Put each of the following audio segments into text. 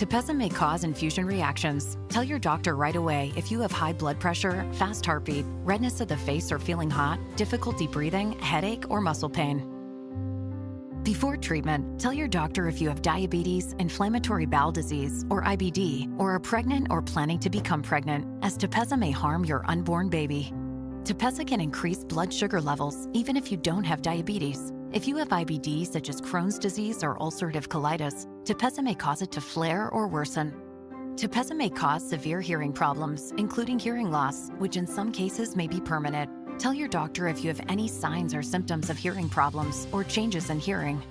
Tepezza may cause infusion reactions. Tell your doctor right away if you have high blood pressure, fast heartbeat, redness of the face or feeling hot, difficulty breathing, headache, or muscle pain. Before treatment, tell your doctor if you have diabetes, inflammatory bowel disease, or IBD, or are pregnant or planning to become pregnant, as Tepezza may harm your unborn baby. Tepezza can increase blood sugar levels even if you don't have diabetes. If you have IBD, such as Crohn's disease or ulcerative colitis, Tepezza may cause it to flare or worsen. Tepezza may cause severe hearing problems, including hearing loss, which in some cases may be permanent. Tell your doctor if you have any signs or symptoms of hearing problems or changes in hearing.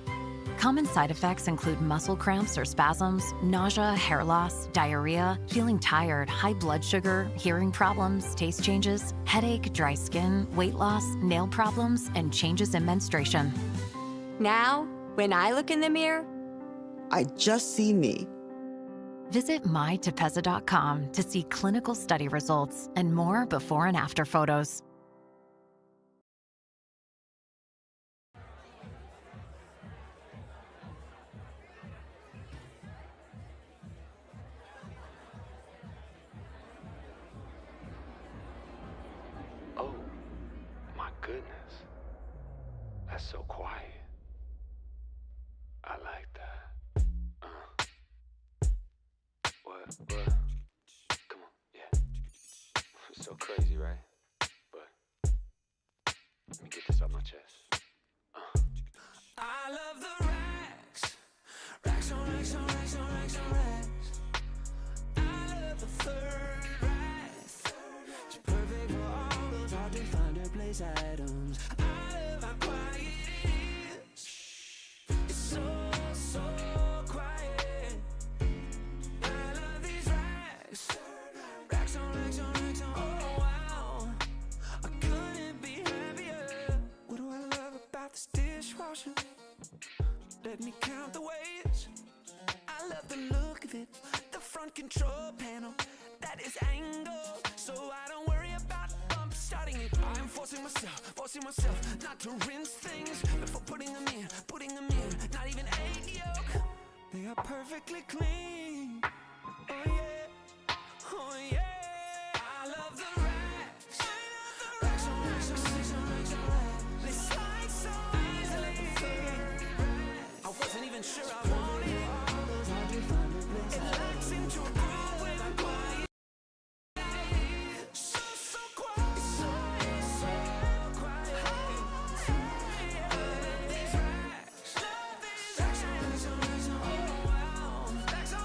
Common side effects include muscle cramps or spasms, nausea, hair loss, diarrhea, feeling tired, high blood sugar, hearing problems, taste changes, headache, dry skin, weight loss, nail problems, and changes in menstruation. Now, when I look in the mirror, I just see me. Visit mytepezza.com to see clinical study results and more before and after photos. Oh, my goodness. That's so quiet. I like that. What? Come on, yeah. It's so crazy, right? But let me get this off my chest. I love the racks. Racks on racks on racks on racks on racks. I love the third rack. It's perfect for all those hard to find or place items. I love how quiet it is. It's so quiet. I love these racks. Racks on racks on racks on. Oh wow, I couldn't be happier. What do I love about this dishwasher? Let me count the ways. I love the look of it. The front control panel that is angled, so I don't worry about bumps starting it. I'm forcing myself not to rinse things before putting them in. Not even egg yolk. They are perfectly clean. Oh yeah, oh yeah. I love the racks. Racks on racks on racks on racks on racks. They slide so easily. I wasn't even sure I wanted it. It locks into a groove when I'm quiet. So quiet. So quiet. I love these racks. Racks on racks on racks on. Oh wow. Racks on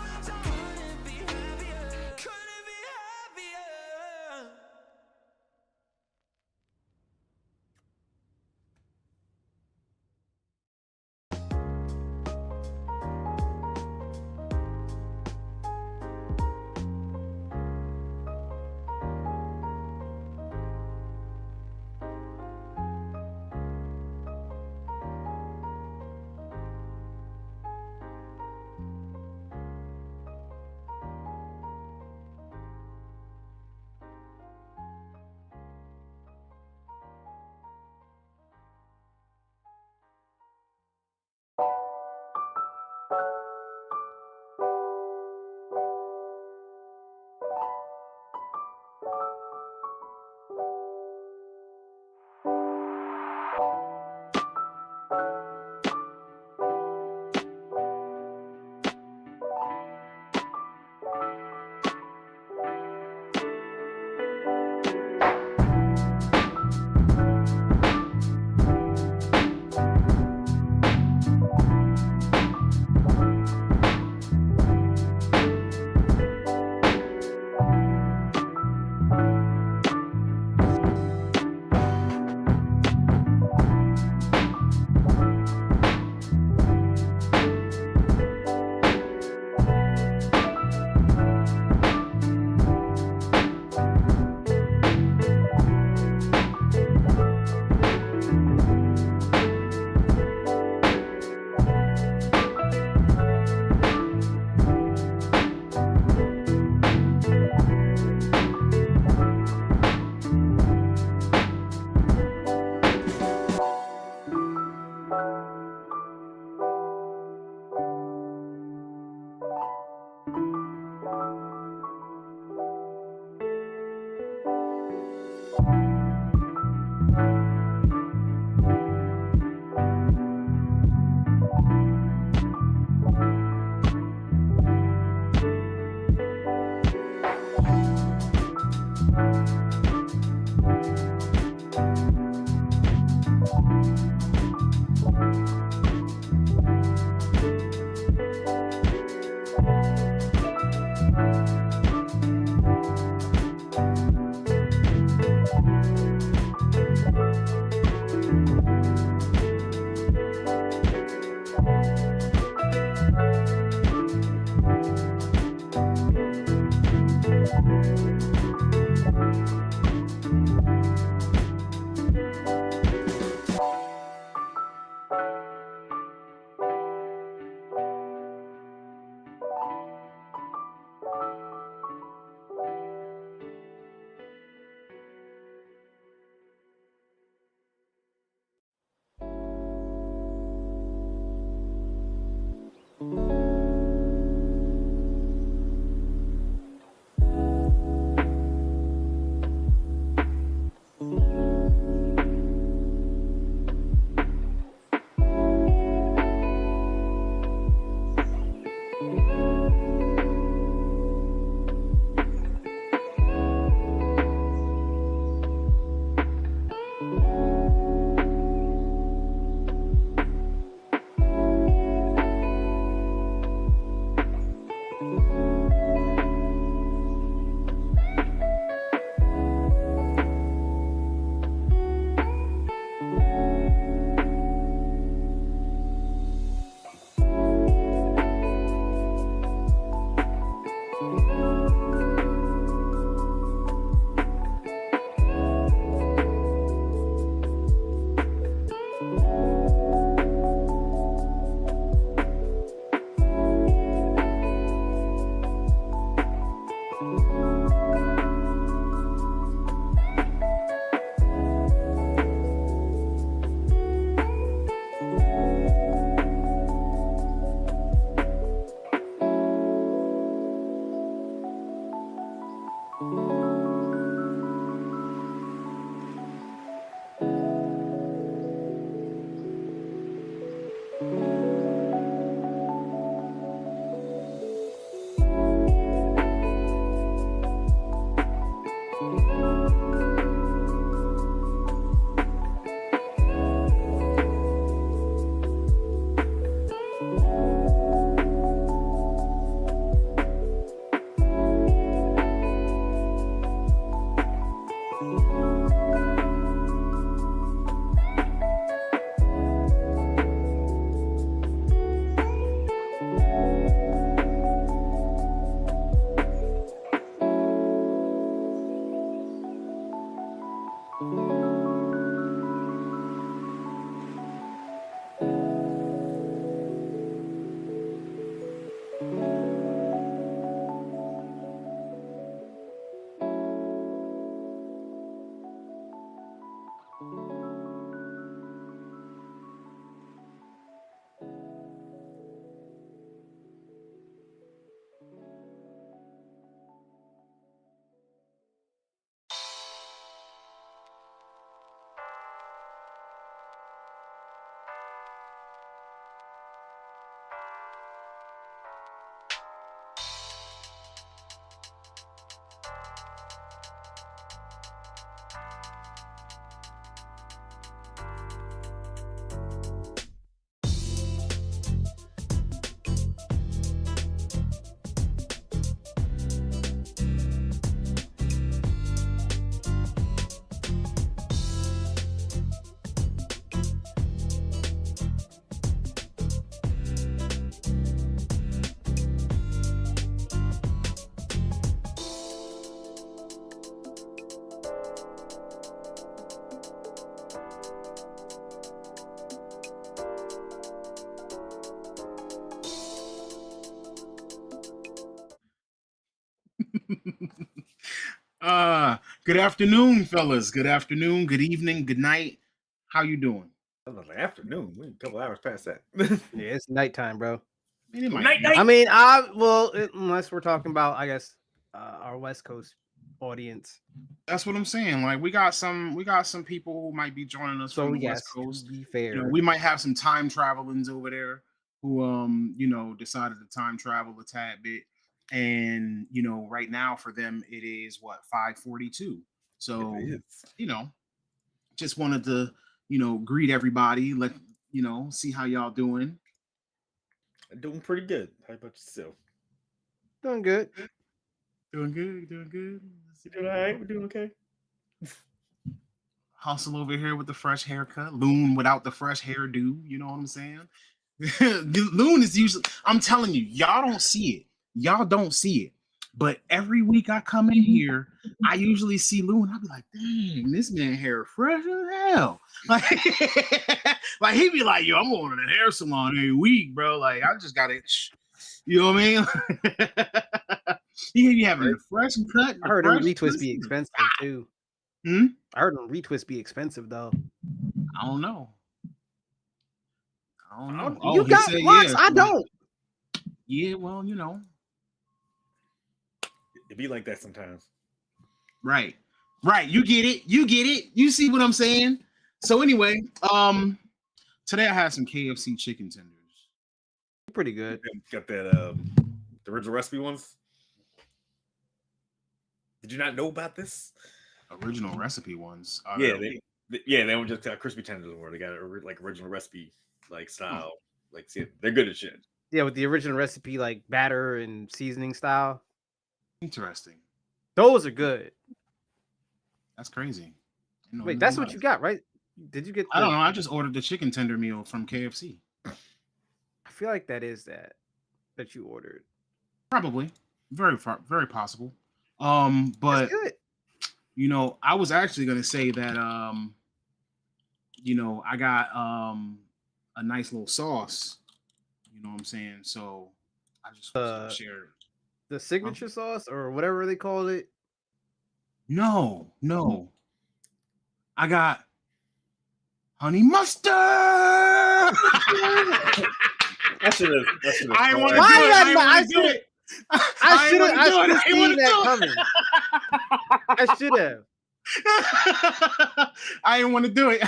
Good afternoon, fellas. Good afternoon, good evening, good night. How you doing? I was like, afternoon. We're a couple hours past that. Yeah, it's nighttime, bro. Man, it might Night, be. night. I mean, unless we're talking about, I guess, our West Coast audience. That's what I'm saying. Like we got some people who might be joining us So from the yes, West Coast. to be fair, You know, we might have some time travelings over there who decided to time travel a tad bit. And right now for them it is what 5:42. So It is. just wanted to greet everybody, let see how y'all doing. I'm doing pretty good. How about yourself? doing good. Doing good. You doing all right? We're doing okay. Hustle over here with the fresh haircut. Loon without the fresh hairdo. You know what I'm saying? Loon is usually, I'm telling you, y'all don't see it. Y'all don't see it. But every week I come in here, I usually see Loon. I'll be like, dang, this man hair fresh as hell. Like he be like, yo, I'm going to the hair salon every week, bro. Like I just got it. You know what I mean? He be having the fresh cut. I heard them retwists be expensive too. Hmm? I heard them retwists be expensive though. I don't know. You he got said, locks? yeah, I don't. Yeah, well, It be like that sometimes. Right. You get it. You see what I'm saying? So anyway, today I had some KFC chicken tenders. Pretty good. Got that the original recipe ones. Did you not know about this? Original recipe ones. They don't just got crispy tenders or they got like original recipe like style. Like see, they're good at shit. Yeah, with the original recipe, like batter and seasoning style. Interesting. Those are good. That's crazy. Wait, that's what you got, right? Did you get? I don't know. I just ordered the chicken tender meal from KFC. I feel like that you ordered. Probably. Very possible. But that's good. I was actually gonna say that I got a nice little sauce. You know what I'm saying? So I just want to share the signature sauce or whatever they call it. No. I got honey mustard. I should have. I want to do it. I should have seen that coming. I should have. I didn't want to do it.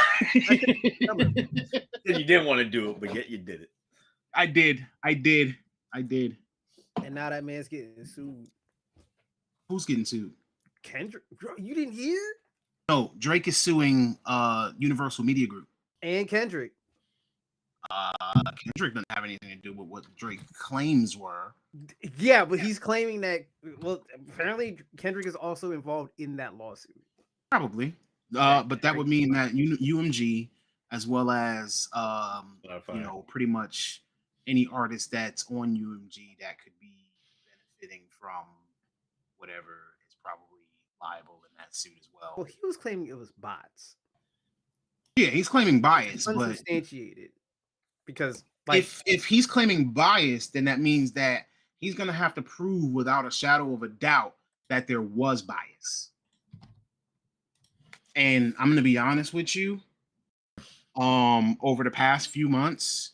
You didn't want to do it, but yet you did it. I did. And now that man's getting sued. Who's getting sued? Kendrick. Bro, you didn't hear? No, Drake is suing Universal Media Group. And Kendrick. Kendrick doesn't have anything to do with what Drake claims were. Yeah, but he's claiming that. Well, apparently Kendrick is also involved in that lawsuit. Probably, but that would mean that UMG, as well as pretty much any artist that's on UMG that could be benefiting from whatever is probably liable in that suit as well. Well, he was claiming it was bots. Yeah, he's claiming bias, but unsubstantiated. Because if he's claiming bias, then that means that he's gonna have to prove without a shadow of a doubt that there was bias. And I'm gonna be honest with you. Over the past few months,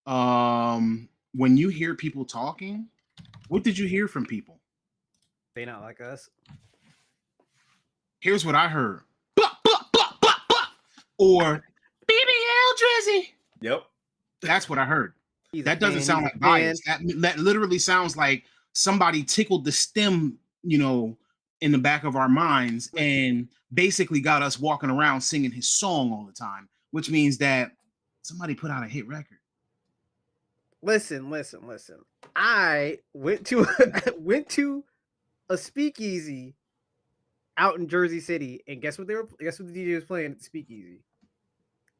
when you hear people talking, what did you hear from people? They not like us. Here's what I heard. Or BBL Drizzy. Yep. That's what I heard. That doesn't sound like bias. That literally sounds like somebody tickled the stem, in the back of our minds and basically got us walking around singing his song all the time, which means that somebody put out a hit record. Listen. I went to a speakeasy out in Jersey City, and guess what the DJ was playing at the speakeasy?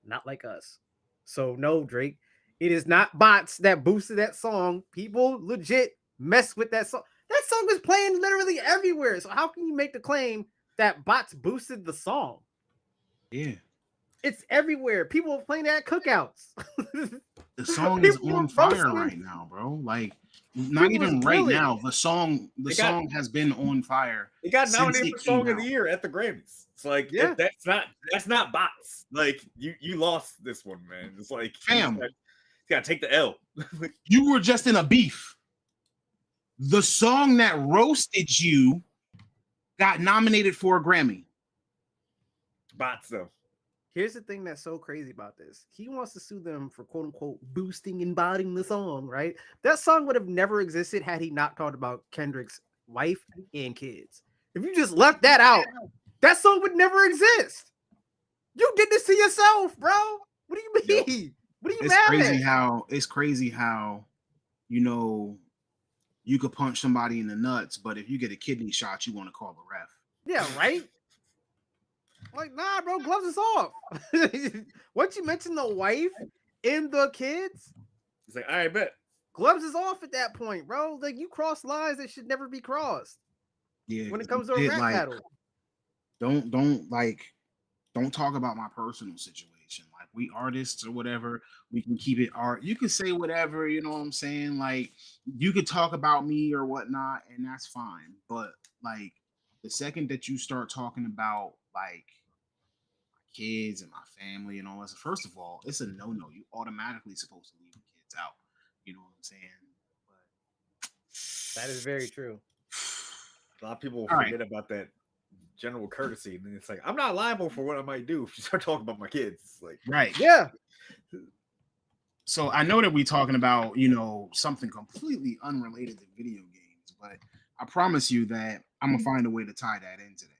Not like us. So no, Drake, it is not bots that boosted that song. People legit mess with that song. That song was playing literally everywhere. So how can you make the claim that bots boosted the song? Yeah. It's everywhere. People are playing that at cookouts. The song is on fire right now, bro. Like Not He was even right killing now. it. The song has been on fire. It got since nominated it for Song came of the out. Year at the Grammys. It's like Yeah. that's not bots. Like you lost this one, man. It's like Fam. you gotta take the L. You were just in a beef. The song that roasted you got nominated for a Grammy. Bots though. Here's the thing that's so crazy about this. He wants to sue them for quote unquote boosting and botting the song, right? That song would have never existed had he not talked about Kendrick's wife and kids. If you just left that out, that song would never exist. You did this to yourself, bro. What do you mean? Yep. What are you It's mad crazy at? it's crazy how, you know, you could punch somebody in the nuts, but if you get a kidney shot, you want to call the ref. Yeah, right? Like, nah, bro, gloves is off. Once you mention the wife and the kids, It's like, all right, bet. gloves is off at that point, bro. Like, you cross lines that should never be crossed Yeah. when it comes to a Did, rap like, battle. don't talk about my personal situation. Like, we artists or whatever, we can keep it art. You can say whatever, you know what I'm saying? Like, you could talk about me or whatnot, and that's fine. But like, the second that you start talking about like my kids and my family and all that, first of all, it's a no-no. You automatically supposed to leave the kids out. You know what I'm saying? But That is very true. A lot of people All right. forget about that general courtesy, and then it's like, I'm not liable for what I might do if you start talking about my kids. It's like, right. Yeah. So I know that we're talking about, you know, something completely unrelated to video games, but I promise you that I'm gonna find a way to tie that in today.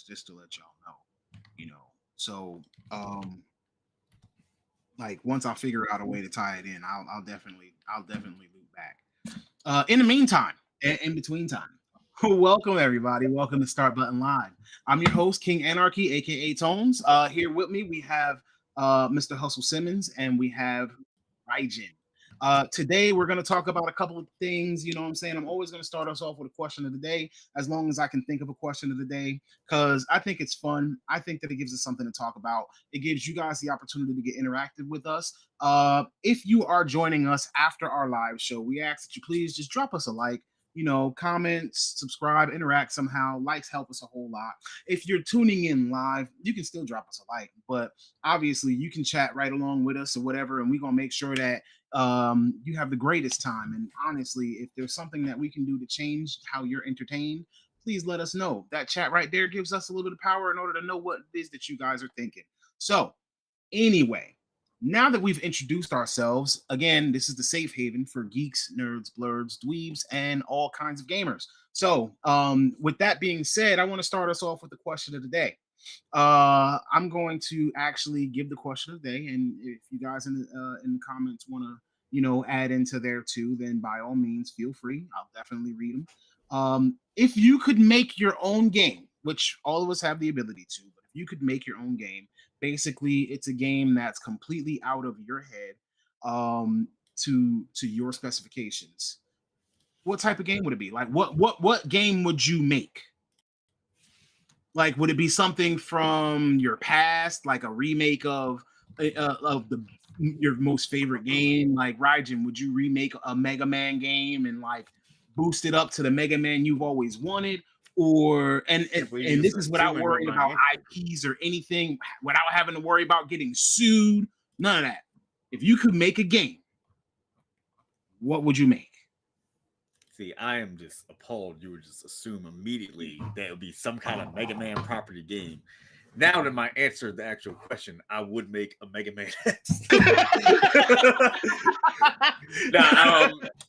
Just to let y'all know, you know. So like once I figure out a way to tie it in, I'll definitely loop back. In the meantime, in between time, welcome everybody. Welcome to Start Button Live. I'm your host, King Anarchy, aka Tones. Here with me, we have Mr. Hustle Simmons, and we have Ryjin. Today, we're going to talk about a couple of things. You know what I'm saying? I'm always going to start us off with a question of the day, as long as I can think of a question of the day, because I think it's fun. I think that it gives us something to talk about. It gives you guys the opportunity to get interactive with us. If you are joining us after our live show, we ask that you please just drop us a like. You know, comments, subscribe, interact somehow. Likes help us a whole lot. If you're tuning in live, you can still drop us a like, but obviously you can chat right along with us or whatever, and we're gonna make sure that you have the greatest time. And honestly, if there's something that we can do to change how you're entertained, please let us know. That chat right there gives us a little bit of power in order to know what it is that you guys are thinking. So anyway, now that we've introduced ourselves, again, this is the safe haven for geeks, nerds, blurs, dweebs, and all kinds of gamers. So, with that being said, I want to start us off with the question of the day. I'm going to actually give the question of the day, and if you guys in the comments want to, you know, add into there too, then by all means, feel free. I'll definitely read them. If you could make your own game, which all of us have the ability to, but if you could make your own game, basically, it's a game that's completely out of your head, to your specifications. What type of game would it be? Like, what game would you make? Like, would it be something from your past, like a remake of your most favorite game? Like, Ryjin, would you remake a Mega Man game and like boost it up to the Mega Man you've always wanted? Or and this is without worrying about IPs or anything, without having to worry about getting sued. None of that. If you could make a game, what would you make? see, I am just appalled. You would just assume immediately that it would be some kind of Mega Man property game. Now that my answer the actual question, I would make a Mega Man X.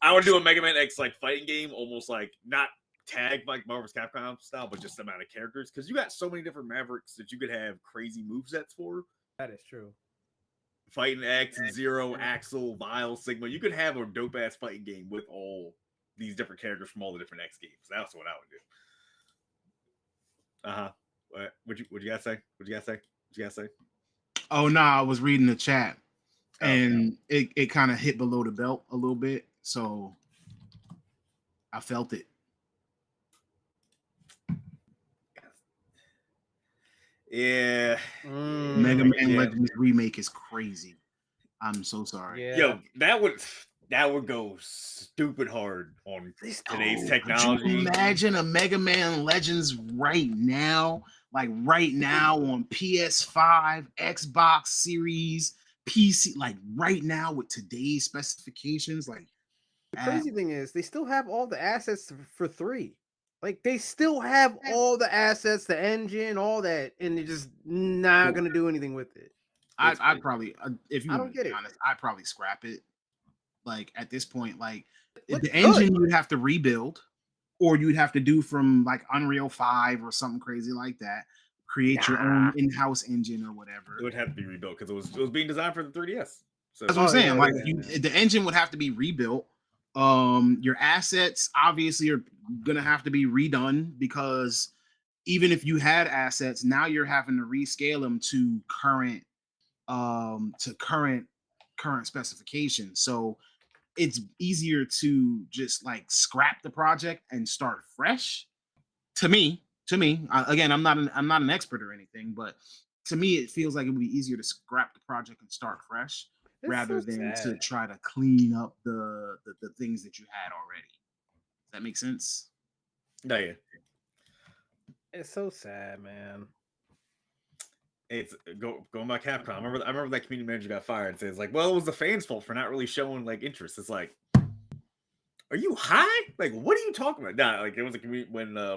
I would do a Mega Man X like fighting game, almost like not tagged like Marvel's Capcom style, but just the amount of characters. Because you got so many different Mavericks that you could have crazy movesets for. That is true. Fighting X and Zero, Axel, Vile, Sigma. You could have a dope ass fighting game with all these different characters from all the different X games. That's what I would do. What you guys say? What you guys say? Oh no, I was reading the chat, and it kind of hit below the belt a little bit, so I felt it. Yeah. Mega Man Legends remake is crazy. I'm so sorry. Yeah. Yo, that would that would go stupid hard on today's Oh, could you technology. imagine a Mega Man Legends right now? Like right now on PS5, Xbox Series, PC, like right now with today's specifications, like The that. crazy thing is they still have all the assets for 3. Like they still have all the assets, the engine, all that, and they're just not gonna do anything with it. I'd probably, if you I want don't to get be it. honest, I'd probably scrap it. Like at this point, like Looks the good. engine you'd have to rebuild, or you'd have to do from like Unreal 5 or something crazy like that. Create your own in-house engine or whatever. It would have to be rebuilt because it was being designed for the 3DS. So That's what I'm saying. yeah, Like yeah. the engine would have to be rebuilt. Your assets obviously are gonna have to be redone because even if you had assets, now you're having to rescale them to current specifications. So it's easier to just like scrap the project and start fresh. To me, again, I'm not an expert or anything, but to me, it feels like it would be easier to scrap the project and start fresh It's rather so than to sad. try to clean up the things that you had already. Does that make sense? no, yeah. It's so sad, man. It's going by Capcom. I remember that community manager got fired and says like, well, it was the fans' fault for not really showing like interest. It's like, are you high? Like, what are you talking about? Nah, like it was a community when I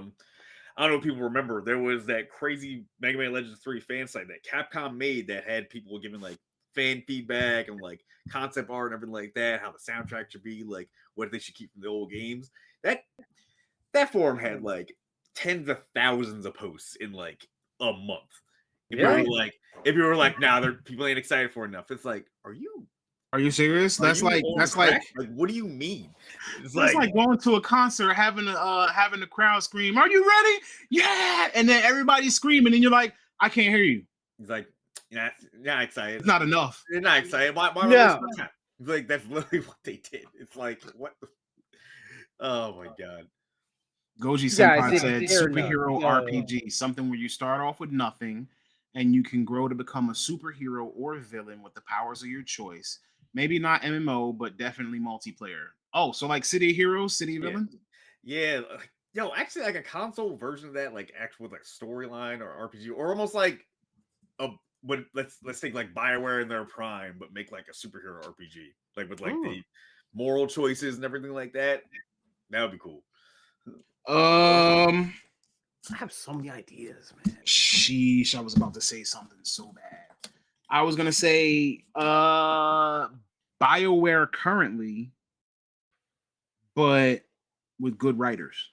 don't know if people remember there was that crazy Mega Man Legends 3 fan site that Capcom made that had people giving like fan feedback and like concept art and everything like that, how the soundtrack should be, like what they should keep from the old games. That forum had like tens of thousands of posts in like a month. If you were like, nah, people ain't excited for enough. It's like, are you serious? That's like what do you mean? It's like going to a concert, having the crowd scream, "Are you ready? Yeah!" And then everybody's screaming, and you're like, "I can't hear you." He's like, yeah, not excited. It's not enough. They're not excited. Why No. like that's literally what they did. It's like what? Oh my god. Goji guys Senpai didn't said care enough. superhero No. RPG, something where you start off with nothing and you can grow to become a superhero or villain with the powers of your choice. Maybe not MMO, but definitely multiplayer. Oh, so like City of Heroes, City of Villains? Yeah. Yo, actually, like a console version of that, like actual like storyline or RPG, or almost like let's take like BioWare in their prime, but make like a superhero RPG, like with like the moral choices and everything like that. That would be cool. I have so many ideas, man. Sheesh, I was about to say something so bad. I was gonna say BioWare currently, but with good writers.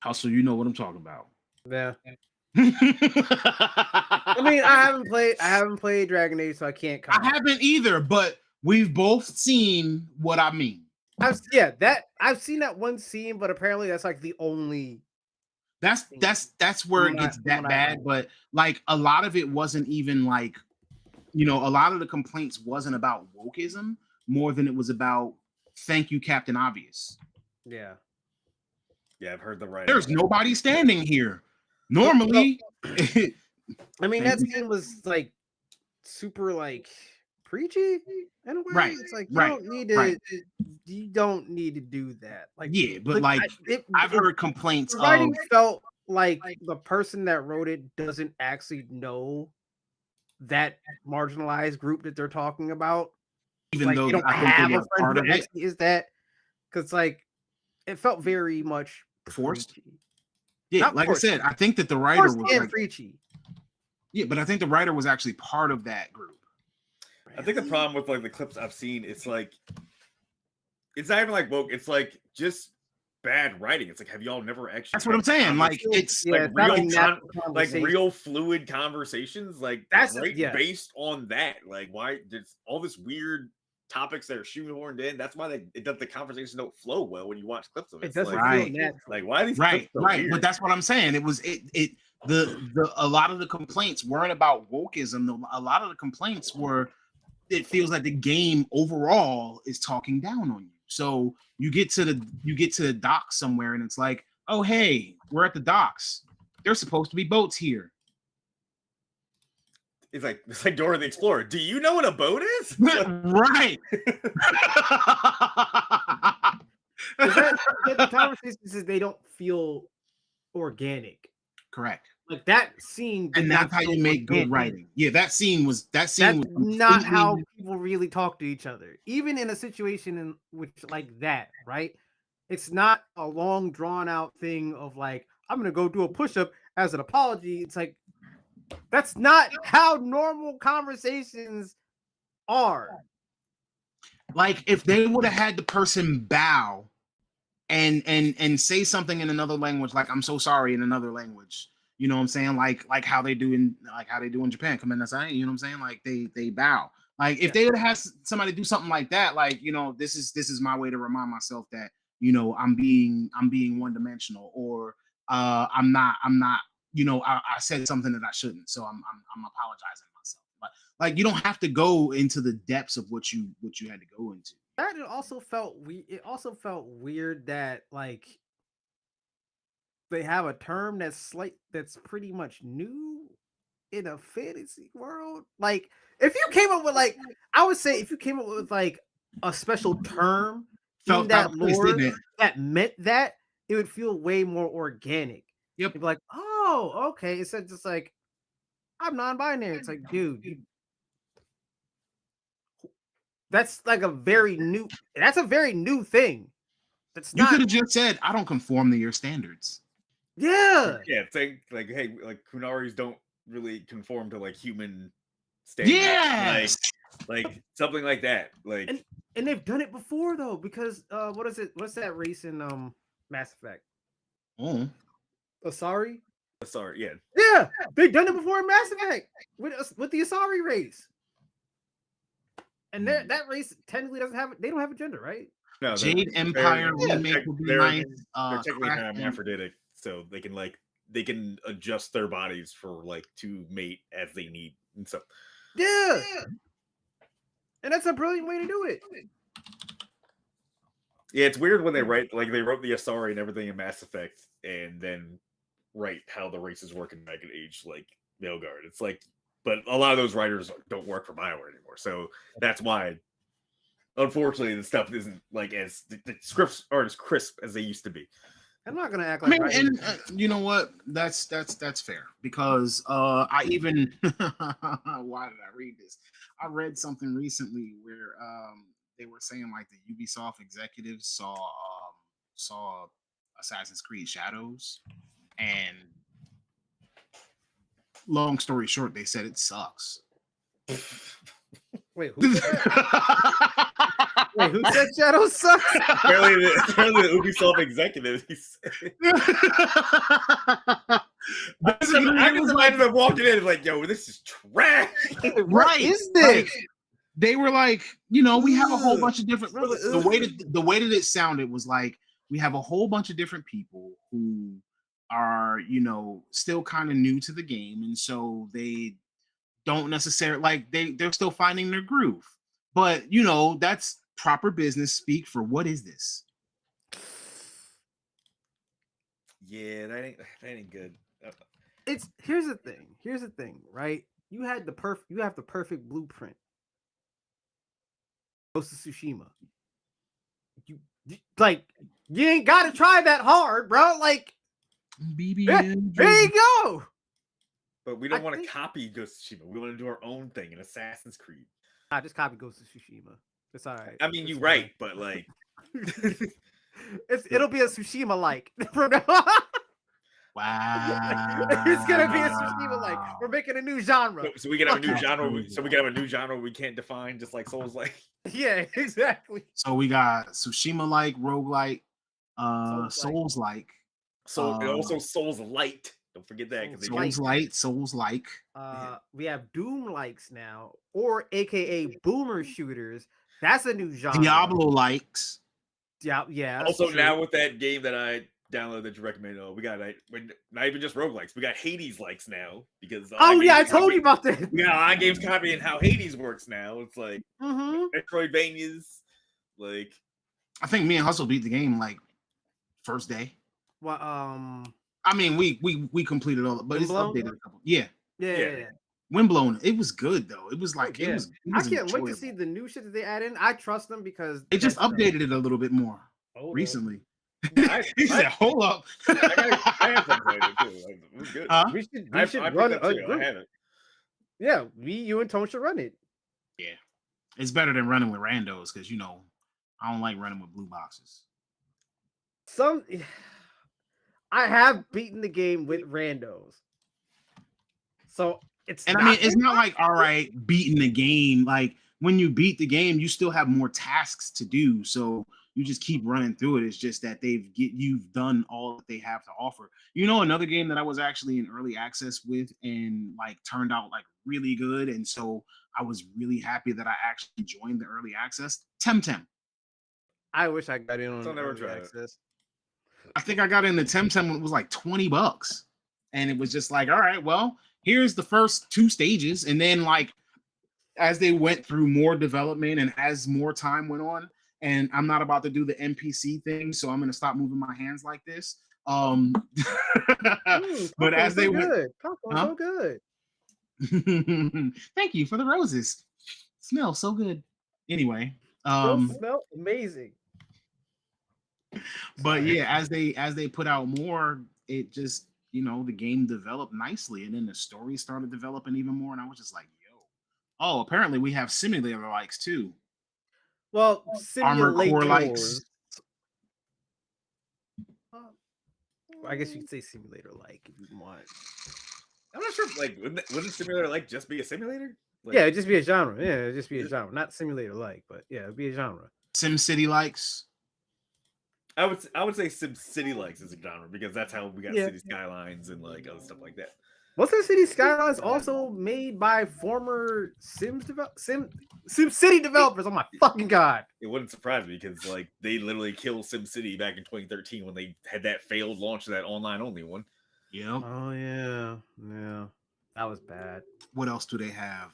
Also, you know what I'm talking about. Yeah. I mean, I haven't played Dragon Age, so I can't comment. I haven't either, but we've both seen what I mean. I've seen that one scene, but apparently that's like the only. That's where it gets that bad. But like a lot of it wasn't even like, a lot of the complaints wasn't about wokeism more than it was about thank you, Captain Obvious. Yeah. Yeah, I've heard the right. There's nobody standing here. Normally, I mean that scene was like super like preachy in a way. Right. It's like you don't need to do that. Like but I've heard complaints. The writing felt like the person that wrote it doesn't actually know that marginalized group that they're talking about. Even like, though they don't I think have they a are friend part who of it. actually is that, because like it felt very much forced. Preachy. Yeah, Not like forced. I said, I think that the writer was and preachy. Yeah, but I think the writer was actually part of that group. I think the problem with like the clips I've seen, it's like it's not even like woke. It's like just bad writing. It's like, have y'all never actually? That's what I'm saying. Like it's like real fluid conversations. Like that's based on that. Like why there's all this weird topics that are shoehorned in. That's why the conversations don't flow well when you watch clips of it. It doesn't like, feel like why are these right. Weird? But that's what I'm saying. It was a lot of the complaints weren't about wokeism. A lot of the complaints were it feels like the game overall is talking down on you. So you get to the docks somewhere and it's like, oh hey, we're at the docks. There's supposed to be boats here. it's like Dora the Explorer. Do you know what a boat is? Right. Is that the conversations is they don't feel organic. Correct. Like that scene, did And not that's how feel you make good organic. writing. Yeah, that scene was That's was not how completely- people really talk to each other, even in a situation in which like that, right? It's not a long drawn out thing of like, I'm gonna go do a push-up as an apology. It's like that's not how normal conversations are. like if they would have had the person bow and say something in another language, like I'm so sorry in another language. You know what I'm saying? Like how they do in Japan. Come in and say, you know what I'm saying? Like they bow. Like if they would have had somebody do something like that, like, you know, this is my way to remind myself that, you know, I'm being one dimensional, or I'm not, you know, I said something that I shouldn't, so I'm apologizing to myself. But like you don't have to go into the depths of what you had to go into. That it also felt weird that like they have a term that's pretty much new in a fantasy world. Like if you came up with like, I would say if you came up with like a special term in that lore that meant that, it would feel way more organic. Yep. You'd be like, oh, okay. Instead just like, I'm non-binary. It's like, dude, that's like a very new thing. That's You not. could have just said, I don't conform to your standards. Yeah. Yeah, think like, hey, like Kunaris don't really conform to like human standards. Yes. Like something like that. Like and they've done it before though, because what is it? What's that race in Mass Effect? Oh. Asari? Sorry, yeah. Yeah, they've done it before in Mass Effect with the Asari race. And that race technically don't have a gender, right? No, Jade Empire remake would be nice. They're technically Crack hermaphroditic, so they can adjust their bodies for like to mate as they need and stuff. Yeah. And that's a brilliant way to do it. Yeah, it's weird when they wrote the Asari and everything in Mass Effect, and then write how the races work in Dragon Age, like Mailguard. It's like, but a lot of those writers don't work for BioWare anymore, so that's why, unfortunately, the stuff isn't like as the scripts aren't as crisp as they used to be. I'm not gonna act like. I mean, and you know what? That's fair, because I even why did I read this? I read something recently where they were saying like the Ubisoft executives saw Assassin's Creed Shadows, and long story short, they said it sucks. Wait, who said Wait, who said Shadows sucks? apparently the Ubisoft executive. I can imagine them walking in and like, yo, this is trash. What Right. is this? Like, they were like, you know, we have a whole bunch of different. The way that it sounded was like we have a whole bunch of different people who are, you know, still kind of new to the game, and so they don't necessarily like they're still finding their groove. But you know, that's proper business speak for what is this? Yeah, that ain't good. Here's the thing, right? You have the perfect blueprint. Ghost of Tsushima. You ain't gotta try that hard, bro. Like BBM. there you go. But we don't I want to think- copy Ghost of Tsushima. We want to do our own thing in Assassin's Creed. I just copy Ghost of Tsushima. It's all right. I mean, It's you're fine. right, but like, It'll be a Tsushima like from now on. Wow. It's gonna be a Tsushima like. We're making a new genre. so we can have a new Fuck genre. yeah. So we can have a new genre we can't define, just like Souls like. Yeah, exactly. So we got Tsushima like, roguelike, Souls-like. Souls like, So and also Souls Light. Don't forget that because Souls like. We have Doom likes now, or AKA boomer shooters. That's a new genre. Diablo likes. Yeah. that's also true. now with that game that I downloaded that you recommended, we got not even just roguelikes, we got Hades likes now because Oh yeah, I told you about that. we got a lot of games copying how Hades works now. It's like Mm-hmm. Metroidvanias, like I think me and Hustle beat the game like first day. Well, I mean, we completed all, but it's Windblown? updated a couple. Yeah. yeah. Windblown. It was good though. It was like Yeah. it I was can't wait to enjoyable. see the new shit that they add in. I trust them because They just that's the- updated it a little bit more Hold on. recently. I He said, "Hold up." I have something played it too. Like, it was good. Huh? We should I should picked run up a too. I group. haven't. Yeah, you and Tone should run it. Yeah, it's better than running with randos because I don't like running with blue boxes. I have beaten the game with randos, so it's. And I mean, it's not like all right, beating the game. Like when you beat the game, you still have more tasks to do. So you just keep running through it. It's just that you've done all that they have to offer. Another game that I was actually in early access with and like turned out like really good. And so I was really happy that I actually joined the early access. Temtem. I wish I got in on Still never early tried it. access. I think I got into Temtem when it was like $20. And it was just like, all right, well, here's the first 2 stages. And then like as they went through more development and as more time went on, and I'm not about to do the NPC thing, so I'm gonna stop moving my hands like this. But as they went, good, popcorn Huh? so good. Thank you for the roses. Smells so good. Anyway, Those smell amazing. but yeah, as they put out more, it just the game developed nicely, and then the story started developing even more, and I was just like, yo, oh, apparently we have simulator likes too. Well, Armored Core simulators. likes. I guess you could say simulator like if you want. I'm not sure. Like, wouldn't simulator like just be a simulator? Like, Yeah, it'd just be a genre. Yeah, it'd just be a genre, not simulator like, but yeah, it'd be a genre. SimCity likes. I would say SimCity likes as a genre because that's how we got Yeah. City Skylines and like other stuff like that. Wasn't City Skylines also made by former SimCity developers? Oh my fucking god! It wouldn't surprise me because like they literally killed SimCity back in 2013 when they had that failed launch of that online only one. Yep. Oh yeah, that was bad. What else do they have?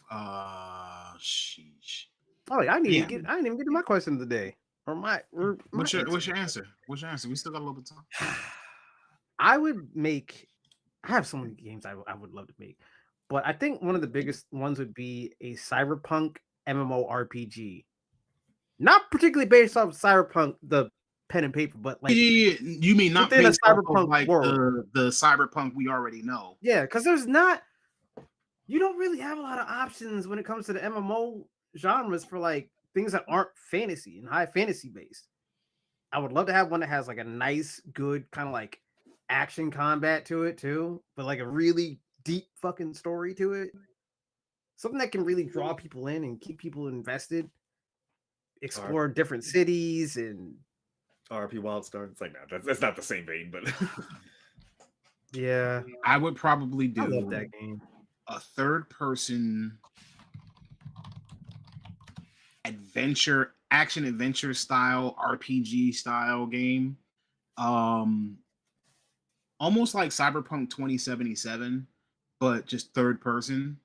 Sheesh. Oh, I didn't Yeah. even get to my question of the day. What's your answer? What's your answer? We still got a little bit of time. I would make. I have so many games I would love to make, but I think one of the biggest ones would be a cyberpunk MMORPG. Not particularly based off Cyberpunk, the pen and paper, but like Yeah. You mean not within a based off of cyberpunk like world. the cyberpunk we already know? Yeah, because you don't really have a lot of options when it comes to the MMO genres for like things that aren't fantasy and high fantasy based. I would love to have one that has like a nice, good kind of like action combat to it too, but like a really deep fucking story to it. Something that can really draw people in and keep people invested. Explore different cities and RP Wildstar. It's like no, that's not the same vein, but yeah, I would probably I do love that game. a third person action adventure style RPG style game. Almost like Cyberpunk 2077, but just third person.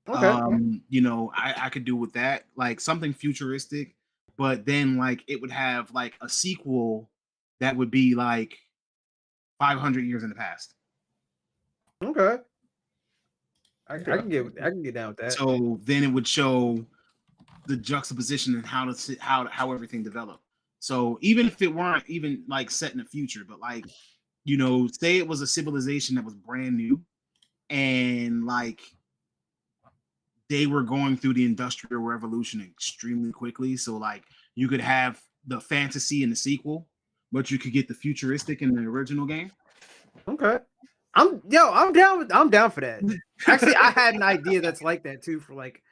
Okay. I could do with that, like something futuristic, but then like it would have like a sequel that would be like 500 years in the past. Okay. I can get down with that. So then it would show the juxtaposition and how everything developed. So even if it weren't even like set in the future, but like say it was a civilization that was brand new and like they were going through the industrial revolution extremely quickly. So like you could have the fantasy in the sequel, but you could get the futuristic in the original game. Okay. I'm down for that. Actually, I had an idea that's like that too for like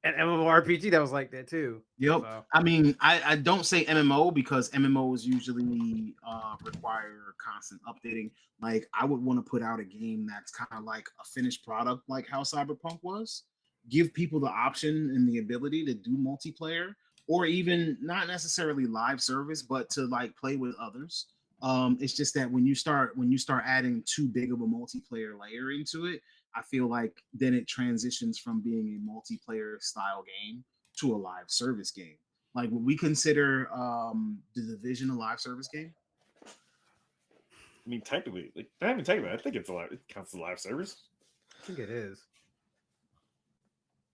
an MMORPG that was like that too. Yep. So. I mean, I don't say MMO because MMOs usually require constant updating. Like, I would want to put out a game that's kind of like a finished product, like how Cyberpunk was. Give people the option and the ability to do multiplayer, or even not necessarily live service, but to like play with others. It's just that when you start adding too big of a multiplayer layer into it, I feel like then it transitions from being a multiplayer style game to a live service game. Like, would we consider the Division a live service game? I mean, technically, I think it counts as a live service. I think it is.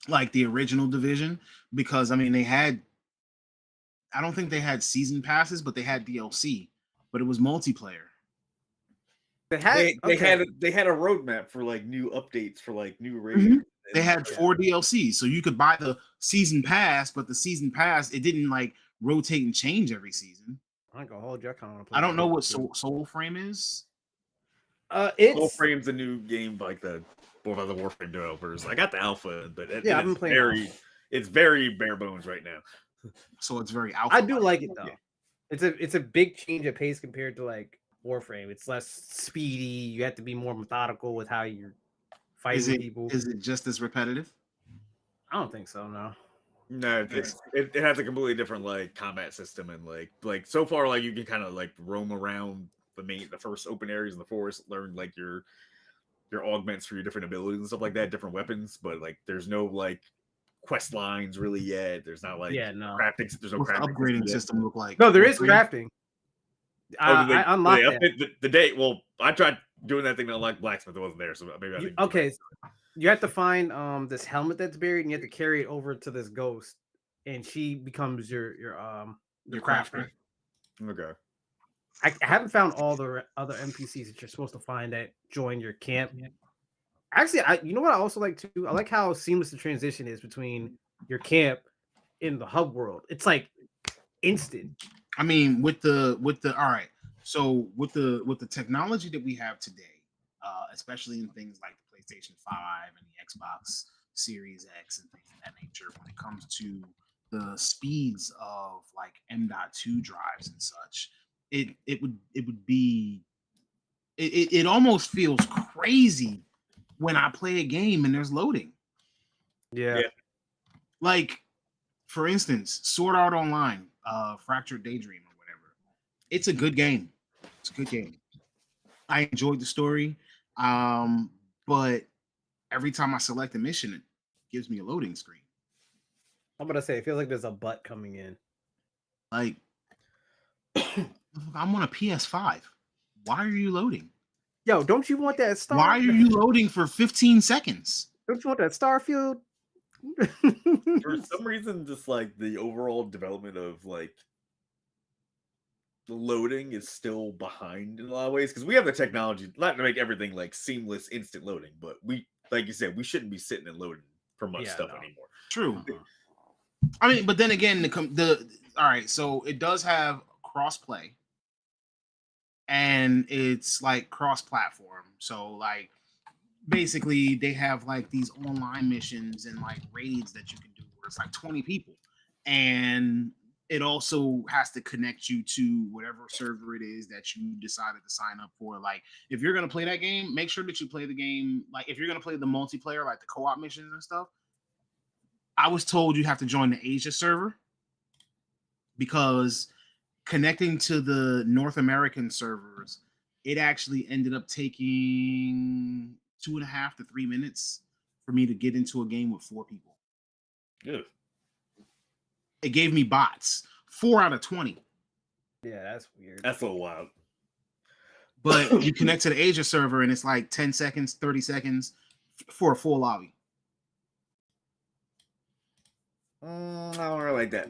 Like the original division, because I mean I don't think they had season passes, but they had DLC, but it was multiplayer. They had They had a roadmap for like new updates for like new raids. Mhm. They had Yeah. 4 DLCs, so you could buy the season pass, but the season pass it didn't like rotate and change every season. I ain't gonna hold you. I kind of want to play. I don't know what too. Soul Frame is. It's Warframe's a new game by the Warframe developers. I got the alpha, but I've been playing alpha. It's very bare bones right now. So it's very alpha. I do like it though. It's a big change of pace compared to like Warframe. It's less speedy. You have to be more methodical with how you're fighting people. Is it just as repetitive? I don't think so. No. No, it has a completely different like combat system and like so far like you can kind of like roam around the first open areas in the forest, learn like your augments for your different abilities and stuff like that, different weapons, but like there's no like quest lines really yet. There's not like crafting. There's no What's the crafting upgrading system look like? No, there is crafting. I unlocked that. The day. Well, I tried doing that thing to unlock blacksmith. It wasn't there, so maybe I think. Okay, you have to find this helmet that's buried, and you have to carry it over to this ghost, and she becomes your crafter. Okay. I haven't found all the other NPCs that you're supposed to find that join your camp. Actually, you know what I also like too? I like how seamless the transition is between your camp in the hub world. It's like instant. I mean, with the all right. So with the technology that we have today, especially in things like the PlayStation 5 and the Xbox Series X and things of that nature, when it comes to the speeds of like M.2 drives and such, it would be it almost feels crazy when I play a game and there's loading. Yeah. Like, for instance, Sword Art Online, Fractured Daydream or whatever. It's a good game. It's a good game. I enjoyed the story. But every time I select a mission, it gives me a loading screen. I'm gonna say it feels like there's a butt coming in. Like, I'm on a PS5. Why are you loading? Yo, don't you want that star? Why are you loading for 15 seconds? Don't you want that Starfield? For some reason, just like the overall development of like the loading is still behind in a lot of ways because we have the technology not to make everything like seamless instant loading, but we, like you said, we shouldn't be sitting and loading for much stuff anymore. True. I mean, but then again, the all right, so it does have cross play, and it's like cross platform. So like basically they have like these online missions and like raids that you can do where it's like 20 people, and it also has to connect you to whatever server it is that you decided to sign up for. Like if you're gonna play that game, make sure that you play the game. Like if you're gonna play the multiplayer, like the co-op missions and stuff, I was told you have to join the Asia server because connecting to the North American servers, it actually ended up taking 2.5 to 3 minutes for me to get into a game with 4 people. Good. It gave me bots, 4 out of 20. Yeah, that's weird. That's a little wild. But you connect to the Asia server and it's like 10 seconds, 30 seconds for a full lobby. I don't really like that.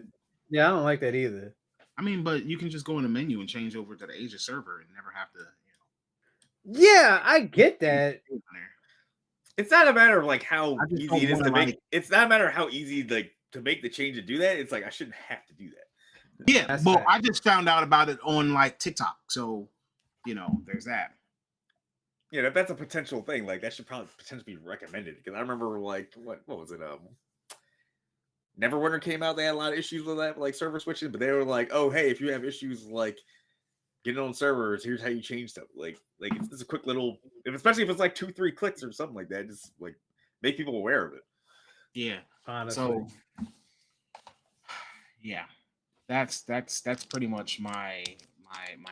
Yeah, I don't like that either. I mean, but you can just go in the menu and change over to the Asia server and never have to, Yeah, I get that. It's not a matter of like how just easy don't it is wanna, to make. like- It's not a matter of how easy like to make the change and do that. It's like I shouldn't have to do that. Yeah, That's well, fair. I just found out about it on like TikTok. So, there's that. Yeah, if that's a potential thing, like that should probably potentially be recommended. Because I remember like what was it? Neverwinter came out. They had a lot of issues with that, like server switching. But they were like, "Oh, hey, if you have issues like getting on servers, here's how you change stuff." Like it's a quick little, especially if it's like 2-3 clicks or something like that. Just like make people aware of it. Yeah. Honestly. So, yeah, that's pretty much my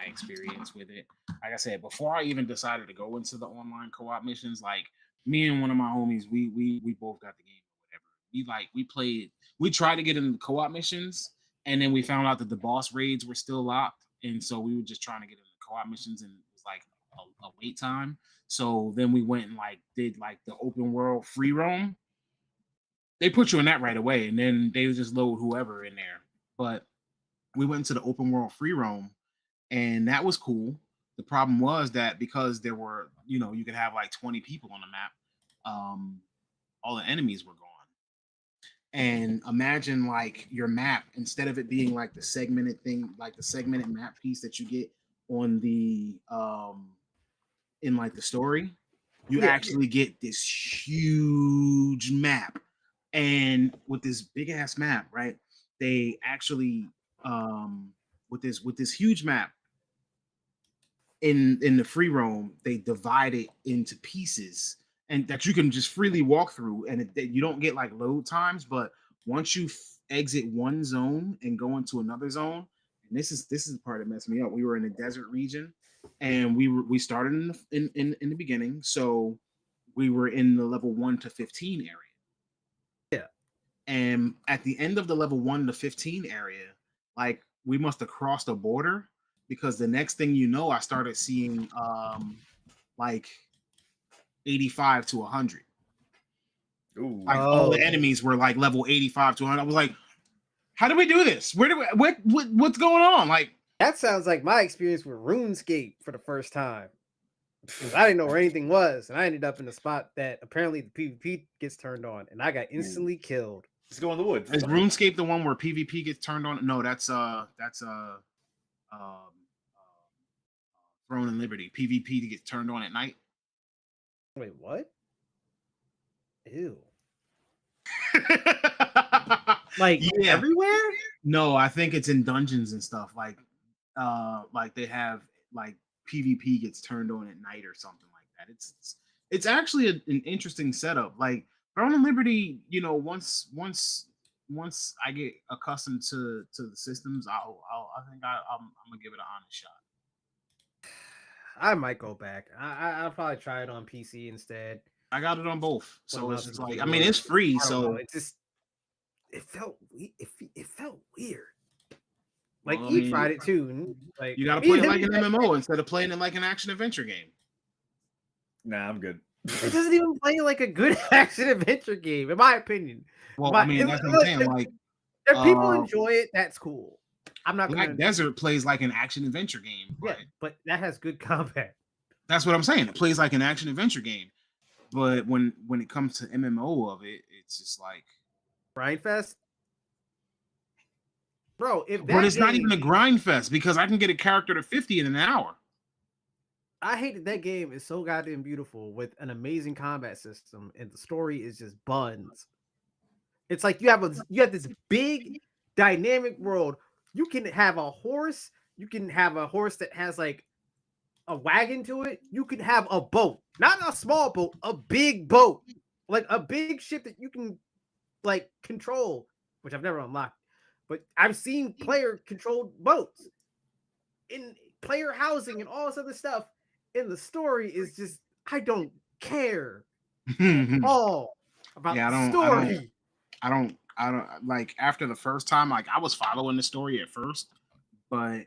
experience with it. Like I said, before I even decided to go into the online co-op missions, like me and one of my homies, we both got the game or whatever. We tried to get into the co-op missions, and then we found out that the boss raids were still locked, and so we were just trying to get into the co-op missions, and it was like a wait time. So then we went and like did like the open world free roam. They put you in that right away, and then they would just load whoever in there. But we went into the open world free roam, and that was cool. The problem was that because there were, you could have like 20 people on the map, all the enemies were gone. And imagine like your map, instead of it being like the segmented thing, like the segmented map piece that you get on the in like the story, you actually get this huge map. And with this big ass map, right? They actually with this huge map in the free roam, they divide it into pieces and that you can just freely walk through, and you don't get like load times. But once you exit one zone and go into another zone, and this is the part that messed me up. We were in a desert region, and we started in the beginning, so we were in the level 1 to 15 area. Yeah. And at the end of the level 1 to 15 area, like we must have crossed a border, because the next thing you know, I started seeing like 85 to 100. Ooh. Like all the enemies were like level 85 to 100. I was like, how do we do this? What's going on? Like, that sounds like my experience with RuneScape for the first time. Because I didn't know where anything was, and I ended up in the spot that apparently the PvP gets turned on, and I got instantly killed. Let's go in the woods. Is RuneScape the one where PvP gets turned on? No, that's Throne and Liberty. PvP gets turned on at night. Wait, what? Ew. Like everywhere? No, I think it's in dungeons and stuff. Like they have like PvP gets turned on at night or something like that. It's actually an interesting setup. Like Throne and Liberty, once I get accustomed to the systems, I think I'm gonna give it an honest shot. I might go back. I'll probably try it on PC instead. I got it on both, so it's just like, I mean, keyboard. it's free, I don't so know, it felt weird. Like Well, I he mean, tried it too. And like you got to me play and it like him- an MMO instead of playing it like an action adventure game. Nah, I'm good. It doesn't even play like a good action adventure game, in my opinion. Well, But I mean, that's what I'm saying. Like, if people enjoy it, that's cool. I'm not Black gonna. Desert plays like an action adventure game. Yeah, but that has good combat. That's what I'm saying. It plays like an action adventure game, but when it comes to MMO of it, it's just like Grind Fest, bro. But it's not even a grind fest, because I can get a character to 50 in an hour. I hate that game is so goddamn beautiful with an amazing combat system, and the story is just buns. It's like you have this big dynamic world. You can have a horse. You can have a horse that has like a wagon to it. You can have a boat, not a small boat, a big boat, like a big ship that you can like control, which I've never unlocked, but I've seen player controlled boats in player housing and all this other stuff. And the story is just, I don't care at all about the story. I don't like, after the first time, like I was following the story at first, but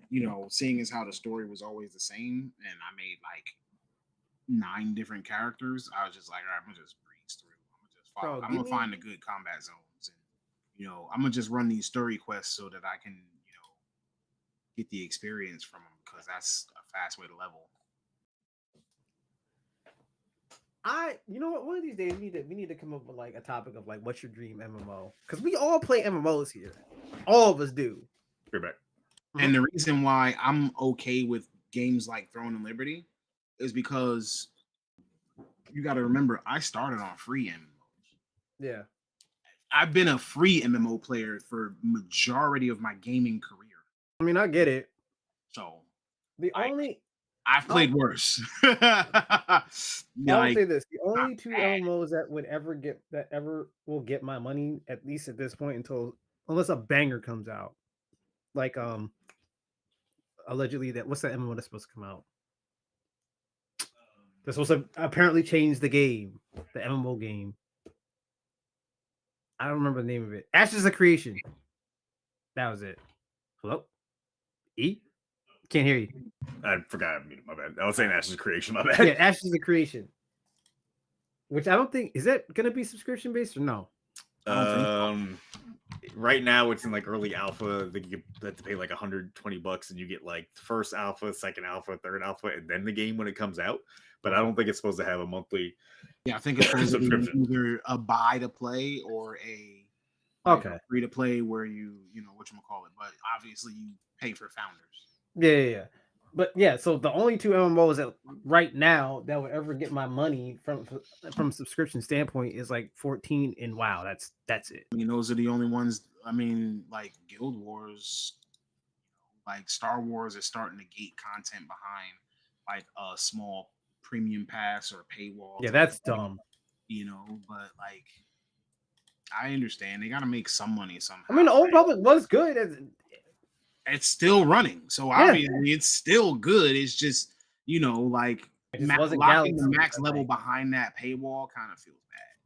seeing as how the story was always the same, and I made like 9 different characters, I was just like, all right, I'm gonna just breeze through. I'm gonna just follow. I'm gonna find the good combat zones, and I'm gonna just run these story quests so that I can get the experience from them, because that's a fast way to level. You know what? One of these days we need to come up with like a topic of like, what's your dream MMO? Because we all play MMOs here. All of us do. Be back. And the reason why I'm okay with games like Throne and Liberty is because you got to remember, I started on free MMOs. Yeah. I've been a free MMO player for majority of my gaming career. I mean, I get it. So I've played worse. I'll say this: the only 2 MMOs that ever will get my money, at least at this point, unless a banger comes out, like allegedly what's that MMO that's supposed to come out? That's supposed to apparently change the game, the MMO game. I don't remember the name of it. Ashes of Creation. That was it. Hello? E? Can't hear you. I forgot I muted. My bad. I was saying Ashes of Creation. My bad. Yeah, Ashes of Creation. Which I don't think is that gonna be subscription based or no? Right now it's in like early alpha. I think you have to pay like $120 and you get like the first alpha, second alpha, third alpha, and then the game when it comes out. But I don't think it's supposed to have a monthly. Yeah, I think it's supposed to be subscription. either a buy to play or a free to play where you know whatchamacallit, but obviously you pay for founders. Yeah. But yeah, so the only two MMOs that right now that would ever get my money from a subscription standpoint is like 14 and WoW. That's it. I mean, those are the only ones. I mean, like Guild Wars, like Star Wars is starting to gate content behind like a small premium pass or paywall. Yeah, that's dumb. You know, but like I understand they got to make some money somehow. I mean, the Old Republic was good. It's still running, so obviously it's still good. It's just like locking the max level behind that paywall kind of feels bad.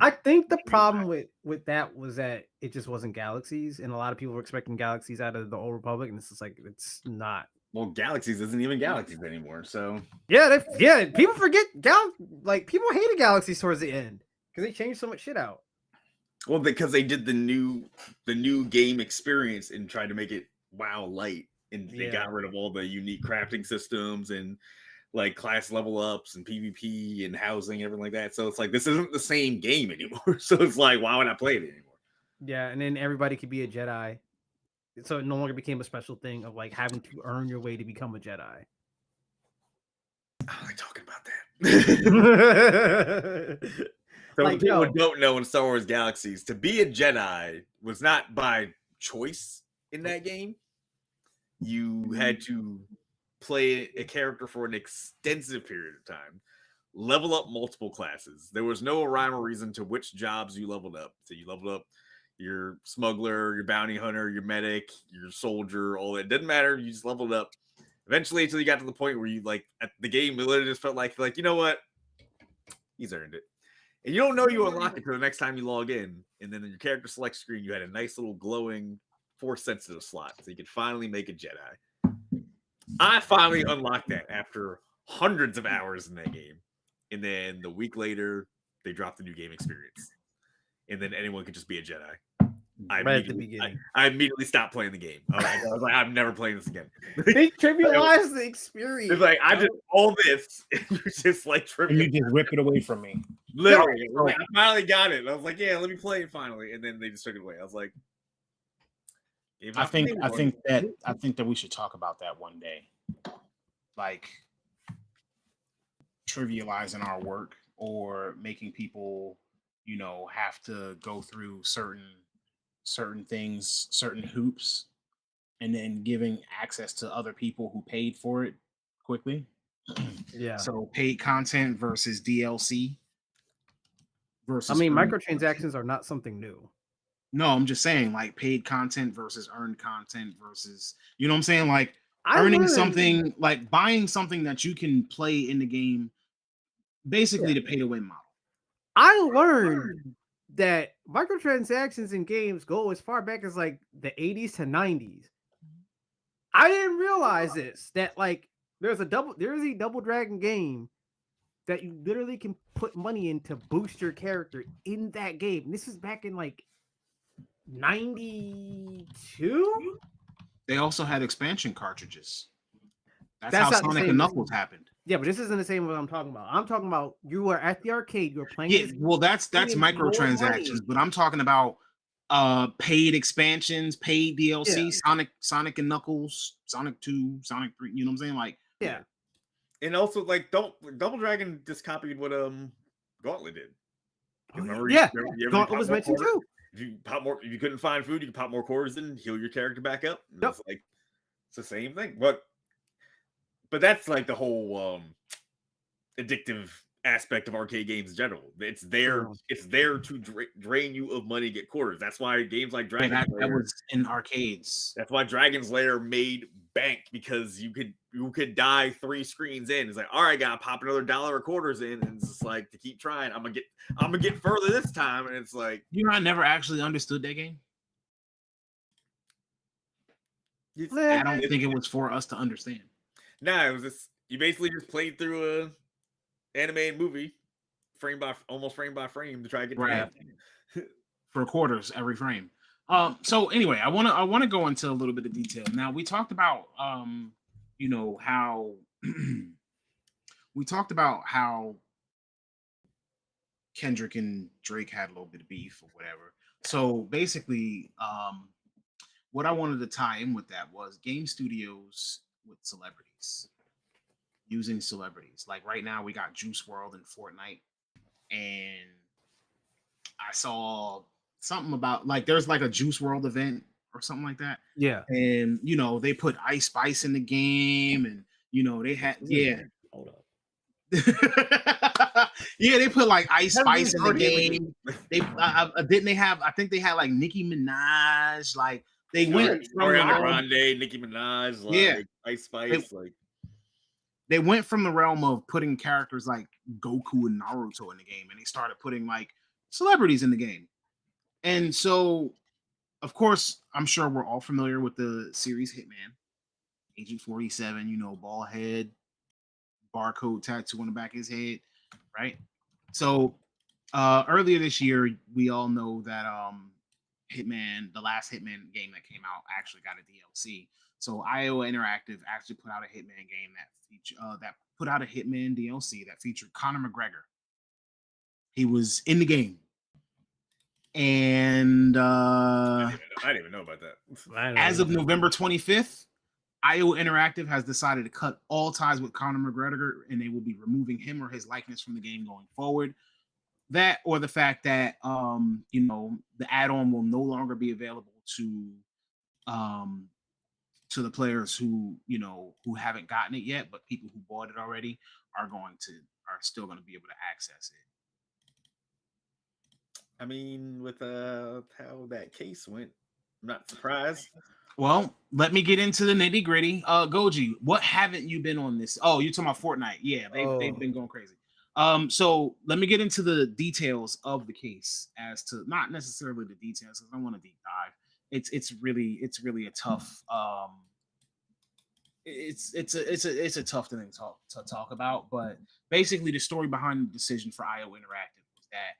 I think the problem with that was that it just wasn't Galaxies, and a lot of people were expecting Galaxies out of the Old Republic, and it's like it's not. Well, Galaxies isn't even Galaxies anymore, so yeah, people forget people hated Galaxies towards the end because they changed so much shit out. Well, because they did the new game experience and tried to make it WoW light, and they got rid of all the unique crafting systems and like class level ups and PvP and housing and everything like that. So it's like this isn't the same game anymore. So it's like, why would I play it anymore? Yeah, and then everybody could be a Jedi. So it no longer became a special thing of like having to earn your way to become a Jedi. I like talking about that. So like, people don't know in Star Wars Galaxies, to be a Jedi was not by choice in that game. You had to play a character for an extensive period of time, level up multiple classes. There was no rhyme or reason to which jobs you leveled up. So you leveled up your smuggler, your bounty hunter, your medic, your soldier, all that. Didn't matter. You just leveled up. Eventually, until you got to the point where you like at the game, it literally just felt like you know what? He's earned it. And you don't know you unlock it until the next time you log in. And then in your character select screen, you had a nice little glowing force sensitive slot. So you could finally make a Jedi. I finally unlocked that after hundreds of hours in that game. And then the week later, they dropped the new game experience. And then anyone could just be a Jedi. Right at the beginning. I immediately stopped playing the game. I was like, I'm never playing this again. They trivialized the experience. It's like, I did all this. And you just like and you just rip it away from me. Literally. Like, I finally got it. And I was like, yeah, let me play it finally. And then they just took it away. I was like, I think that we should talk about that one day. Like trivializing our work or making people, have to go through certain things, certain hoops, and then giving access to other people who paid for it quickly. Yeah. So paid content versus DLC versus. I mean, microtransactions are not something new. No, I'm just saying, like paid content versus earned content versus, you know what I'm saying? Like something, like buying something that you can play in the game, basically the pay to win model. I learned that microtransactions in games go as far back as like the 80s to 90s. I didn't realize this, that like there's a Double Dragon game that you literally can put money in to boost your character in that game. And this is back in like 92. They also had expansion cartridges. That's how Sonic and Knuckles happened. Yeah, but this isn't the same what I'm talking about. I'm talking about you are at the arcade, you're playing. Yeah, well, that's microtransactions, but I'm talking about paid expansions, paid DLC, Sonic and Knuckles, Sonic 2, Sonic 3, you know what I'm saying? Like, yeah. And also like Double Dragon just copied what Gauntlet did. Gauntlet was mentioned too. If you couldn't find food, you could pop more quarters in, heal your character back up. It's like it's the same thing. But that's like the whole addictive aspect of arcade games in general. It's there to drain you of money, get quarters. That's why games like Dragon's Lair, that was in arcades. That's why Dragon's Lair made bank, because you could die 3 screens in. It's like, all right, gotta pop another $1 of quarters in, and it's just like to keep trying. I'm gonna get further this time, and it's like, I never actually understood that game. I don't think it was for us to understand. Nah, it was just you basically just played through a animated movie, almost frame by frame to try to get to Right. that. For quarters every frame. So anyway, I wanna go into a little bit of detail. Now we talked about you know how we talked about how Kendrick and Drake had a little bit of beef or whatever. So basically, what I wanted to tie in with that was game studios with celebrities, using celebrities. Like right now, we got Juice World and Fortnite, and I saw something about like there's like a Juice World event or something like that. Yeah. And you know, they put Ice Spice in the game, and you know, they had Hold up. yeah, they put like Ice That Spice is in the already in the game. They didn't they have? I think they had like Nicki Minaj. Like they went from the Ariana realm, Grande, Nicki Minaj, like yeah, Ice Spice, like they went from the realm of putting characters like Goku and Naruto in the game, and they started putting like celebrities in the game. And so, of course, I'm sure we're all familiar with the series Hitman, Agent 47. You know, bald head, barcode tattoo on the back of his head, right? So earlier this year, we all know that Hitman, the last Hitman game that came out, actually got a DLC. So IO Interactive actually put out a Hitman game that put out a Hitman DLC that featured Conor McGregor. He was in the game, and I didn't even know about that. as of November 25th, IO Interactive has decided to cut all ties with Conor McGregor, and they will be removing him or his likeness from the game going forward. That or the fact that you know, the add-on will no longer be available um to the players who, you know, who haven't gotten it yet, but people who bought it already are still going to be able to access it. I mean, with how that case went, I'm not surprised. Well, let me get into the nitty gritty. Goji, what haven't you been on this? Oh, you're talking about Fortnite. Yeah, they've been going crazy. So let me get into the details of the case, as to not necessarily the details, because I don't want to deep dive. It's really a tough it's a tough thing to talk about. But basically, the story behind the decision for IO Interactive was that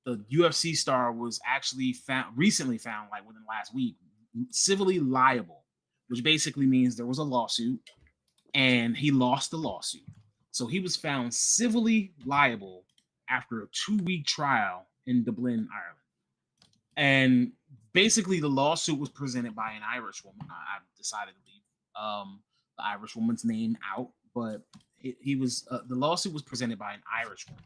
the UFC star was actually recently found, like within the last week, civilly liable, which basically means there was a lawsuit and he lost the lawsuit. So he was found civilly liable after a 2-week trial in Dublin, Ireland. And basically, the lawsuit was presented by an Irish woman. I've decided to leave the Irish woman's name out, but the lawsuit was presented by an Irish woman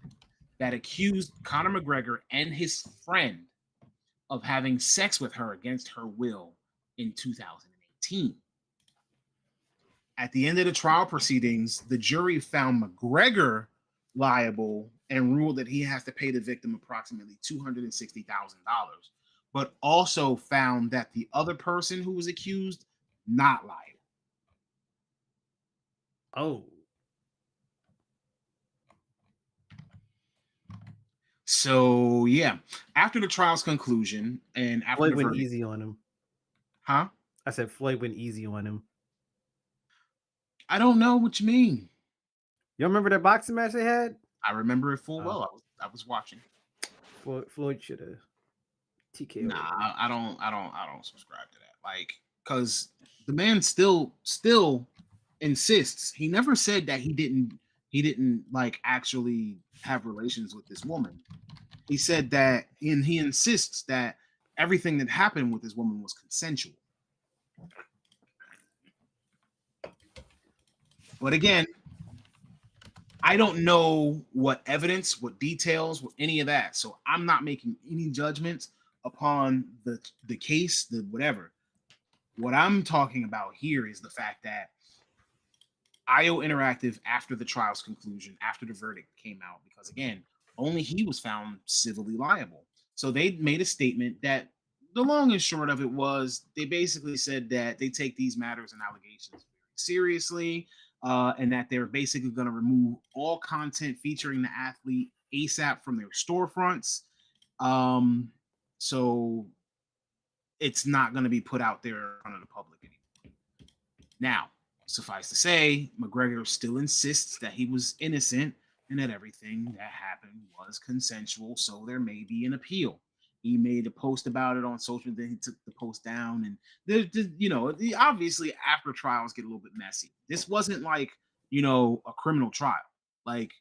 that accused Conor McGregor and his friend of having sex with her against her will in 2018. At the end of the trial proceedings, the jury found McGregor liable and ruled that he has to pay the victim approximately $260,000, but also found that the other person who was accused not liable. Oh. So yeah, after the trial's conclusion and after Floyd the went verdict, easy on him. huh? I said Floyd went easy on him. I don't know what you mean. You remember that boxing match they had? I remember it full well. I was watching. Floyd should have TKO. Nah, I don't subscribe to that. Like, because the man still insists. He never said that he didn't like actually have relations with this woman. He said that, and he insists that everything that happened with this woman was consensual. But again, I don't know what evidence, what details, what any of that. So I'm not making any judgments upon the case, the whatever. What I'm talking about here is the fact that IO Interactive, after the trial's conclusion, after the verdict came out, because again, only he was found civilly liable. So they made a statement that the long and short of it was they basically said that they take these matters and allegations very seriously, and that they're basically going to remove all content featuring the athlete ASAP from their storefronts. So it's not going to be put out there in front of the public anymore. Now, suffice to say, McGregor still insists that he was innocent and that everything that happened was consensual, so there may be an appeal. He made a post about it on social, then he took the post down, and obviously after trials get a little bit messy. This wasn't like, a criminal trial. Like,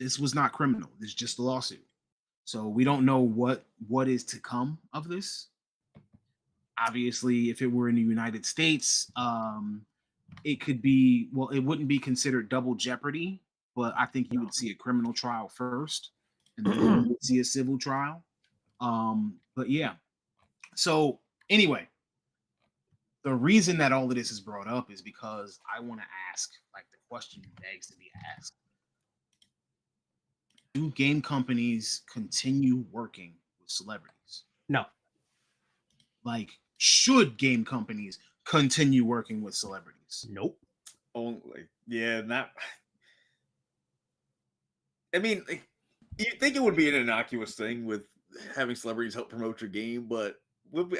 this was not criminal. This is just a lawsuit. So we don't know what is to come of this. Obviously, if it were in the United States, it could be, well, it wouldn't be considered double jeopardy, but I think you would see a criminal trial first, and then you would see a civil trial. But yeah. So anyway, the reason that all of this is brought up is because I want to ask, like, the question begs to be asked. Do game companies continue working with celebrities? No. Like, should game companies continue working with celebrities? Nope. Only, yeah, not. I mean, like, you'd think it would be an innocuous thing with having celebrities help promote your game, but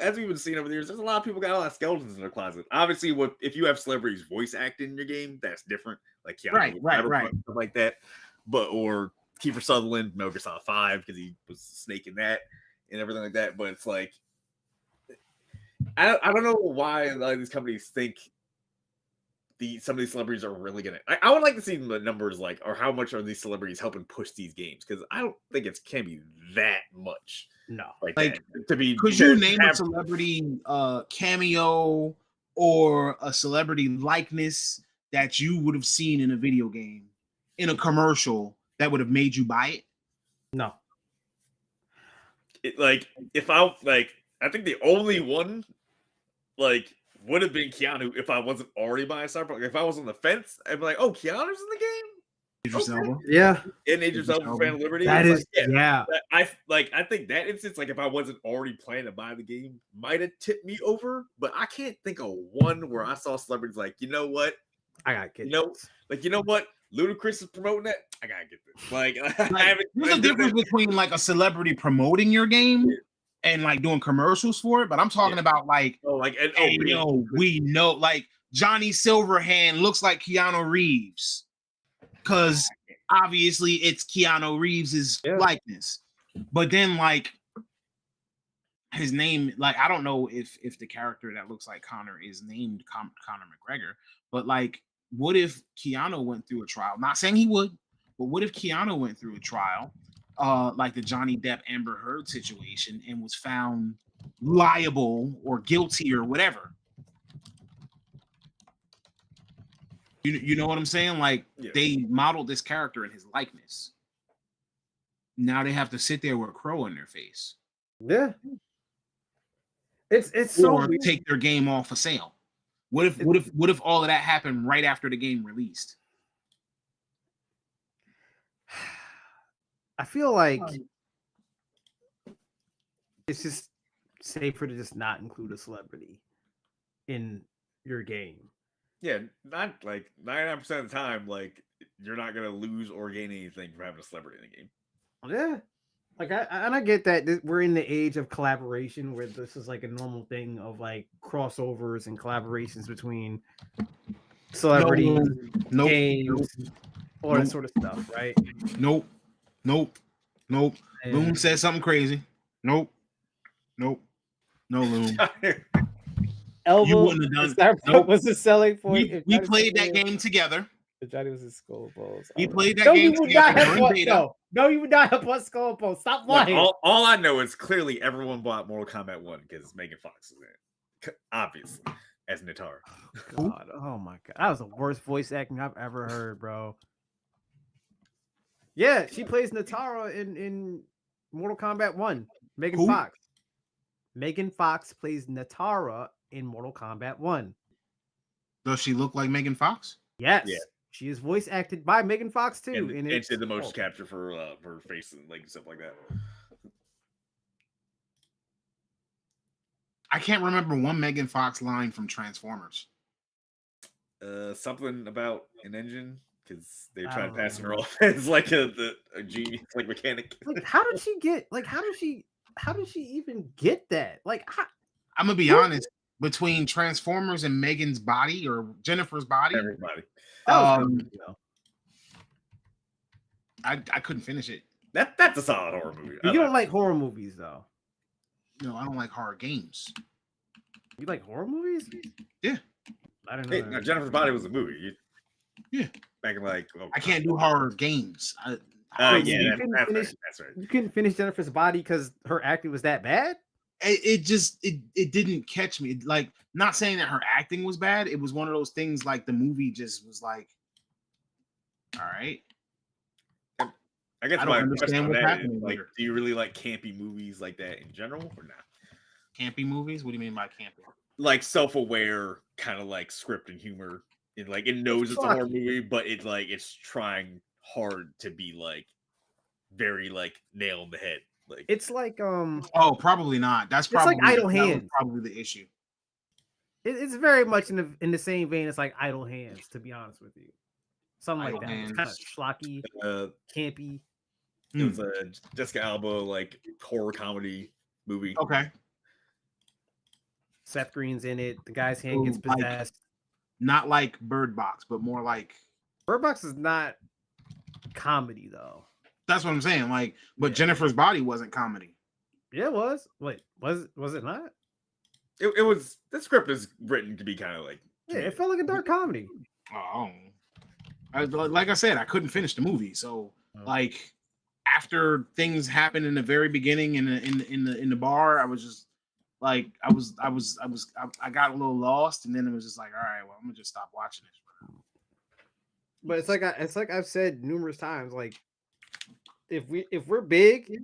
as we've been seeing over the years, there's a lot of people got a lot of skeletons in their closet. Obviously, if you have celebrities voice acting in your game, that's different. Like Keanu, right, stuff like that. Or Kiefer Sutherland, Metal Gear Solid 5, because he was Snake in that and everything like that. But it's like, I don't know why a lot of these companies think some of these celebrities are really gonna. I would like to see the numbers, like, or how much are these celebrities helping push these games, because I don't think it can be that much. No, like that, to be. Could you name a celebrity cameo or a celebrity likeness that you would have seen in a video game, in a commercial, that would have made you buy it? No. I think the only one, like, would have been Keanu if I wasn't already buying Cyberpunk. If I was on the fence, I'd be like, "Oh, Keanu's in the game." Idris Elba. Yeah, and Idris Elba, Fan of Liberty. That is, like, yeah. I think that instance, like, if I wasn't already planning to buy the game, might have tipped me over. But I can't think of one where I saw celebrities like, you know what, I gotta get you know what, Ludacris is promoting that. I gotta get this. Like there's a difference between, like, a celebrity promoting your game and, like, doing commercials for it. But I'm talking about, like, we know, like, Johnny Silverhand looks like Keanu Reeves, because obviously it's Keanu Reeves's likeness. But then, like, his name, like, I don't know if the character that looks like Connor is named Conor McGregor, but, like, what if Keanu went through a trial? Not saying he would, but what if Keanu went through a trial, like the Johnny Depp Amber Heard situation, and was found liable or guilty or whatever? You know what I'm saying? Like, they modeled this character in his likeness. Now they have to sit there with a crow in their face. Yeah. It's so or take their game off of sale. What if all of that happened right after the game released? I feel like it's just safer to just not include a celebrity in your game. Yeah, not like 99% of the time, like, you're not gonna lose or gain anything from having a celebrity in the game. Yeah, like I get that we're in the age of collaboration where this is like a normal thing of, like, crossovers and collaborations between celebrities, games, all that sort of stuff, right? Nope. Loon said something crazy. Nope. No, Loon. Elbow, you wouldn't have done. Nope. Was the selling point? We played that game together. Johnny was in Skull Balls. We played that game together. No, you would not have bought Skull Balls. Stop lying. All I know is clearly everyone bought Mortal Kombat 1 because Megan Fox is in it. Obviously, as Natara. God, oh my god, that was the worst voice acting I've ever heard, bro. Yeah, she plays Natara in Mortal Kombat 1. Megan Fox. Megan Fox plays Natara in Mortal Kombat 1. Does she look like Megan Fox? Yes. Yeah. She is voice acted by Megan Fox too. And did the motion capture for her face and, like, stuff like that. I can't remember one Megan Fox line from Transformers. Something about an engine, because they're trying to pass her off as like a genius, like mechanic. Like, how did she even get that? Like, I'm gonna be honest. between Transformers and Megan's Body or Jennifer's Body. Everybody. That was a good movie, though. I couldn't finish it. That's a solid horror movie. You don't like horror movies, though. No, I don't like horror games. You like horror movies? Yeah. I don't know. Hey, now Jennifer's Body was a movie. Yeah. Back in like. I can't do horror games. Wait, Yeah, couldn't that's finish- right. That's right. You couldn't finish Jennifer's Body because her acting was that bad? It just didn't catch me. Like, not saying that her acting was bad. It was one of those things like the movie just was like, all right. I guess I don't my understand question on what's that happening is, like, here. do you really like campy movies like that in general or not? Campy movies? What do you mean by campy? Like self-aware, kind of like script and humor. It knows it's a horror movie, but it's trying hard to be like very like nail in the head. Like It's like Oh, probably not. That's It's like probably Idle that was Hands. probably the issue. it's very much in the same vein as like Idle Hands, to be honest with you. Something like Idle that. It's kind of Hands. schlocky, campy. it was a Jessica Alba like horror comedy movie. Okay. Seth Green's in it. The guy's hand gets So, like- possessed. Not like Bird Box, but more like Bird Box is not comedy though. that's what I'm saying. Like, but Jennifer's Body wasn't comedy. Yeah, it was. Wait, was it not? It was the script is written to be kind of like Yeah, it felt like a dark comedy. Oh, like I said, I couldn't finish the movie. So, like, after things happened in the very beginning in the bar, I was just like, I got a little lost, and then it was just like, all right, well, I'm gonna just stop watching this. But it's like I've said numerous times. Like, if we're big,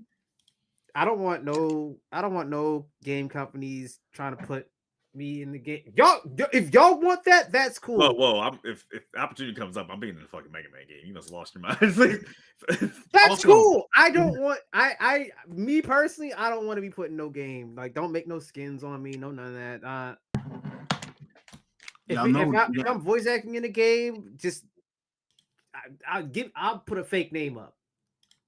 I don't want no game companies trying to put me in the game. Y'all, if y'all want that, that's cool. Whoa! If the opportunity comes up, I'm being in the fucking Mega Man game. You must have lost your mind. It's like- That's Also- cool. I don't want me personally, I don't want to be putting no game. Like, don't make no skins on me, no none of that. If I'm voice acting in a game, just I'll put a fake name up.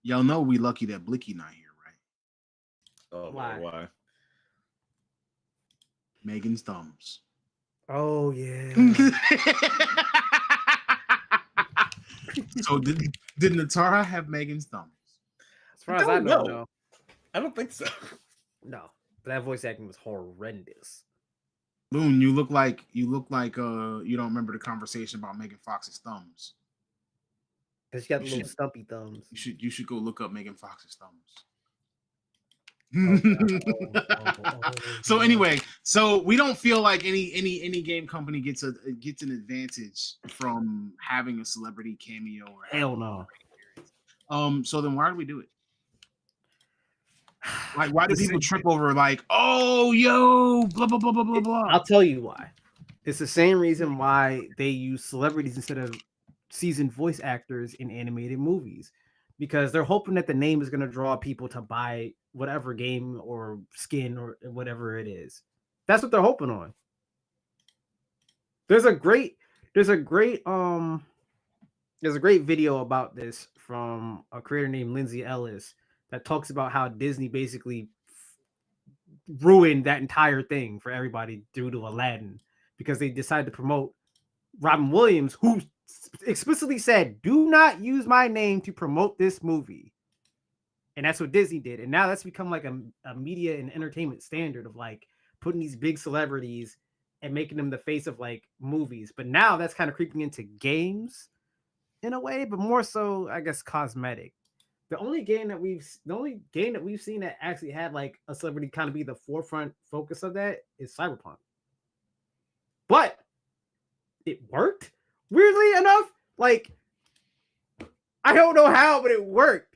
Y'all know we lucky that Blicky not here, right? Oh, Why? why? Megan's thumbs. Oh yeah. So did Natara have Megan's thumbs? As far as I don't know, know. no. I don't think so. No. But that voice acting was horrendous. Loon, you look like you don't remember the conversation about Megan Fox's thumbs. Because she got You the little should- stumpy thumbs. You should go look up Megan Fox's thumbs. So anyway, so we don't feel like any game company gets an advantage from having a celebrity cameo or Hell no. So then why do we do it? Like, why do people trip over like, oh yo, blah blah blah blah blah blah? I'll tell you why. It's the same reason why they use celebrities instead of seasoned voice actors in animated movies, because they're hoping that the name is going to draw people to buy whatever game or skin or whatever it is. That's what they're hoping on. There's a great video about this from a creator named Lindsay Ellis that talks about how Disney basically ruined that entire thing for everybody due to Aladdin, because they decided to promote Robin Williams, who explicitly said, "Do not use my name to promote this movie." And that's what Disney did. And now that's become like a media and entertainment standard of like putting these big celebrities and making them the face of like movies. But now that's kind of creeping into games in a way, but more so, I guess, cosmetic. The only game that we've seen that actually had like a celebrity kind of be the forefront focus of that is Cyberpunk. But it worked. Weirdly enough, like, I don't know how, but it worked.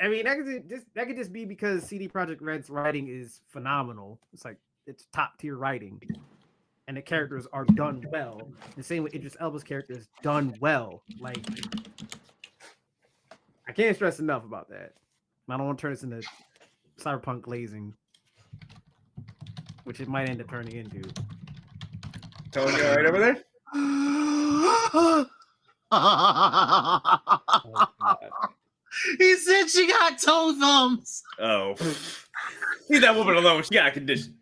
I mean, that could just be because CD Projekt Red's writing is phenomenal. It's top tier writing, and the characters are done well. The same with Idris Elba's character is done well. Like, I can't stress enough about that. I don't want to turn this into cyberpunk glazing, which it might end up turning into. Tony, you all right over there? Oh, God. He said she got toe thumbs. Oh, leave that woman alone. She got a condition.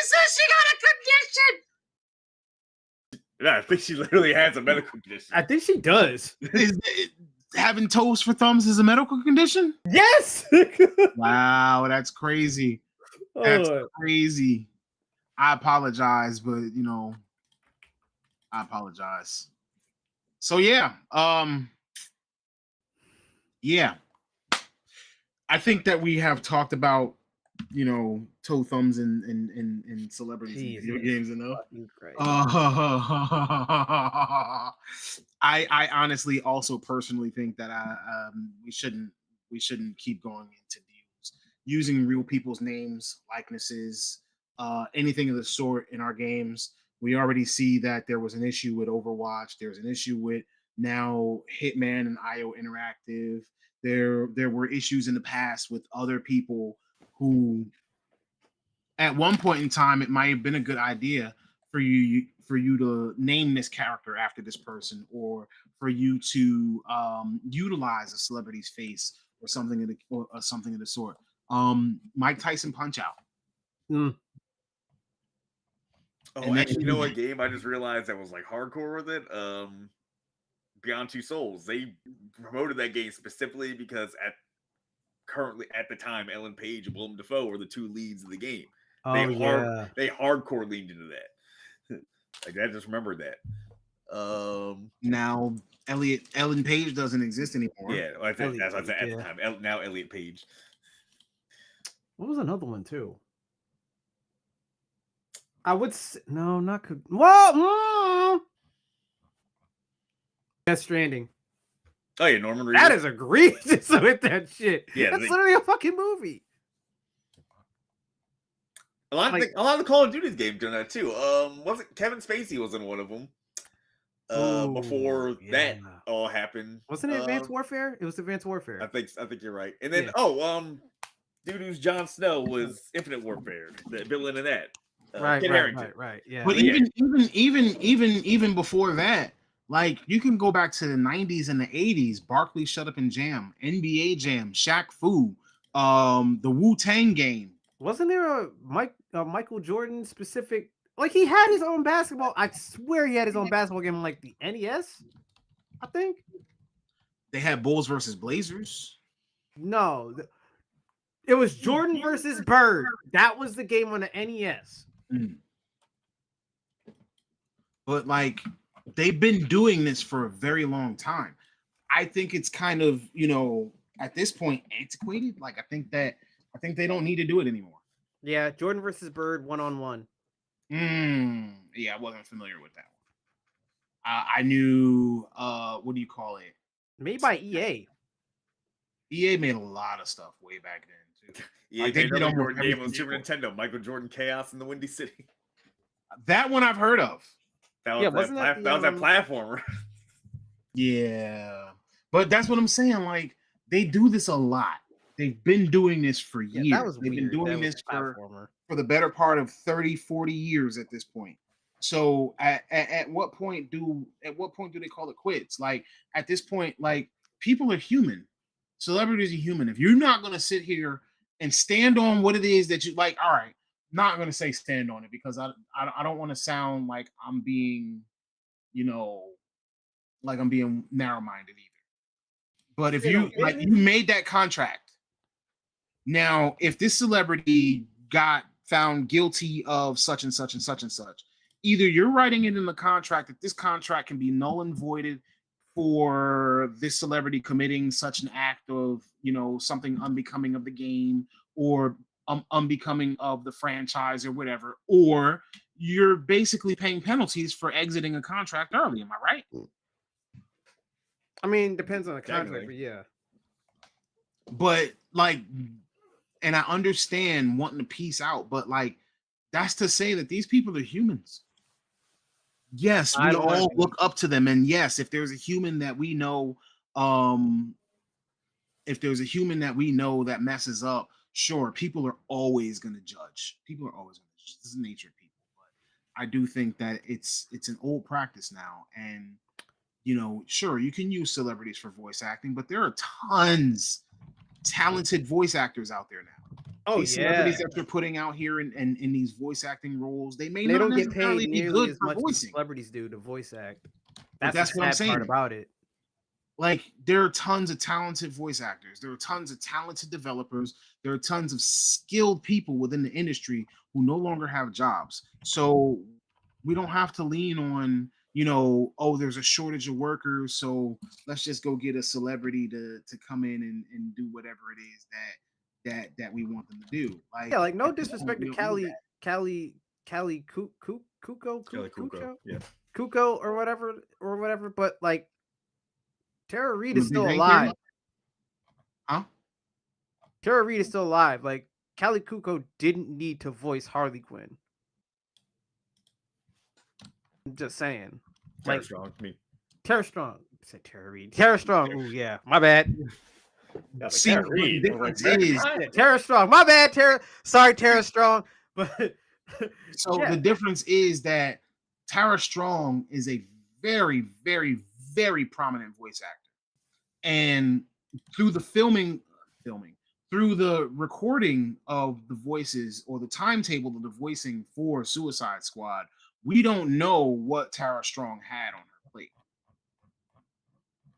says she got a condition. Yeah, I think she literally has a medical condition. I think she does. Having toes for thumbs is a medical condition? Yes. Wow, that's crazy. That's Oh, crazy. I apologize, but I apologize. So yeah, yeah. I think that we have talked about toe thumbs and celebrities in video games enough. I honestly also personally think that we shouldn't keep going into deals using real people's names, likenesses, anything of the sort in our games. We already see that there was an issue with Overwatch. There's an issue with now Hitman and IO Interactive. There were issues in the past with other people who at one point in time it might have been a good idea for you to name this character after this person, or for you to utilize a celebrity's face or something of the sort. Mike Tyson Punch Out. Oh, actually, you know what game I just realized that was like hardcore with it? Beyond Two Souls. They promoted that game specifically because at the time, Ellen Page and Willem Dafoe were the two leads of the game. They hardcore leaned into that. Like I just remembered that. Now Ellen Page doesn't exist anymore. Yeah, I think that's what I said at the time. Now Elliot Page. What was another one too? I would no, not well. Death Stranding. Oh yeah, Norman Reedus. That is egregious with that shit. Yeah, that's literally a fucking movie. A lot of the Call of Duty games doing that too. Wasn't Kevin Spacey was in one of them? Before that all happened, wasn't it Advanced Warfare? It was Advanced Warfare. I think you're right. And then dude who's Jon Snow was Infinite Warfare. The villain in that. Right. Yeah. But even before that, like you can go back to the 90s and the 80s. Barkley Shut Up and Jam, NBA Jam, Shaq Fu, the Wu-Tang game. Wasn't there a Michael Jordan specific? Like he had his own basketball. I swear he had his own basketball game on like the NES. I think they had Bulls versus Blazers. No, it was Jordan versus Bird. That was the game on the NES. But like they've been doing this for a very long time. I think it's kind of at this point antiquated. Like I think they don't need to do it anymore. Yeah, Jordan versus Bird 1-on-1. Yeah, I wasn't familiar with that one. I knew what do you call it? Made by EA. EA made a lot of stuff way back then too. Yeah, they did a game on Super Nintendo, Michael Jordan Chaos in the Windy City. That one I've heard of. That was that platformer. Yeah, but that's what I'm saying. Like they do this a lot. They've been doing this for years. They've been doing this for the better part of 30, 40 years at this point. So at what point do they call it quits? Like at this point, like people are human. Celebrities are human. If you're not gonna sit here and stand on what it is that you like, all right, not gonna say stand on it because I don't want to sound like I'm being, like I'm being narrow-minded either. But if you made that contract, now if this celebrity got found guilty of such and such and such and such, either you're writing it in the contract that this contract can be null and voided for this celebrity committing such an act of, something unbecoming of the game or unbecoming of the franchise or whatever, or you're basically paying penalties for exiting a contract early. Am I right? I mean, depends on the contract, but yeah. But like, and I understand wanting to peace out, but like, that's to say that these people are humans. Yes, we all look up to them, and yes, if there's a human that we know, that messes up, sure, people are always going to judge. People are always going to judge. This is the nature of people. But I do think that it's an old practice now, and sure, you can use celebrities for voice acting, but there are tons talented voice actors out there now. Oh these yeah, celebrities that you're putting out here in these voice acting roles, they may and they not don't get necessarily paid be nearly good as for much as voicing. celebrities do to voice act. But That's that's the what I'm sad part saying. about it. Like there are tons of talented voice actors. There are tons of talented developers. There are tons of skilled people within the industry who no longer have jobs. So we don't have to lean on, oh, there's a shortage of workers, so let's just go get a celebrity to come in and do whatever it is that we want them to do. Yeah, like no at this point, disrespect to we don't need Callie Kuko, Kelly Kuko. Yeah. Kuko or whatever, but like Tara Reid that. is Big still Bang Theory? alive. Huh? Tara Reid is still alive. Like Callie Kuko didn't need to voice Harley Quinn. I'm just saying. Tara Like Strong. I mean, Tara Strong. I said Tara Reid. Tara Strong. Ooh, yeah. My bad. yeah, See, Tara the Reid. difference Like, is Yeah, Tara Strong. My bad, Tara. Sorry, Tara Strong. But So yeah. the difference is that Tara Strong is a very, very, very prominent voice actor, and through the filming, through the recording of the voices or the timetable of the voicing for Suicide Squad, we don't know what Tara Strong had on her plate.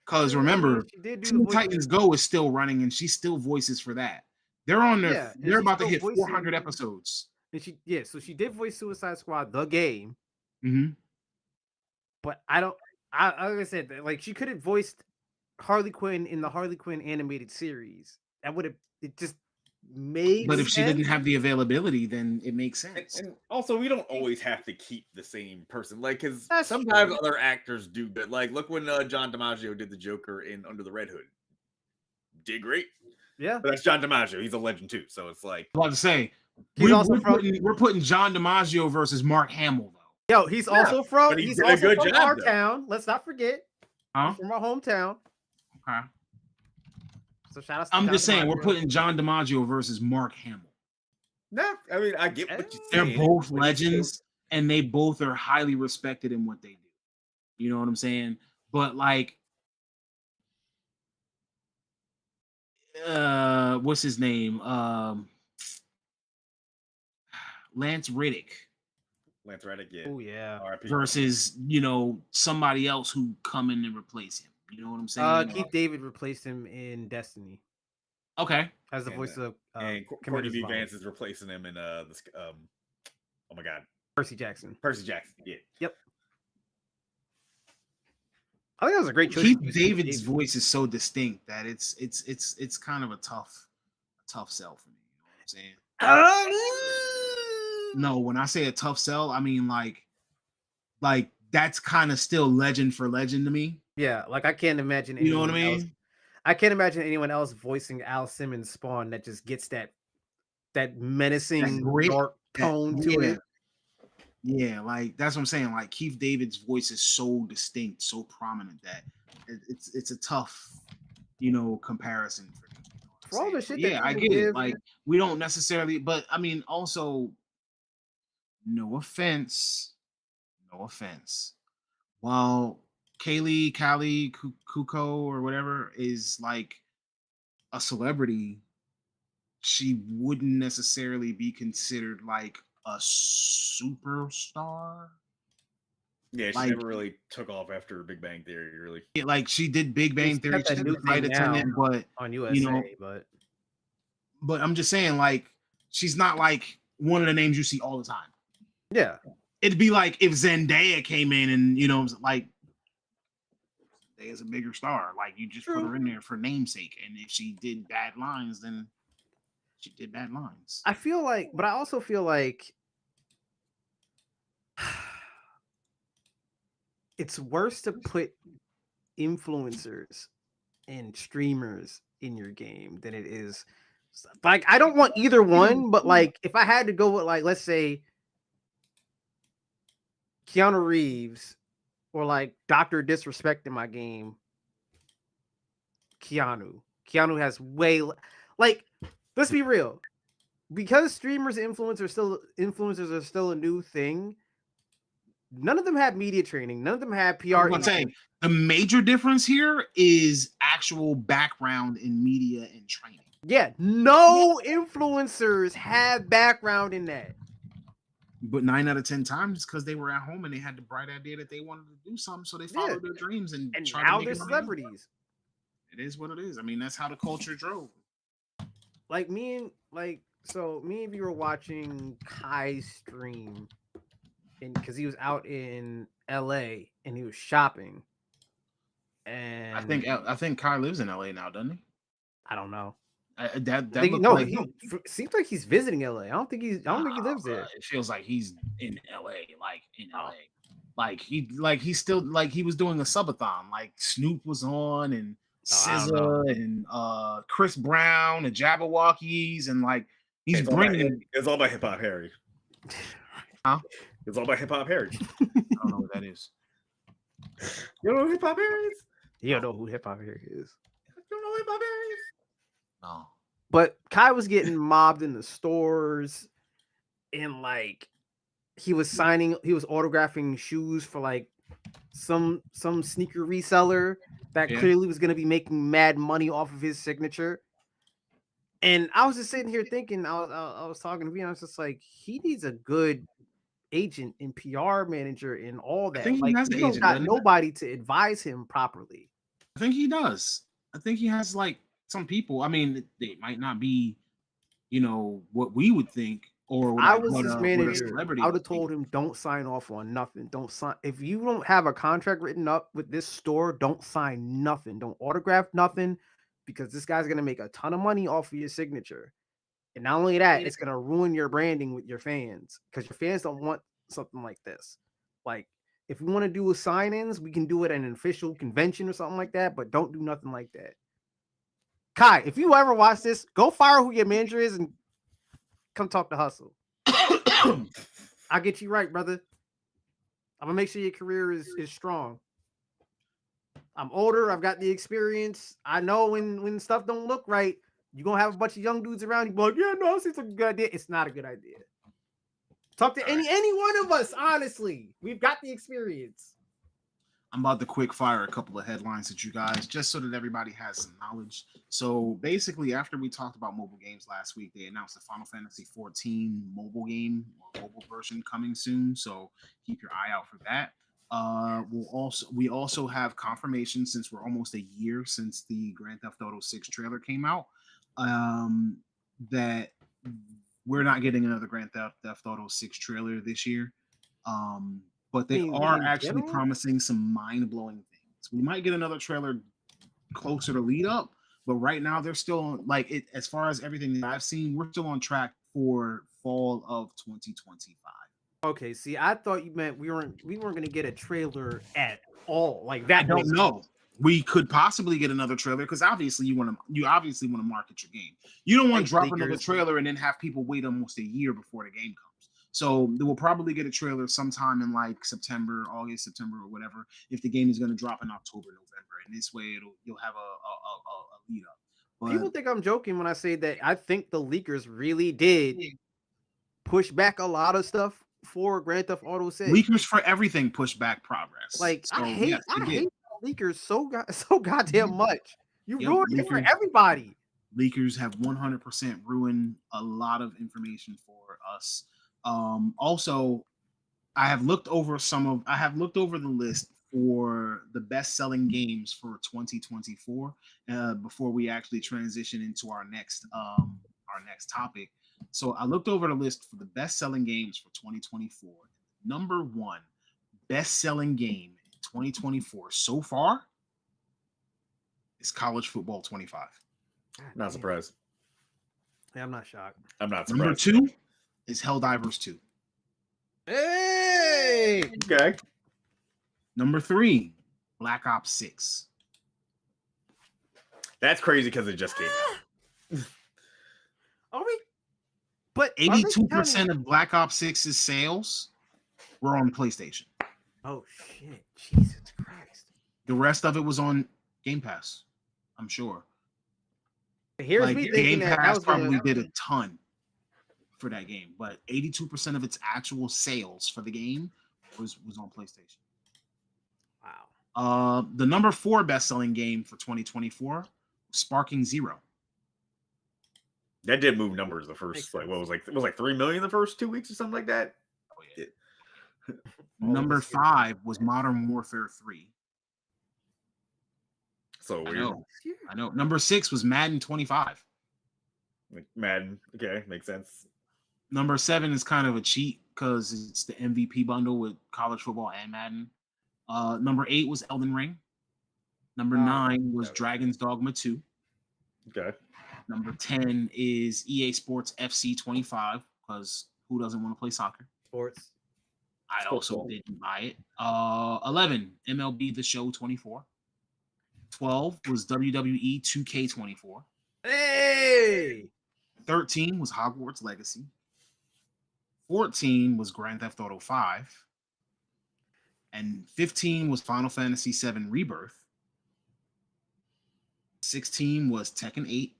Because remember, she did do the Teen voice. Titans Go is still running, and she still voices for that. They're on their. Yeah, and they're she's about to still hit voicing- 400 episodes. And so she did voice Suicide Squad, the game. Mm-hmm. But like I said, like she could have voiced Harley Quinn in the Harley Quinn animated series. That would have it just made But if she sense. didn't have the availability, then it makes sense. and also, we don't always have to keep the same person, like, because That's sometimes true. other actors do good. Like, look when John DiMaggio did the Joker in Under the Red Hood, did great. Yeah. But that's John DiMaggio; he's a legend too. So it's like, I was about to say, He's also we're putting John DiMaggio versus Mark Hamill though. Yo, he's also from but he he's did a also good from job, our though. town. Let's not forget. Huh? He's from our hometown. Okay. So shout out to I'm John just saying, we're DiMaggio. putting John DiMaggio versus Mark Hamill. no, I mean, I get what you They're saying, both but it's still- legends, and they both are highly respected in what they do. You know what I'm saying? But like, what's his name? Lance Reddick Lance Reddick, yeah. Oh yeah. R.I.P. versus somebody else who come in and replace him. You know what I'm saying? Keith David replaced him in Destiny Okay. as the And, voice of and Courtney Commander's B. Bond. Vance is replacing him in oh my god, Percy Jackson. Percy Jackson. Yeah, Yep. I think that was a great choice. Keith to use David's David. voice is so distinct that it's kind of a tough sell for me. You know what I'm saying? No, when I say a tough sell, I mean like that's kind of still legend for legend to me. Yeah, like I can't imagine You know what I anyone else. mean? I can't imagine anyone else voicing Al Simmons' Spawn that just gets that menacing grit, dark tone to it. Yeah, like that's what I'm saying. Like Keith David's voice is so distinct, so prominent that it's a tough, comparison for me. For all the shit that Yeah, I people get it. give- Like we don't necessarily, but I mean, also, no offense. While Callie Kuko or whatever is like a celebrity, she wouldn't necessarily be considered like a superstar. yeah. She Like- never really took off after Big Bang Theory, really. Yeah, like she did Big Bang She's Theory, got that she's new a flight thing attendant, now. On USA, but I'm just saying, like, she's not like one of the names you see all the time. yeah, It'd be like if Zendaya came in and like Zendaya's a bigger star. Like you just put her in there for namesake, and if she did bad lines, then she did bad lines. I feel like, but I also feel like it's worse to put influencers and streamers in your game than it is. Like, I don't want either one, but like, if I had to go with, like, let's say Keanu Reeves or like Dr. Disrespect in my game, Keanu has like, let's be real, because streamers and influencers are still a new thing. None of them have media training. None of them have PR. I'm saying the major difference here is actual background in media and training. Yeah, no influencers have background in that. But 9 out of 10 times because they were at home and they had the bright idea that they wanted to do something, so they followed their dreams and tried to now make they're it money. celebrities. It is what it is. I mean, that's how the culture drove. Like me and you were watching Kai's stream, and because he was out in LA and he was shopping, and I think Kai lives in LA now, doesn't he? I don't know. That I think, looked no, like he seems like he's visiting LA. I don't think he lives there. It feels like he's in LA, like in LA. Like he's still like he was doing a subathon. Like Snoop was on and SZA and Chris Brown and Jabberwockies and like he's bringing. It's all about Hip Hop Harry. Huh? It's all about Hip Hop Harry. I don't know what that is. You don't know who Hip Hop Harry is? You don't know who Hip Hop Harry is. You don't know who Hip Hop Harry is? No. But Kai was getting mobbed in the stores, and like he was autographing shoes for like some sneaker reseller that clearly was going to be making mad money off of his signature. And I was just sitting here thinking, I was talking to me, I was just like, he needs a good agent and PR manager and all that. think he like has he an don't agent, got doesn't he? nobody to advise him properly. I think he does. I think he has like some people. I mean, they might not be, what we would think, or I like was what his a manager. celebrity I would would have told think. him, don't sign off on nothing. Don't sign. If you don't have a contract written up with this store, don't sign nothing. Don't autograph nothing, because this guy's gonna make a ton of money off of your signature. And not only that, it's gonna ruin your branding with your fans, because your fans don't want something like this. Like, if we want to do a sign-ins, we can do it at an official convention or something like that, but don't do nothing like that. Kai, if you ever watch this, go fire who your manager is and come talk to Hustle. I'll get you right, brother. I'm gonna make sure your career is strong. I'm older. I've got the experience. I know when stuff don't look right, you're gonna have a bunch of young dudes around you. Like, yeah, no, it's a good idea. It's not a good idea. Talk to any one of us. Honestly, we've got the experience. I'm about to quick fire a couple of headlines at you guys, just so that everybody has some knowledge. So basically, after we talked about mobile games last week, they announced the Final Fantasy 14 mobile game or mobile version coming soon. So keep your eye out for that. We also have confirmation, since we're almost a year since the Grand Theft Auto 6 trailer came out, that we're not getting another Grand Theft Auto 6 trailer this year. But they are actually promising some mind-blowing things. We might get another trailer closer to lead up, but right now they're still like it. As far as everything that I've seen, we're still on track for fall of 2025. Okay, see, I thought you meant we weren't going to get a trailer at all. Like that. I don't know. We could possibly get another trailer because obviously you obviously want to market your game. You don't want to drop another trailer and then have people wait almost a year before the game comes. So we'll probably get a trailer sometime in like August, September, or whatever, if the game is going to drop in October, November. And this way you'll have a lead up. But people think I'm joking when I say that I think the leakers really did push back a lot of stuff for Grand Theft Auto 6. Leakers for everything push back progress. Like, so, I hate leakers so goddamn much. You ruined it for everybody. Leakers have 100% ruined a lot of information for us. Also, I have looked over the list for the best-selling games for 2024 before we actually transition into our next topic. So I looked over the list for the best-selling games for 2024. Number one best-selling game in 2024 so far is College Football 25. Not surprised. Yeah, I'm not shocked. I'm not surprised. Number 2 is Helldivers 2. Hey! Okay. Number 3, Black Ops 6. That's crazy because it just came out. Are we? But 82% of Black Ops 6's sales were on PlayStation. Oh shit! Jesus Christ! The rest of it was on Game Pass, I'm sure. Here's me thinking Game Pass probably did a ton for that game, but 82% of its actual sales for the game was on PlayStation. Wow. The number 4 best-selling game for 2024, Sparking Zero. That did move numbers the first Makes like what sense. was like 3 million the first 2 weeks or something like that. Oh, yeah. All of Number this year. 5 was Modern Warfare 3. So I weird. know. Number 6 was Madden 25. Like Madden. Okay, makes sense. Number 7 is kind of a cheat because it's the MVP bundle with college football and Madden. Number 8 was Elden Ring. Number 9 was okay. Dragon's Dogma 2. Okay. Number 10 is EA Sports FC 25 because who doesn't want to play soccer? Sports. I Sports also ball. didn't buy it. 11, MLB The Show 24. 12 was WWE 2K24. Hey. 13 was Hogwarts Legacy. 14 was Grand Theft Auto 5. And 15 was Final Fantasy VII Rebirth. 16 was Tekken 8.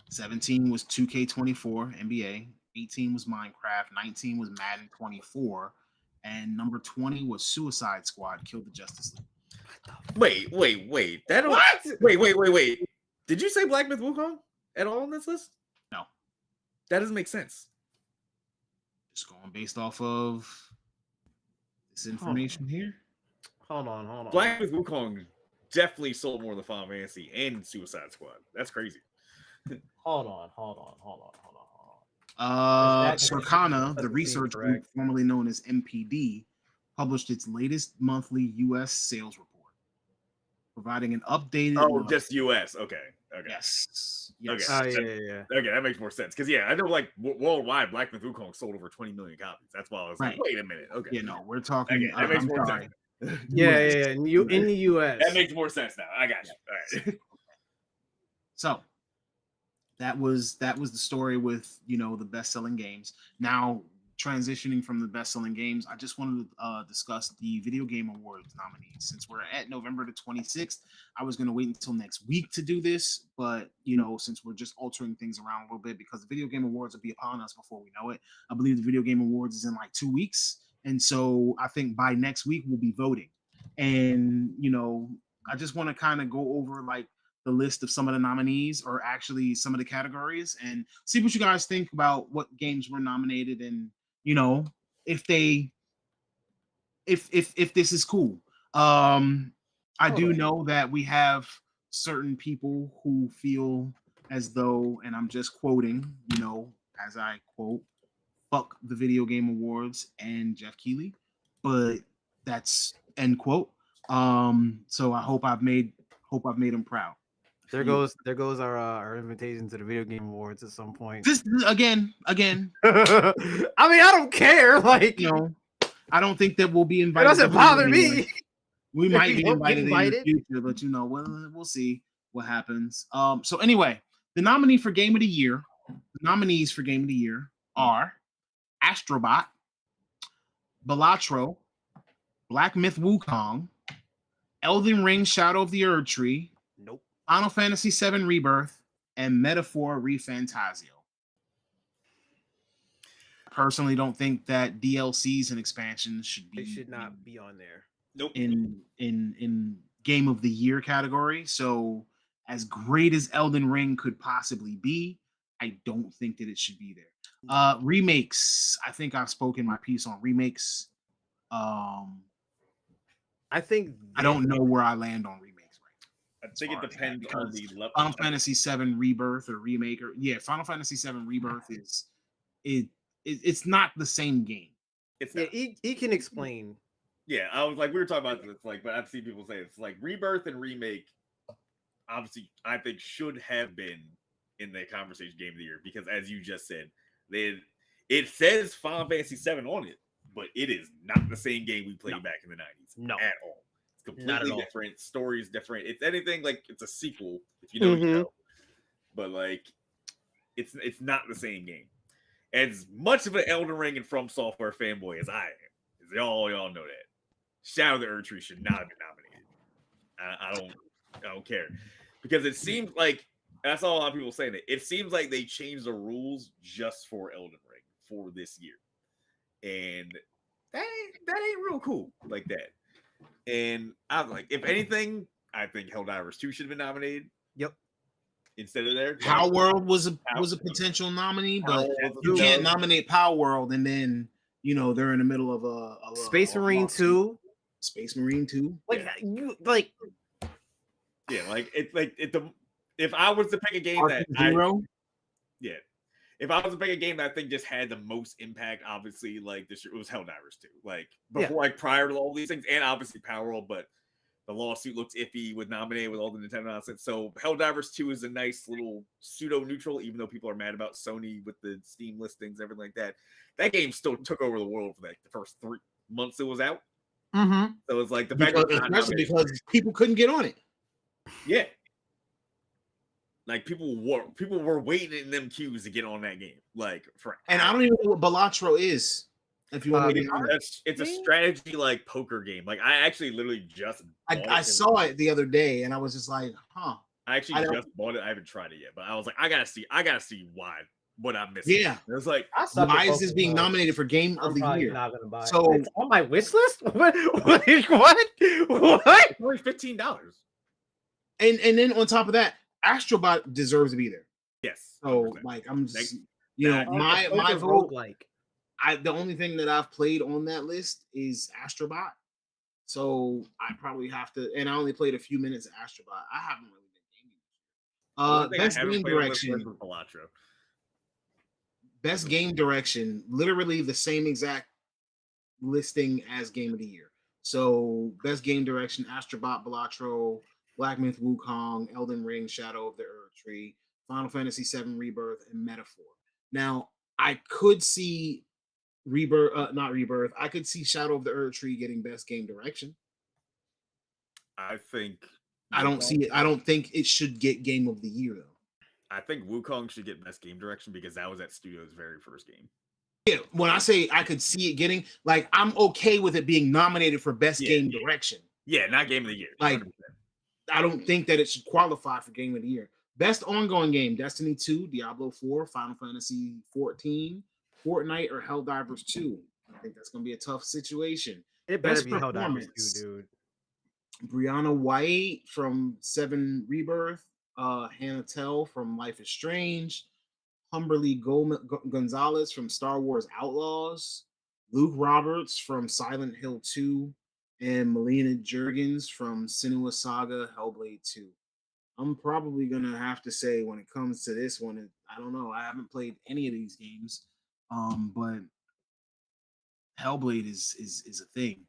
17 was 2K24 NBA. 18 was Minecraft. 19 was Madden 24. And number 20 was Suicide Squad Kill the Justice League. Wait. That don't, What? wait. Did you say Black Myth Wukong at all on this list? No. That doesn't make sense. Just going based off of this information here. Hold on. Black Myth Wukong definitely sold more than Final Fantasy and Suicide Squad. That's crazy. Hold on. Circana, the doesn't seem research group correct. formerly known as MPD, published its latest monthly U.S. sales report, providing an updated. Oh, just US. Okay. Yes. Okay. Yeah. Okay, that makes more sense. Because I know like worldwide, Black Myth Wukong sold over 20 million copies. That's why I was like, wait a minute. Okay. Yeah, no, we're talking. Okay, that makes I'm more sorry. sense. Yeah. In the U.S. That makes more sense now. I got you. All right. So that was the story with the best-selling games. Now transitioning from the best-selling games, I just wanted to discuss the Video Game Awards nominees. Since we're at November the 26th, I was going to wait until next week to do this, but since we're just altering things around a little bit because the Video Game Awards will be upon us before we know it. I believe the Video Game Awards is in like 2 weeks, and so I think by next week we'll be voting. And I just want to kind of go over like the list of some of the nominees, or actually some of the categories, and see what you guys think about what games were nominated, and if this is cool. I do know that we have certain people who feel as though, and I'm just quoting, as I quote, "fuck the Video Game Awards and Jeff Keighley," but that's end quote. So I hope I've made him proud. There goes our invitation to the Video Game Awards at some point. Just again. I mean, I don't care. Like, I don't think that we'll be invited. It doesn't bother me. We might be Don't get invited in the future, but we'll see what happens. So anyway, the nominees for Game of the Year are Astrobot, Balatro, Black Myth Wukong, Elden Ring Shadow of the Erd Tree, Nope. Final Fantasy VII Rebirth, and Metaphor ReFantazio. Personally, don't think that DLCs and expansions should not be on there. Nope. In Game of the Year category. So as great as Elden Ring could possibly be, I don't think that it should be there. Remakes. I think I've spoken my piece on remakes. I think I don't know where I land on remakes right now. I think it depends on the level. Final Fantasy VII Rebirth or remake, or Final Fantasy VII Rebirth it's not the same game. It's Yeah, not. he can explain. Yeah, I was like, we were talking about this, like, but I've seen people say it's like Rebirth and Remake. Obviously, I think should have been in the conversation Game of the Year because, as you just said, it says Final Fantasy VII on it, but it is not the same game we played back in the 90s. No. At all. It's Not at completely all. different. Story is different. It's anything like it's a sequel, if you know, you know. But like, it's not the same game. As much of an Elden Ring and From Software fanboy as I am, as y'all know that, Shadow of the Erd Tree should not have been nominated. I don't care, because it seems like that's all a lot of people saying. It seems like they changed the rules just for Elden Ring for this year, and that ain't real cool like that. And I'm like, if anything, I think Helldivers 2 should have been nominated. Yep. instead of there. Power World was a Power- potential nominee, Power but World you was can't a- nominate Power World and then they're in the middle of a Space Marine lawsuit. 2. Space Marine 2. Like you like Yeah, like it's like if I was to pick a game Arkham that Zero. yeah. If I was to pick a game that I think just had the most impact, obviously, like this year, it was Helldivers 2. Like before, like prior to all these things, and obviously Power World, but the lawsuit looks iffy with nominated with all the Nintendo nonsense. So Helldivers 2 is a nice little pseudo-neutral, even though people are mad about Sony with the Steam listings, everything like that. That game still took over the world for like the first 3 months it was out. mm-hmm. So it's like the fact that Especially because people couldn't get on it. yeah. Like people were waiting in them queues to get on that game. Like for And I don't even know what Balatro is. If you want me to be honest. it's a strategy like poker game. Like I actually literally just I saw it the other day and I was just like, huh. I actually just bought it. I haven't tried it yet, but I was like, I gotta see what I'm missing. Yeah. It was like, why is this being nominated for Game of the Year? Not gonna buy So it's on my wish list? What? What? it's only $15. And then on top of that, Astrobot deserves to be there. Yes. So 100%. like I'm just Like, my vote. Like The only thing that I've played on that list is Astrobot. So I probably have to, and I only played a few minutes of Astrobot. I haven't really been gaming. Best game direction. Best game direction, literally the same exact listing as Game of the Year. So best game direction: Astrobot, Balatro, Black Myth Wukong, Elden Ring, Shadow of the Earth Tree, Final Fantasy VII Rebirth, and Metaphor. Now I could see not Rebirth. I could see Shadow of the Earth Tree getting best game direction. I think I don't see it. I don't think it should get Game of the Year though. I think Wukong should get best game direction because that was that studio's very first game. Yeah, when I say I could see it getting, like, I'm okay with it being nominated for best game direction. Yeah, not Game of the Year. Like, 100%. I don't think that it should qualify for Game of the Year. Best ongoing game: Destiny 2, Diablo 4, Final Fantasy 14, Fortnite, or Helldivers 2. I think that's going to be a tough situation. it better Best be Helldivers 2, performance. dude. Brianna White from 7 Rebirth, Hannah Tell from Life is Strange, Humberly Gonzalez from Star Wars Outlaws, Luke Roberts from Silent Hill 2, and Melina Juergens from Senua Saga Hellblade 2. I'm probably gonna have to say when it comes to this one, I don't know. I haven't played any of these games, but Hellblade is a thing.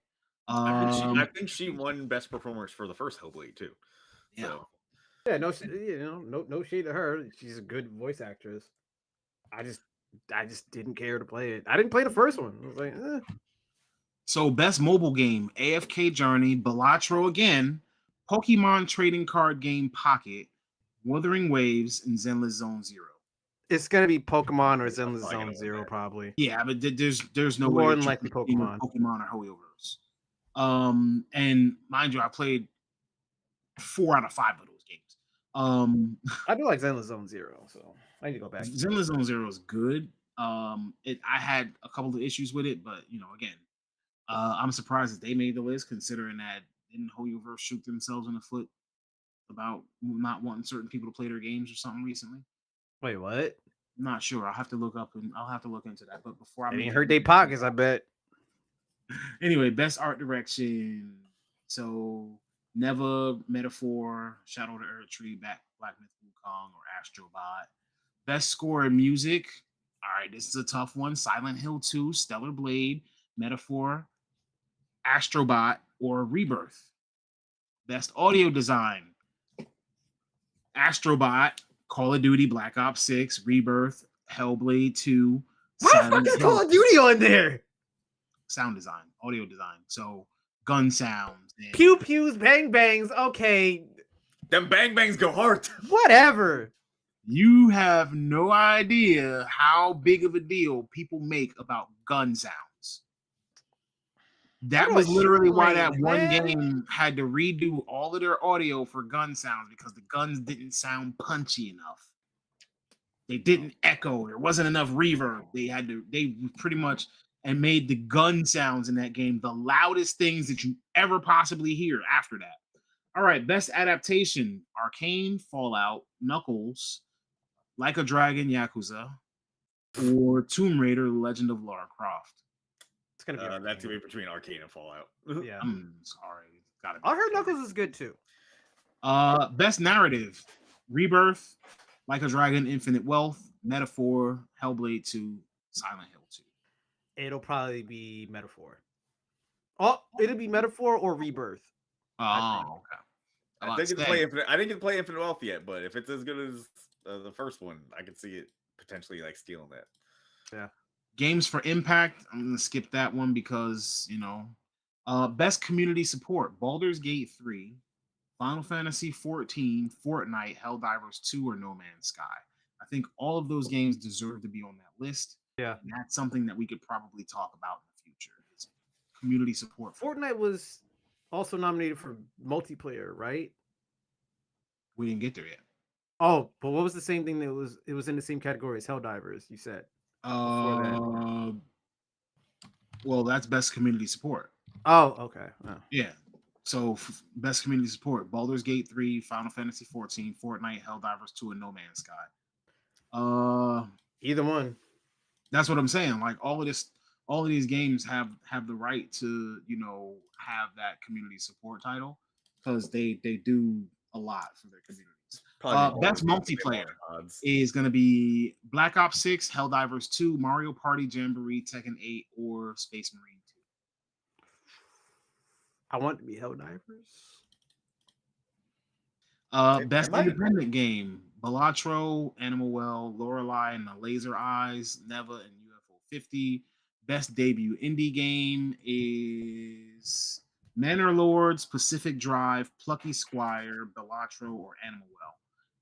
I think she won best performance for the first Hellblade too. Yeah. So, Yeah, no, no shade to her. She's a good voice actress. I just didn't care to play it. I didn't play the first one. I was like, So best mobile game: AFK Journey, Balatro again, Pokemon trading card game Pocket, Wuthering Waves, and Zenless Zone Zero. it's gonna be Pokemon or Zenless probably gonna Zone win Zero, that. probably. Yeah, but there's no More way than that you likely could either Pokemon. or Hoyoverse. And mind you, I played 4 out of 5 of those games. I do like Zenless Zone Zero, so I need to go back. Zenless Zone Zero is good. I had a couple of issues with it, but again, I'm surprised that they made the list, considering that didn't Hoyoverse shoot themselves in the foot about not wanting certain people to play their games or something recently? Wait, what? I'm not sure. I'll have to look into that. But before I It make ain't hurt their pockets, I bet. Anyway, best art direction. So Neva, Metaphor, Shadow of the Earth Tree, Black Myth Wukong, or Astrobot. Best score in music. All right, this is a tough one. Silent Hill 2, Stellar Blade, Metaphor, Astrobot, or Rebirth. Best audio design. Astrobot, Call of Duty, Black Ops 6, Rebirth, Hellblade 2. Why the fuck is Call of Duty on there? Sound design, audio design. So gun sounds. And Pew pews, bang bangs. Okay, them bang bangs go hard. whatever. You have no idea how big of a deal people make about gun sounds. That What was a literally why that charade, one man. game had to redo all of their audio for gun sounds, because the guns didn't sound punchy enough. They didn't echo. There wasn't enough reverb. They pretty much and made the gun sounds in that game the loudest things that you ever possibly hear after that. All right, best adaptation: Arcane, Fallout, Knuckles, Like a Dragon, Yakuza, or Tomb Raider: The Legend of Lara Croft. It's gonna be That's Arcane. gonna be between Arcane and Fallout. Yeah. I'm sorry, gotta be I heard Arcane. Knuckles is good too. Best narrative: Rebirth, Like a Dragon, Infinite Wealth, Metaphor, Hellblade 2, Silent Hill 2. It'll probably be Metaphor. Oh, it'll be Metaphor or Rebirth. Oh, okay. I didn't get to play Infinite Wealth yet, but if it's as good as the first one, I could see it potentially like stealing that. Yeah. Games for Impact. I'm gonna skip that one because best community support: Baldur's Gate 3, Final Fantasy 14, Fortnite, Helldivers 2, or No Man's Sky. I think all of those games deserve to be on that list. Yeah. And that's something that we could probably talk about in the future. Is community support. Fortnite was also nominated for multiplayer, right? We didn't get there yet. Oh, but what was the same thing that was in the same category as Helldivers, you said? Well, that's best community support. Oh, okay. Oh. Yeah. So best community support: Baldur's Gate 3, Final Fantasy 14, Fortnite, Helldivers 2, and No Man's Sky. Either one. That's what I'm saying. Like all of these games have the right to have that community support title because they do a lot for their communities. Best multiplayer is going to be Black Ops 6, Helldivers 2, Mario Party Jamboree, Tekken 8, or Space Marine 2. I want to be Helldivers. Best independent game: Balatro, Animal Well, Lorelei and the Laser Eyes, Neva and UFO 50. Best debut indie game is Manor Lords, Pacific Drive, Plucky Squire, Balatro, or Animal Well.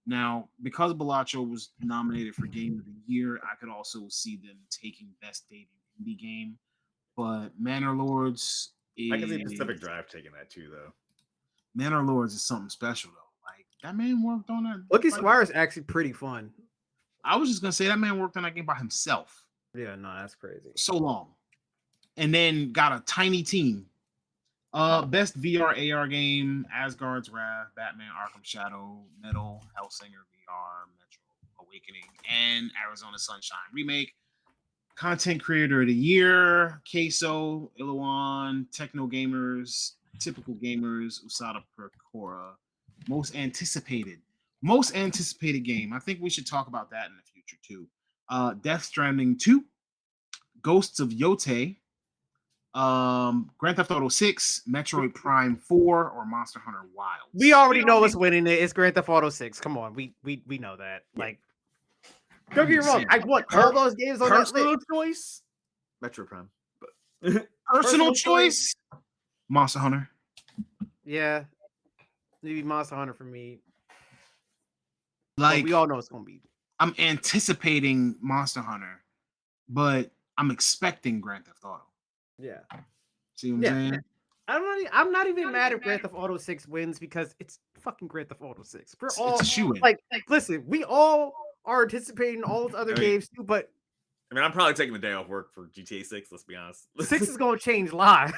Now, because Balatro was nominated for Game of the Year, I could also see them taking best debut indie game. But Manor Lords is... I can see Pacific Drive taking that too, though. Manor Lords is something special, though. Like, that man worked on that. Plucky Squire is actually pretty fun. I was just going to say that man worked on that game by himself. Yeah, no, that's crazy. So long. And then got a tiny team. Best VR AR game: Asgard's Wrath, Batman Arkham Shadow, Metal, Hellsinger VR, Metro Awakening, and Arizona Sunshine Remake. Content Creator of the Year: Queso, Illawan, Techno Gamers, Typical Gamers, Usada Percora. Most anticipated game. I think we should talk about that in the future too. Death Stranding 2, Ghosts of Yote, Grand Theft Auto 6, Metroid Prime 4, or Monster Hunter Wilds. We already know what's winning it. It's Grand Theft Auto 6. Come on, we know that. Yeah. Like, don't get me wrong. I want all those games on that list. Choice, Metroid Prime. But personal choice, Monster Hunter. Yeah, maybe Monster Hunter for me. Like, but we all know it's gonna be. I'm anticipating Monster Hunter, but I'm expecting Grand Theft Auto. Yeah. See what I'm saying? I'm not even mad if Grand Theft Auto 6 wins because it's fucking Grand Theft Auto 6. We're all it's a shoo-in. like, listen, we all are anticipating all those other games too, but I mean, I'm probably taking the day off work for GTA 6. Let's be honest. 6 is gonna change lives.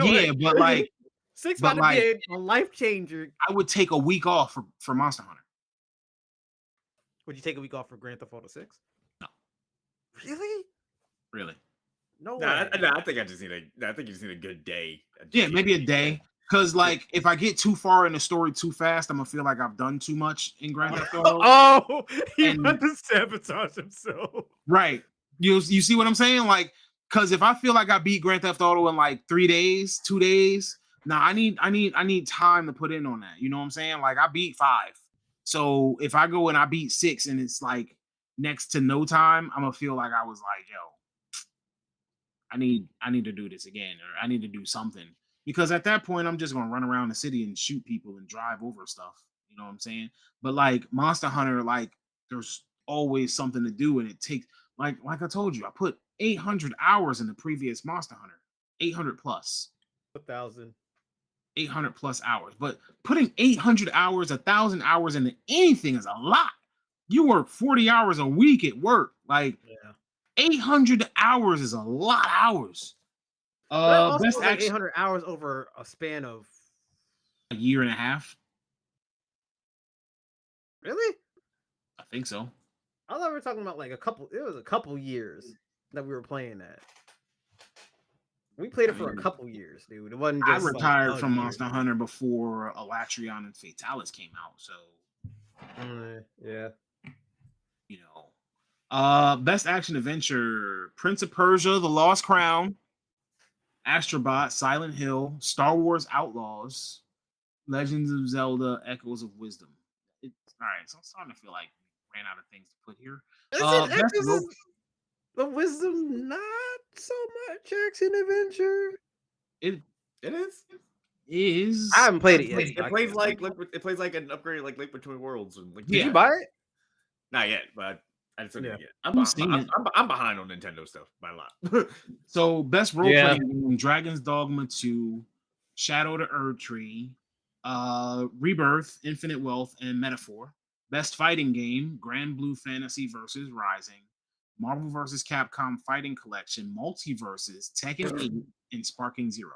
Yeah, but like 6 about to be a life changer. I would take a week off for Monster Hunter. Would you take a week off for Grand Theft Auto 6? No. Really? No. I think I just need a good day. Yeah, maybe a day. Because like if I get too far in the story too fast, I'm gonna feel like I've done too much in Grand Theft Auto. Oh, he went to sabotage himself. Right. You see what I'm saying? Like, because if I feel like I beat Grand Theft Auto in like 3 days, 2 days, I need time to put in on that. You know what I'm saying? Like I beat 5. So if I go and I beat 6 and it's like next to no time, I'm gonna feel like I was like, yo, I need to do this again, or I need to do something. Because at that point, I'm just gonna run around the city and shoot people and drive over stuff. You know what I'm saying? But like Monster Hunter, like there's always something to do, and it takes like I told you, I put 800 hours in the previous Monster Hunter, 800 plus, 1,000, 800 plus hours. But putting 800 hours, 1,000 hours into anything is a lot. You work 40 hours a week at work, like 800 hours is a lot of hours. Best like 800 hours over a span of a year and a half. Really? I think so. I thought we were talking about like a couple. It was a couple years that we were playing that. We played it for a couple years, dude. It wasn't I just retired like, from Monster Hunter before Alatrion and Fatalis came out, so yeah. you know. Best action adventure: Prince of Persia: The Lost Crown, Astrobot, Silent Hill, Star Wars Outlaws, Legends of Zelda: Echoes of Wisdom. All right, so I'm starting to feel like we ran out of things to put here. Best rope. The Wisdom, not so much action adventure. It is. Is I haven't played it yet. It plays like it plays like an upgrade like Link Between Worlds and like. Did you buy it? Not yet, but I just didn't Yeah. yet. I'm behind on Nintendo stuff by a lot. So best role playing game: Dragon's Dogma 2, Shadow the Erdtree, Rebirth, Infinite Wealth, and Metaphor. Best fighting game: Grand Blue Fantasy vs. Rising, Marvel vs. Capcom Fighting Collection, Multiverses, Tekken 8, and Sparking Zero.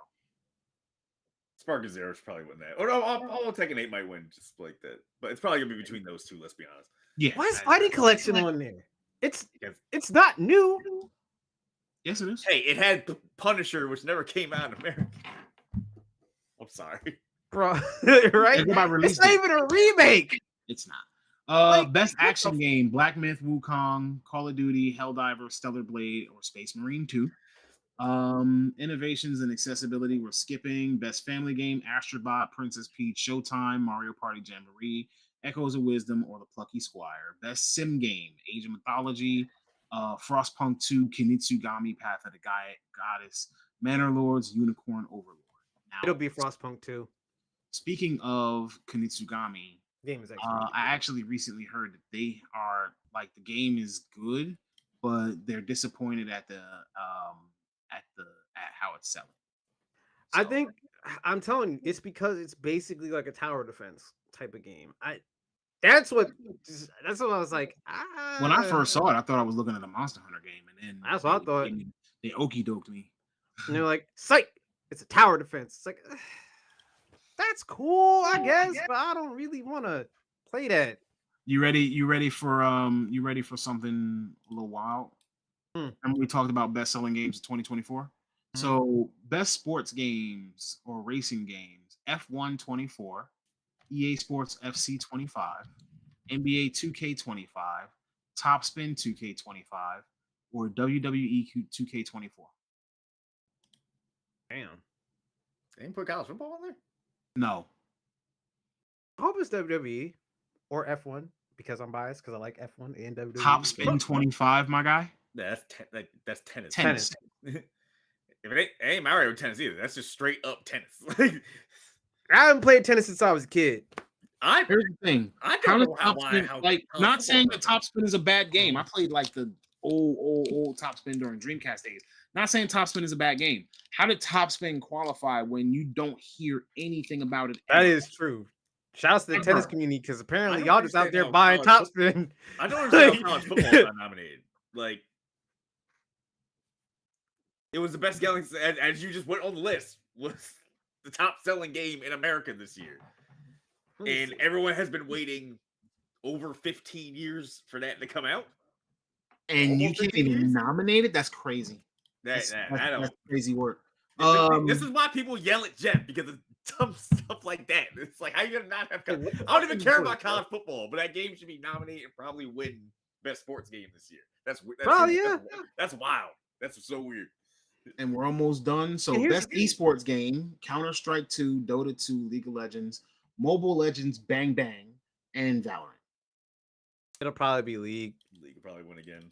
Sparking Zero should probably win that. Or no, I'll Tekken 8 might win just like that. But it's probably gonna be between those two. Let's be honest. Yeah. Why is Fighting Collection on there? It's not new. Yes, it is. Hey, it had Punisher, which never came out in America. I'm sorry, bro. Right? It's not even a remake. It's not. Best action game: Black Myth: Wukong, Call of Duty, Helldivers, Stellar Blade, or Space Marine 2. Innovations and accessibility were skipping. Best family game: Astrobot, Princess Peach, Showtime, Mario Party Jamboree, Echoes of Wisdom, or The Plucky Squire. Best sim game: Age of Mythology, Frostpunk 2, Kinitsugami, Path of the Goddess, Manor Lords, Unicorn Overlord. Now, it'll be Frostpunk 2. Speaking of Kinitsugami, game is I actually recently heard that they are like the game is good, but they're disappointed at how it's selling. So, I think I'm telling you, it's because it's basically like a tower defense type of game. That's what I was like. When I first saw it, I thought I was looking at a Monster Hunter game, and then that's what I thought. They okey doked me. And they're like, "Psych! It's a tower defense." It's like, that's cool, I guess, but I don't really want to play that. You ready for something a little wild? Remember we talked about best-selling games of 2024? So best sports games or racing games: F1 24, EA Sports FC 25, NBA 2K25, Top Spin 2K25, or WWE 2K24. Damn. They didn't put college football on there? No. I hope it's WWE or F1 because I'm biased because I like F1 and WWE. Top Spin 25, my guy. Yeah, that's tennis. Tennis. If it ain't Mario tennis either, that's just straight up tennis. I haven't played tennis since I was a kid. Here's the thing. I don't know not saying that Top Spin is a bad game. I played like the old Top Spin during Dreamcast days. Not saying Top Spin is a bad game. How did Top Spin qualify when you don't hear anything about it? That is true. Shouts to the tennis community because apparently y'all just out there buying Top Spin. I don't understand how college football is not nominated. Like, it was the best game, as you just went on the list, was the top selling game in America this year. And everyone has been waiting over 15 years for that to come out. And you can't even nominate it? That's crazy. That's crazy work. This is why people yell at Jeff, because of dumb stuff like that. It's like, how you gonna not have I don't even care about college football, but that game should be nominated and probably win best sports game this year. That's wild. That's so weird. And we're almost done. So best esports game: Counter-Strike 2, Dota 2, League of Legends, Mobile Legends, Bang Bang, and Valorant. It'll probably be League. League will probably win again.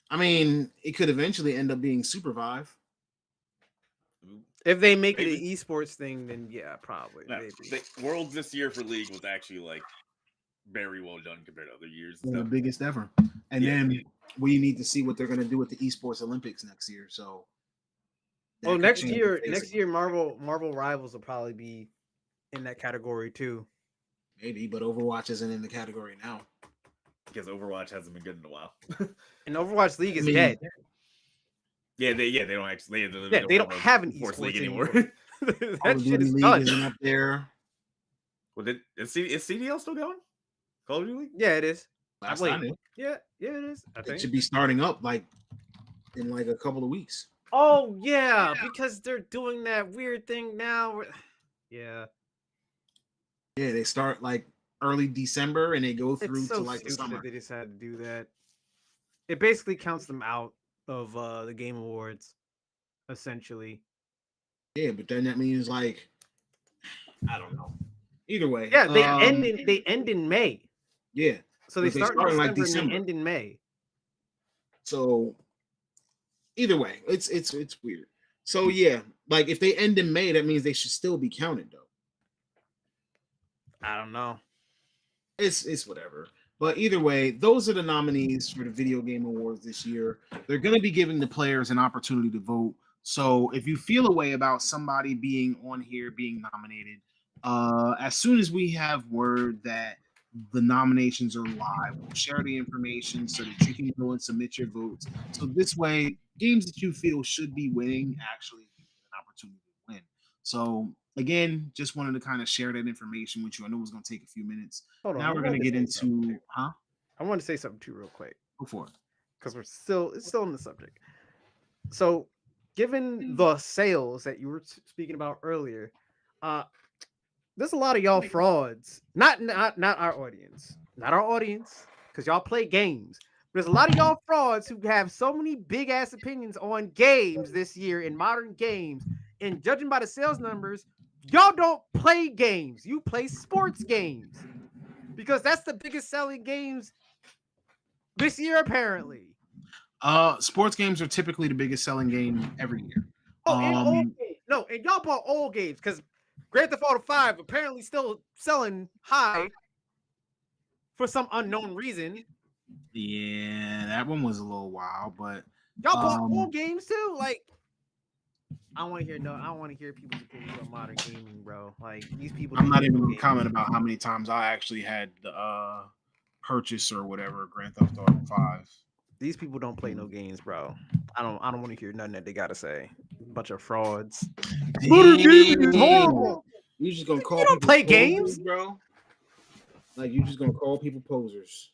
I mean, it could eventually end up being Supervive. If they make it an esports thing, then yeah, probably. No, the Worlds this year for League was actually like very well done compared to other years. The biggest ever. And then we need to see what they're going to do with the esports Olympics next year. So, next year, Marvel Rivals will probably be in that category too. Maybe, but Overwatch isn't in the category now because Overwatch hasn't been good in a while. And Overwatch League is dead. Yeah, they don't actually. They don't have an esports league anymore. That shit is done. Isn't up there. Well, is CDL still going? Call of Duty? Yeah, it is. Last Wait. I knew, Yeah, it is. I it think. should be starting up like in like a couple of weeks. Oh yeah, because they're doing that weird thing now. Yeah, Yeah, they start like early December and they go through it's to so like the stupid summer. that they decided to do that. It basically counts them out of the Game Awards, essentially. Yeah, but then that means like I don't know. Either way, Yeah, they end in May. yeah. So they But they start in start in, like, December and December. they end in May. So either way, it's weird. So yeah, like if they end in May, that means they should still be counted though. I don't know. It's whatever. But either way, those are the nominees for the Video Game Awards this year. They're going to be giving the players an opportunity to vote. So if you feel a way about somebody being on here, being nominated, as soon as we have word that the nominations are live, we'll share the information so that you can go and submit your votes. So this way, games that you feel should be winning actually get an opportunity to win. So again, just wanted to kind of share that information with you. I know it was going to take a few minutes. Hold on. Now we're going to get into, huh? I want to say something too real quick Go for it. because it's still in the subject. So, given the sales that you were speaking about earlier, there's a lot of y'all frauds. Not our audience, because y'all play games. There's a lot of y'all frauds who have so many big ass opinions on games this year in modern games. And judging by the sales numbers, y'all don't play games. You play sports games because that's the biggest selling games this year, apparently. Sports games are typically the biggest selling game every year. Oh, and old games. No, and y'all bought old games because Grand Theft Auto 5 apparently still selling high for some unknown reason. Yeah, that one was a little wild, but y'all bought old games too. Like, I don't want to hear people's opinions on modern gaming, bro. Like, these people. I'm not even going to comment about how many times I actually had the purchase or whatever Grand Theft Auto 5. These people don't play no games, bro. I don't want to hear nothing that they gotta say. Bunch of frauds. Modern gaming is horrible. You just gonna call? You don't play games, bro. Like you just gonna call people posers?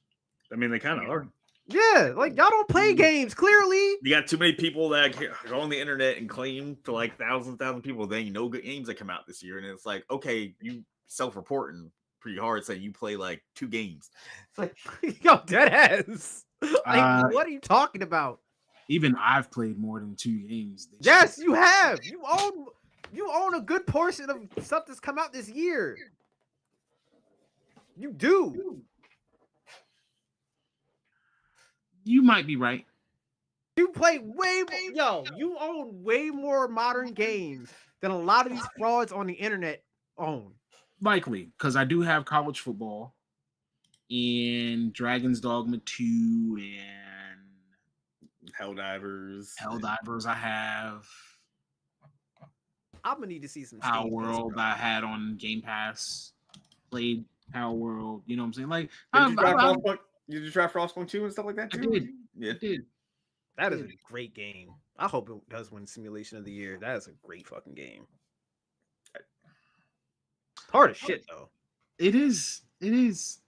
I mean, they kind of are. Yeah, like y'all don't play games. Clearly, you got too many people that go on the internet and claim to like thousands people they know good games that come out this year, and it's like, okay, you self-reporting pretty hard saying you play like 2 games. It's like, yo, dead ass. Like, what are you talking about? Even I've played more than 2 games. Yes, you have. You own a good portion of stuff that's come out this year. You do. You might be right. You play way more. Yo, you own way more modern games than a lot of these frauds on the internet own. Likely, because I do have college football and Dragon's Dogma 2 and Helldivers I have. I'm gonna need to see some Power World I had on Game Pass. Played Power World, you know what I'm saying? Like, did you try Frostpunk 2 and stuff like that too? I did. Yeah, I did. That is a great game. I hope it does win Simulation of the Year. That is a great fucking game. It's hard as shit though. It is. Because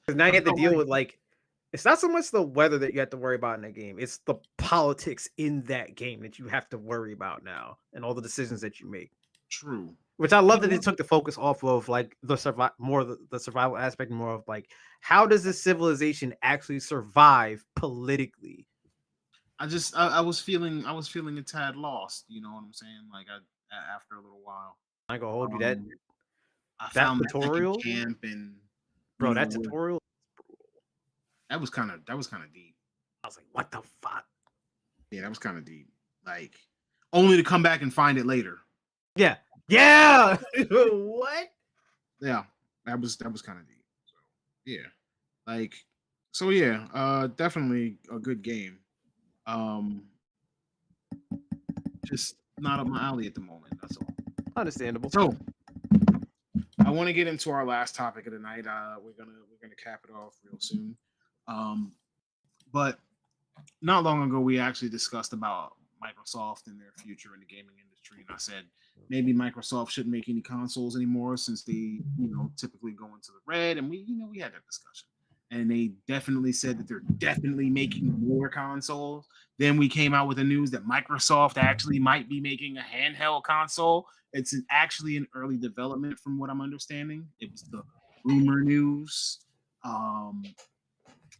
now you have to deal with like, it's not so much the weather that you have to worry about in that game. It's the politics in that game that you have to worry about now, and all the decisions that you make. True. Which I love that they took the focus off of like the survival aspect, more of like, how does this civilization actually survive politically? I was feeling a tad lost, you know what I'm saying? Like after a little while. I ain't gonna hold you that. I found tutorial camp and bro, that tutorial. That was kind of deep. I was like, what the fuck? Yeah, that was kind of deep. Like, only to come back and find it later. Yeah. What? Yeah, that was kind of deep. So yeah, like, so yeah, definitely a good game. Just not up my alley at the moment. That's all. Understandable. So I want to get into our last topic of the night. We're gonna cap it off real soon. But not long ago we actually discussed about Microsoft and their future in the gaming industry, and I said maybe Microsoft shouldn't make any consoles anymore since they, typically go into the red, and we had that discussion, and they definitely said that they're definitely making more consoles. Then we came out with the news that Microsoft actually might be making a handheld console. It's actually in early development, from what I'm understanding. It was the rumor news.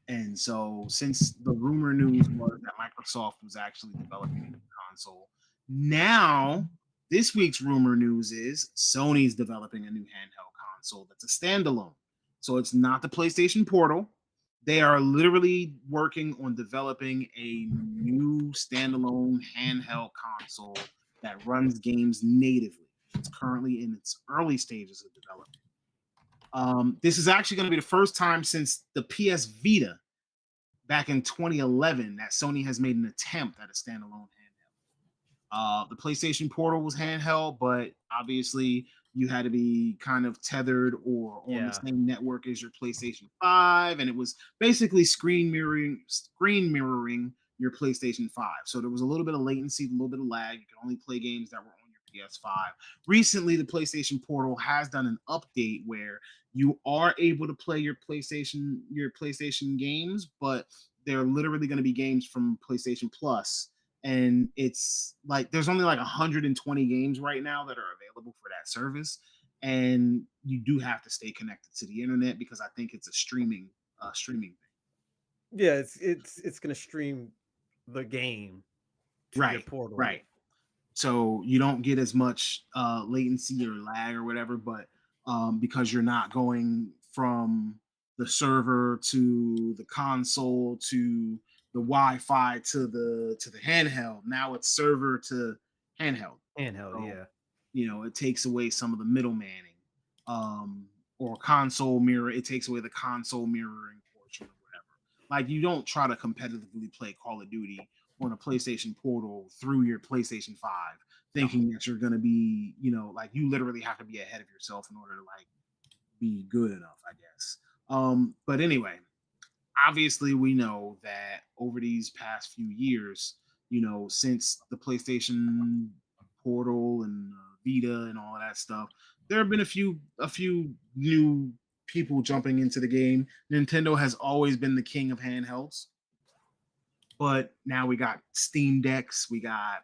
And so, since the rumor news was that Microsoft was actually developing a new console, now this week's rumor news is Sony's developing a new handheld console that's a standalone. So it's not the PlayStation Portal. They are literally working on developing a new standalone handheld console that runs games natively. It's currently in its early stages of development. This is actually going to be the first time since the PS Vita back in 2011 that Sony has made an attempt at a standalone handheld. The PlayStation Portal was handheld, but obviously you had to be kind of tethered or on the same network as your PlayStation 5, and it was basically screen mirroring your PlayStation 5. So there was a little bit of latency, a little bit of lag. You could only play games that were on your PS5. Recently, the PlayStation Portal has done an update where you are able to play your PlayStation games, but they're literally going to be games from PlayStation Plus. And it's like there's only like 120 games right now that are available for that service, and you do have to stay connected to the internet because I think it's a streaming thing. Yeah, it's gonna stream the game to your portal. Right. So you don't get as much latency or lag or whatever, but because you're not going from the server to the console to the Wi-Fi to the handheld. Now it's server to handheld. Handheld, so, it takes away some of the middlemaning. Or console mirror. It takes away the console mirroring portion or whatever. Like you don't try to competitively play Call of Duty on a PlayStation Portal through your PlayStation 5, thinking that you're gonna be, like you literally have to be ahead of yourself in order to like be good enough, I guess. But anyway, obviously we know that over these past few years, since the PlayStation Portal and Vita and all of that stuff, there have been a few new people jumping into the game. Nintendo has always been the king of handhelds, but now we got Steam Decks, we got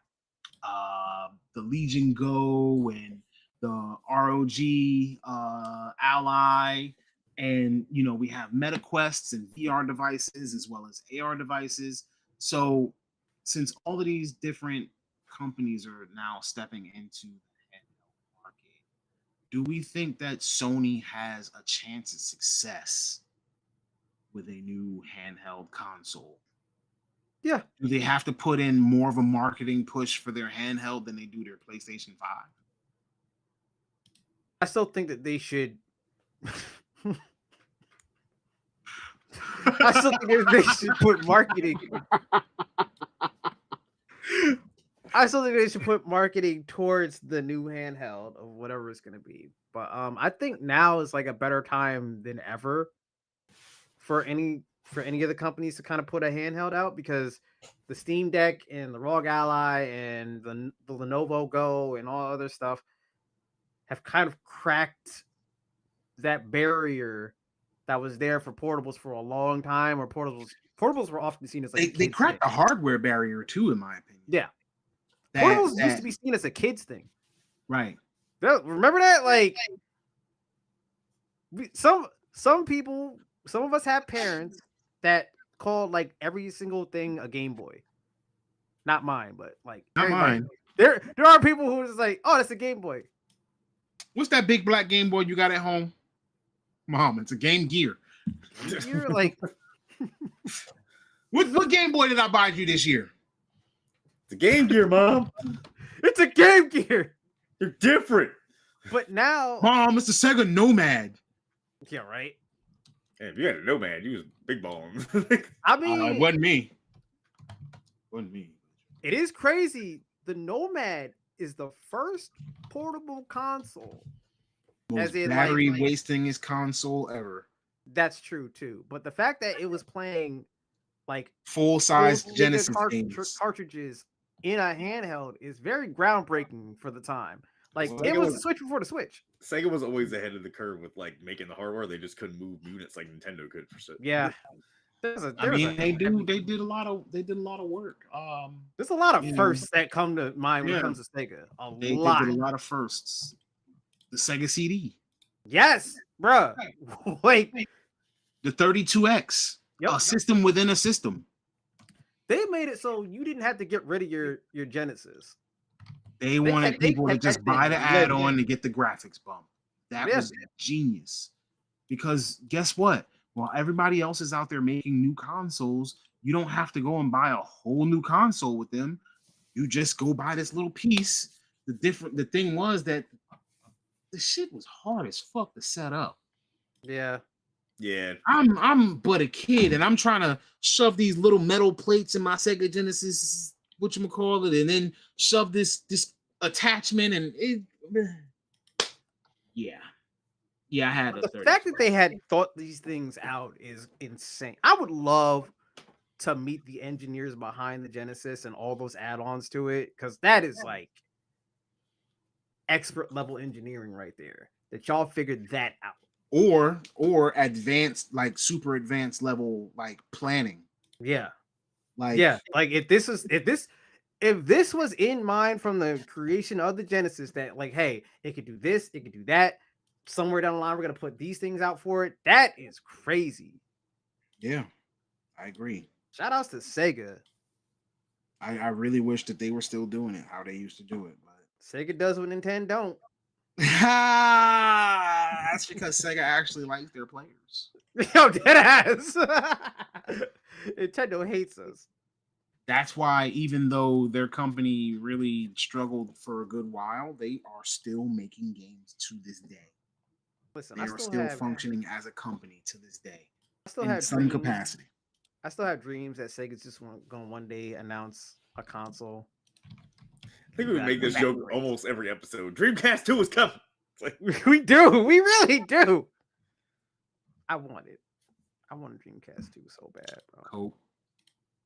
the Legion Go and the ROG Ally, and we have MetaQuests and VR devices as well as AR devices. So since all of these different companies are now stepping into the handheld market, do we think that Sony has a chance of success with a new handheld console? Yeah. Do they have to put in more of a marketing push for their handheld than they do their PlayStation 5? I still think that they should. I still think they should put marketing. I still think they should put marketing towards the new handheld of whatever it's going to be. But I think now is like a better time than ever for any of the companies to kind of put a handheld out, because the Steam Deck and the ROG Ally and the Lenovo Go and all other stuff have kind of cracked that barrier that was there for portables for a long time, or portables were often seen as like they cracked the hardware barrier too, in my opinion. Yeah. Portables used to be seen as a kid's thing. Right. Remember that? Like some people, some of us have parents that called like every single thing a Game Boy. Not mine, but like not mine. There are people who are just like, oh, that's a Game Boy. What's that big black Game Boy you got at home? Mom, it's a Game Gear. You're like, what Game Boy did I buy you this year? The Game Gear, Mom. It's a Game Gear. They're different. But now, Mom, it's the Sega Nomad. Yeah, right. Hey, if you had a Nomad, you was big balling. I mean, it wasn't me. Wasn't me. It is crazy. The Nomad is the first portable console. Most battery wastingest console ever. That's true too. But the fact that it was playing like full-size Genesis games, cartridges in a handheld is very groundbreaking for the time. Like Well, it it was was- the Switch before the Switch. Sega was always ahead of the curve with like making the hardware. They just couldn't move units like Nintendo could for shit. Yeah. I mean, they did a lot of work. There's a lot of you know, firsts that come to mind when yeah. it comes to Sega. They lot. did a lot of firsts. The Sega CD, Yes, bruh. Wait, the 32X, Yep. a system within a system. they made it so you didn't have to get rid of your Genesis. They wanted people to kept just that buy the thing living. add-on to get the graphics bump. That Yeah. was genius. Because guess what? While everybody else is out there making new consoles, you don't have to go and buy a whole new console with them. You just go buy this little piece. The thing was that the shit was hard as fuck to set up. Yeah. Yeah. I'm but a kid, and I'm trying to shove these little metal plates in my Sega Genesis, whatchamacallit, and then shove this attachment, and it. Yeah, I had The fact that they had thought these things out is insane. I would love to meet the engineers behind the Genesis and all those add-ons to it, because that is like expert level engineering right there. That y'all figured that out. or advanced, like super advanced level, like planning. Yeah. Like Like if this was in mind from the creation of the Genesis, that like, hey, it could do this, it could do that. Somewhere down the line, we're gonna put these things out for it. That is crazy. yeah, I agree. Shout outs to Sega. I really wish that they were still doing it how they used to do it, but Sega does what Nintendo don't. that's because Sega actually likes their players. Yo, dead ass. Nintendo hates us. That's why, even though their company really struggled for a good while, they are still making games to this day. Listen, They I are still still have functioning as a company to this day I still in have some dreams. capacity. I still have dreams that Sega's just gonna one day announce a console. I think we make this joke almost every episode. Dreamcast 2 is coming. It's like, We do. We really do. I want it. I want a Dreamcast 2 so bad, bro. Cope.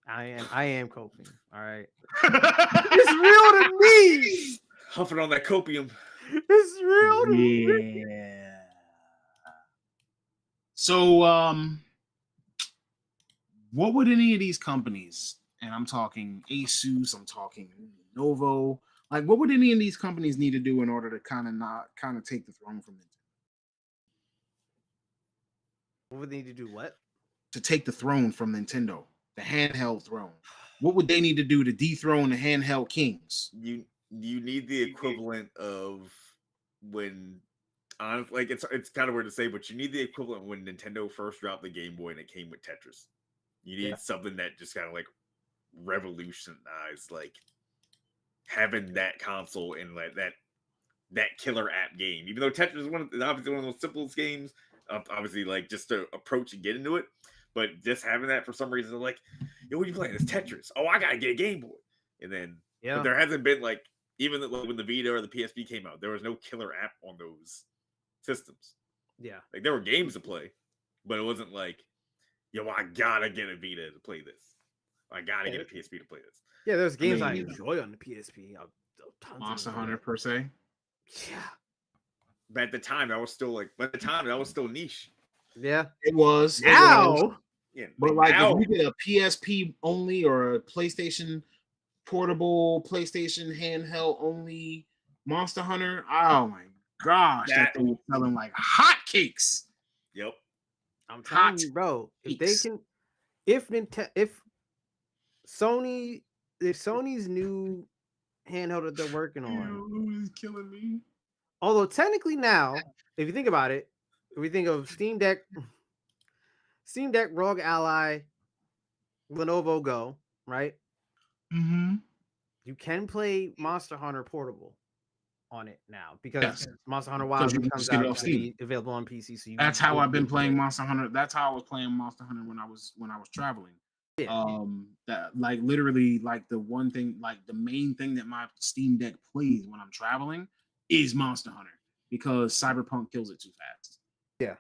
I am coping. All right. It's real to me. huffing on that copium. It's real to me. Yeah. So, what would any of these companies, and I'm talking Asus, I'm talking Lenovo, like what would any of these companies need to do in order to kind of take the throne from Nintendo? What would they need to do? What? To take the throne from Nintendo, the handheld throne. What would they need to do to dethrone the handheld kings? You need the equivalent of when like it's kind of weird to say, but you need the equivalent when Nintendo first dropped the Game Boy and it came with Tetris. You need something that just kind of like revolutionized like having that console and like that killer app game. Even though Tetris is obviously one of those simplest games, obviously like just to approach and get into it. But just having that for some reason, like, yo, what are you playing? It's Tetris. Oh, I gotta get a Game Boy. And then but there hasn't been like, even when the Vita or the PSP came out, there was no killer app on those systems. Yeah. Like there were games to play, but it wasn't like, yo, I gotta get a Vita to play this. I gotta get a PSP to play this. Yeah, there's games I enjoy on the PSP. Monster Hunter per se. Yeah. But at the time, that was still niche. Yeah. It was. Now. Yeah. But like now, if you get a PSP only or a PlayStation portable, PlayStation handheld only Monster Hunter, oh my gosh, that thing was selling like hotcakes. Yep. I'm telling you, bro, if they can, if Sony's new handheld that they're working on, He's killing me. although technically now, if you think about it, if we think of Steam Deck, ROG Ally, Lenovo Go, right? Mm-hmm. You can play Monster Hunter portable on it now because Monster Hunter Wild you can comes just get it out off to be Steam. available on PC. So That's how I've been playing Monster Hunter. That's how I was playing Monster Hunter when I was traveling. Yeah. That like literally like the one thing, like the main thing that my Steam Deck plays when I'm traveling is Monster Hunter because Cyberpunk kills it too fast. Yeah.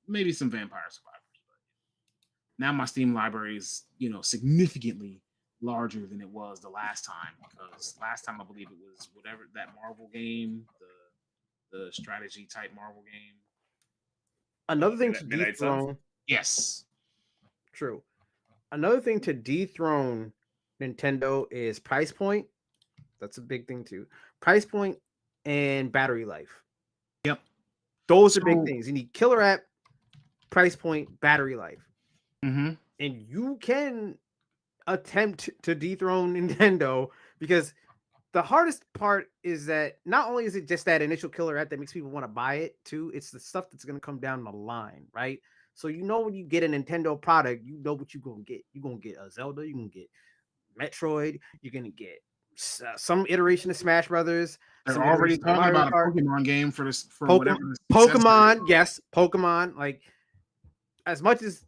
Maybe some Vampire Survivors, but now my Steam library is, significantly larger than it was the last time, because last time I believe it was whatever that Marvel game, the strategy type Marvel game. Another thing to Midnight Suns? dethrone. Yes. True. Another thing to dethrone Nintendo is price point. That's a big thing too. Price point and battery life. Yep. Those are big things. You need killer app, price point, battery life. Mm-hmm. And you can attempt to dethrone Nintendo, because the hardest part is that not only is it just that initial killer app that makes people want to buy it too, it's the stuff that's going to come down the line, right? So when you get a Nintendo product, you know what you're going to get. You're going to get a Zelda, you're going to get Metroid, you're going to get some iteration of Smash Brothers. They're already talking about a Pokemon game for this, for whatever. Pokemon, yes, Pokemon. Like, as much as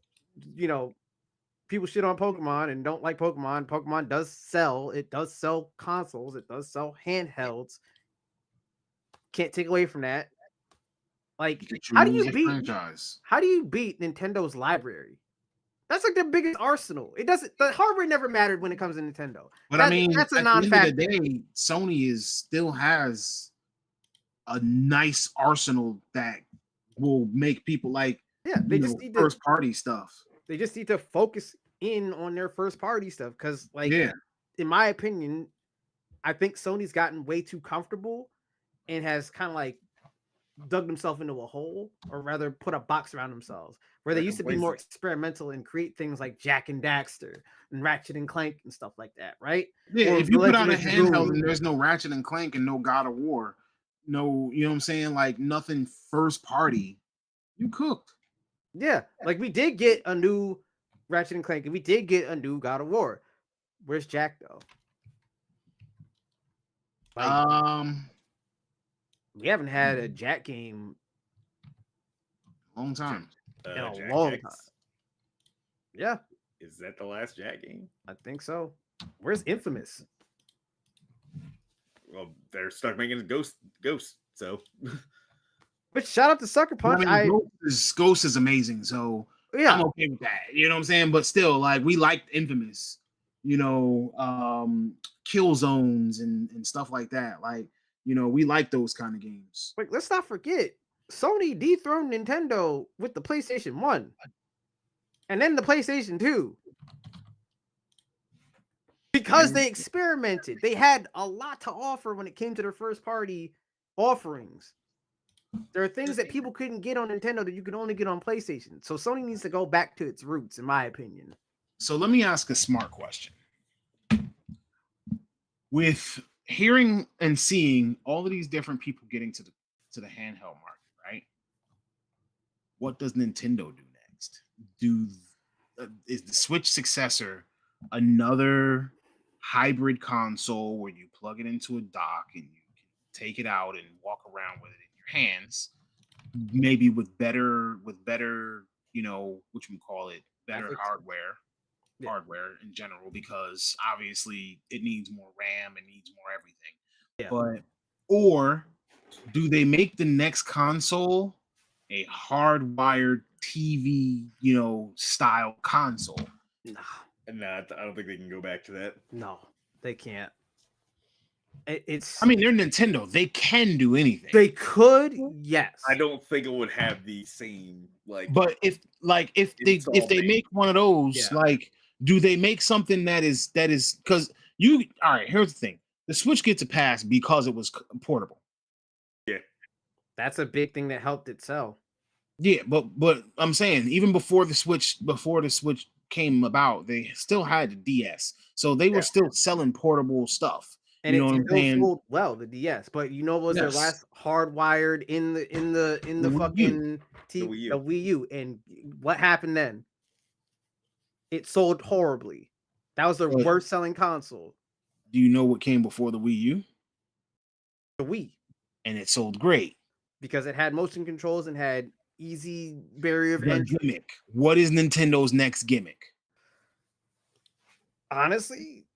people shit on Pokemon and don't like Pokemon, Pokemon does sell. It does sell consoles. It does sell handhelds. Can't take away from that. Like, how do you beat Nintendo's library? That's like their biggest arsenal. It doesn't. The hardware never mattered when it comes to Nintendo. But that's a non-factor. At the end of the day, Sony still has a nice arsenal that will make people like they just need first party stuff. They just need to focus in on their first party stuff, because in my opinion, I think Sony's gotten way too comfortable and has kind of like dug themselves into a hole, or rather put a box around themselves, where they used to be more experimental and create things like Jack and Daxter and Ratchet and Clank and stuff like that, right? Yeah, if you put out a handheld and there's no Ratchet and Clank and no God of War, no, you know what I'm saying, like nothing first party, you cooked. Yeah, like we did get a new Ratchet and Clank, and we did get a new God of War. Where's Jack though? We haven't had a Jack game long time. In a long time. Yeah. Is that the last Jack game? I think so. Where's Infamous? Well, they're stuck making Ghost. So, but shout out to Sucker Punch. Ghost is amazing. So I'm okay with that. You know what I'm saying? But still, like, we liked Infamous. Kill zones and stuff like that. Like, we like those kind of games. Wait, let's not forget, Sony dethroned Nintendo with the PlayStation 1 and then the PlayStation 2, because they experimented. They had a lot to offer when it came to their first party offerings. There are things that people couldn't get on Nintendo that you could only get on PlayStation. So Sony needs to go back to its roots, in my opinion. So let me ask a smart question. With hearing and seeing all of these different people getting to the handheld market, right? What does Nintendo do next? Is the Switch successor another hybrid console where you plug it into a dock and you can take it out and walk around with it in your hands, maybe with better, better hardware in general, because obviously it needs more RAM, it needs more everything. Or do they make the next console a hardwired TV, style console? No, I don't think they can go back to that. No, they can't. They're Nintendo. They can do anything. They could, yes. I don't think it would have the same But if they make one of those, do they make something that is because all right, here's the thing. The Switch gets a pass because it was portable. Yeah. That's a big thing that helped it sell. Yeah, but I'm saying, even before the Switch came about, they still had the DS. So they were still selling portable stuff. And it still sold well, the DS. But what was their last hardwired in the fucking the Wii U? And what happened then? It sold horribly. That was their worst selling console. Do you know what came before the Wii U? The Wii. And it sold great. Because it had motion controls and had easy barrier of entry. Gimmick. What is Nintendo's next gimmick? Honestly,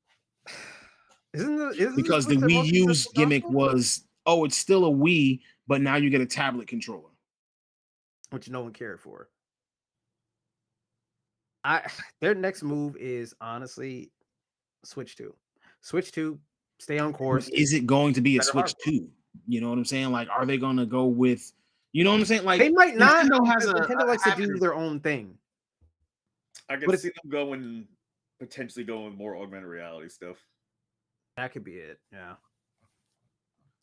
because the Wii U's gimmick was, it's still a Wii, but now you get a tablet controller, which no one cared for. Their next move is honestly Switch 2. Switch 2, stay on course. Is it going to be a Better Switch hardware. 2? You know what I'm saying? Like, are they gonna go with, you know what I'm saying? Like, They might not. Nintendo has Nintendo likes to do habit of- their own thing. I But can it's- see them potentially going with more augmented reality stuff. That could be it. Yeah,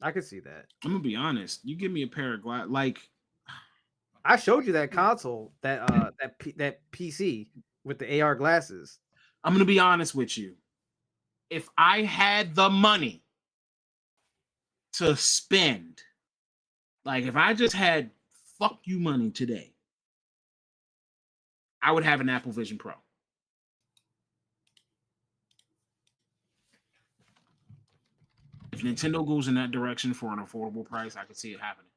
I could see that. I'm gonna be honest. You give me a pair of glass, like I showed you that console, that PC with the AR glasses. I'm gonna be honest with you. If I had the money to spend, like if I just had fuck you money today, I would have an Apple Vision Pro. If Nintendo goes in that direction for an affordable price, I could see it happening.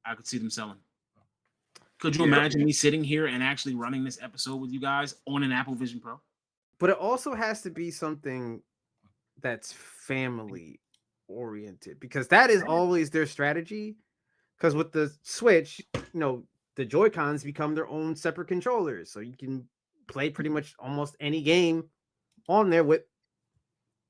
I could see them selling. Could you imagine me sitting here and actually running this episode with you guys on an Apple Vision Pro? But it also has to be something that's family oriented, because that is always their strategy. Because with the Switch, the Joy-Cons become their own separate controllers, so you can play pretty much almost any game on there with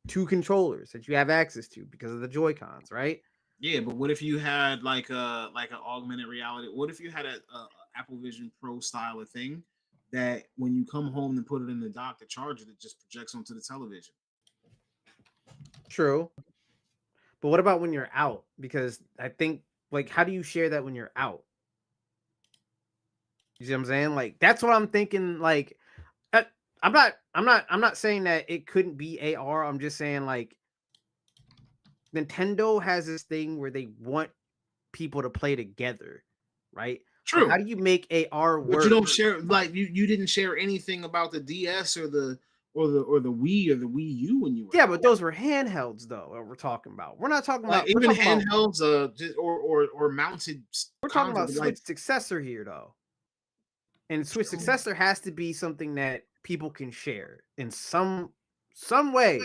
two controllers that you have access to because of the Joy-Cons, right? Yeah, but what if you had like an augmented reality? What if you had a Apple Vision Pro style of thing that when you come home and put it in the dock to charge it, it just projects onto the television? True. But what about when you're out? Because I think, like, how do you share that when you're out? You see what I'm saying? Like, that's what I'm thinking. Like, I'm not saying that it couldn't be AR. I'm just saying, like, Nintendo has this thing where they want people to play together, right? True. But how do you make AR work? But you don't share, like you didn't share anything about the DS or the Wii or the Wii U when you were. Yeah, but those were handhelds, though. That we're talking about. We're not talking about even we're talking handhelds, or mounted. We're talking about consoles, Switch like, successor here, though. And Switch successor has to be something that people can share in some way.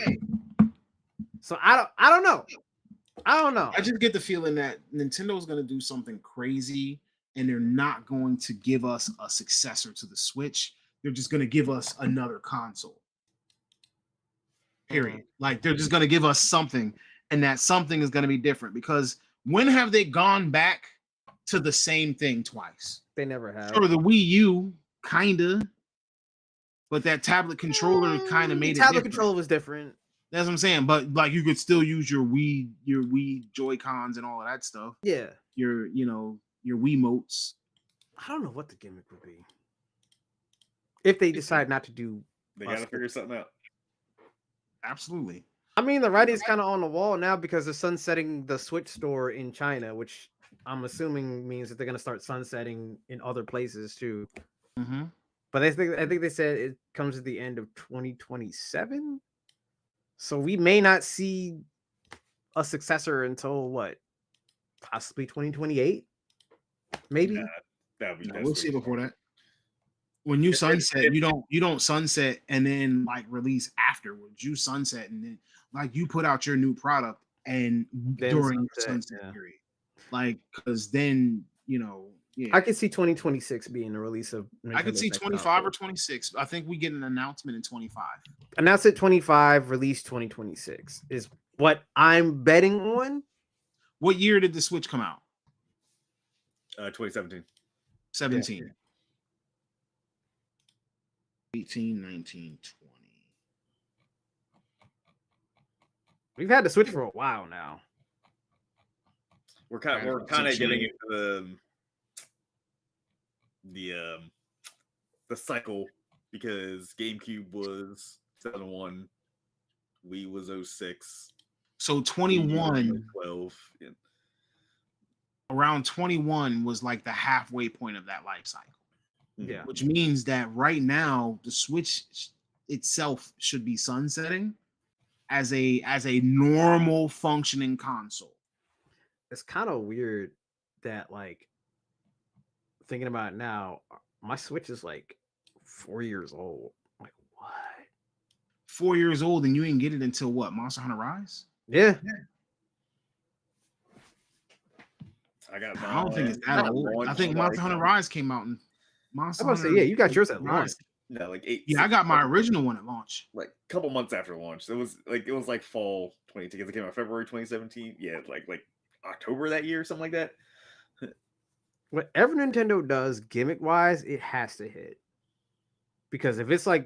So I don't know. I just get the feeling that Nintendo is going to do something crazy, and they're not going to give us a successor to the Switch. They're just going to give us another console. Period. Like, they're just going to give us something, and that something is going to be different. Because when have they gone back to the same thing twice? They never have. Sure, the Wii U, kinda, but that tablet controller kind of made it. Tablet different. controller was different. That's what I'm saying. But like, you could still use your Wii Joy-Cons and all of that stuff. Yeah. Your Wiimotes. I don't know what the gimmick would be if they decide not to do. They got to figure something out. Absolutely. I mean, the writing's kind of on the wall now because they're sunsetting the Switch store in China, which I'm assuming means that they're going to start sunsetting in other places too. Mm-hmm. But I think they said it comes at the end of 2027. So we may not see a successor until what? Possibly 2028? Maybe. That would be We'll see before that. When you sunset, you don't sunset and then like release afterwards. You sunset and then like you put out your new product and Then during the sunset, sunset yeah. period. Like, because then I could see 2026 being the release of. I could see Nintendo's next 25 console. or 26. I think we get an announcement in 25. Announce it 25, release 2026 is what I'm betting on. What year did the Switch come out? 2017. 17. 18, 19, 20. We've had the Switch for a while now. We're kind of getting into the cycle because GameCube was 7-1, Wii was 06. So 21, 12. Yeah. around 21 was like the halfway point of that life cycle. Yeah. Which means that right now the Switch itself should be sunsetting as a normal functioning console. It's kind of weird that, like, thinking about it now, my Switch is like 4 years old. Like, what? 4 years old and you didn't get it until what? Monster Hunter Rise? Yeah. I don't think it's that old. I think Monster Hunter Rise came out in I'm about to say, yeah, you got yours at launch. No, like 8. Yeah, I 6, got my 7, original one at launch. like a couple months after launch. It was like fall 2018 because it came out February 2017. Yeah, like October that year, something like that. Whatever Nintendo does gimmick wise, it has to hit. Because if it hits like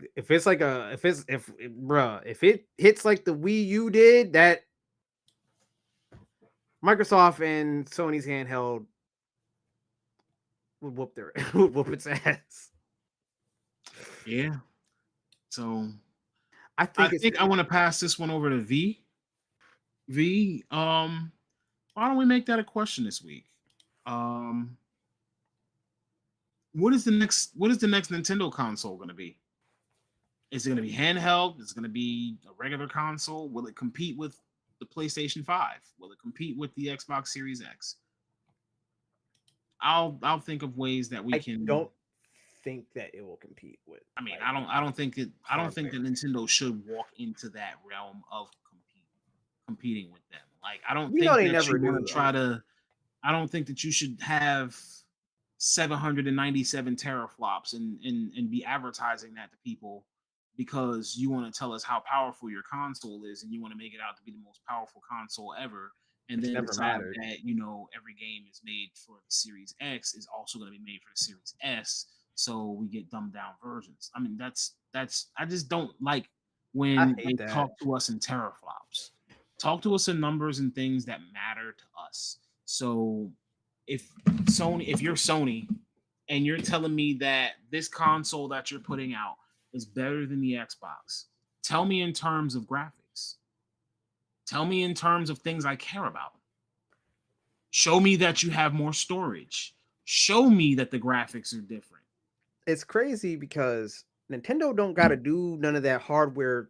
the Wii U did, that Microsoft and Sony's handheld would whoop its ass. Yeah. So I think I want to pass this one over to V. V, why don't we make that a question this week? What is the next Nintendo console going to be? Is it going to be handheld? Is it going to be a regular console? Will it compete with the PlayStation 5? Will it compete with the Xbox Series X? I'll think of ways that we can. Don't think that it will compete with. I mean, I don't think that Nintendo should walk into that realm of competing with them. Like, I don't think they that never you want do, to try to. I don't think that you should have 797 teraflops and be advertising that to people because you want to tell us how powerful your console is and you want to make it out to be the most powerful console ever. And then never decide mattered. that, every game is made for the Series X is also going to be made for the Series S. So we get dumbed down versions. I mean, that's I just don't like when they talk to us in teraflops. Talk to us in numbers and things that matter to us. So if you're Sony and you're telling me that this console that you're putting out is better than the Xbox, tell me in terms of graphics. Tell me in terms of things I care about. Show me that you have more storage. Show me that the graphics are different. It's crazy because Nintendo don't got to do none of that hardware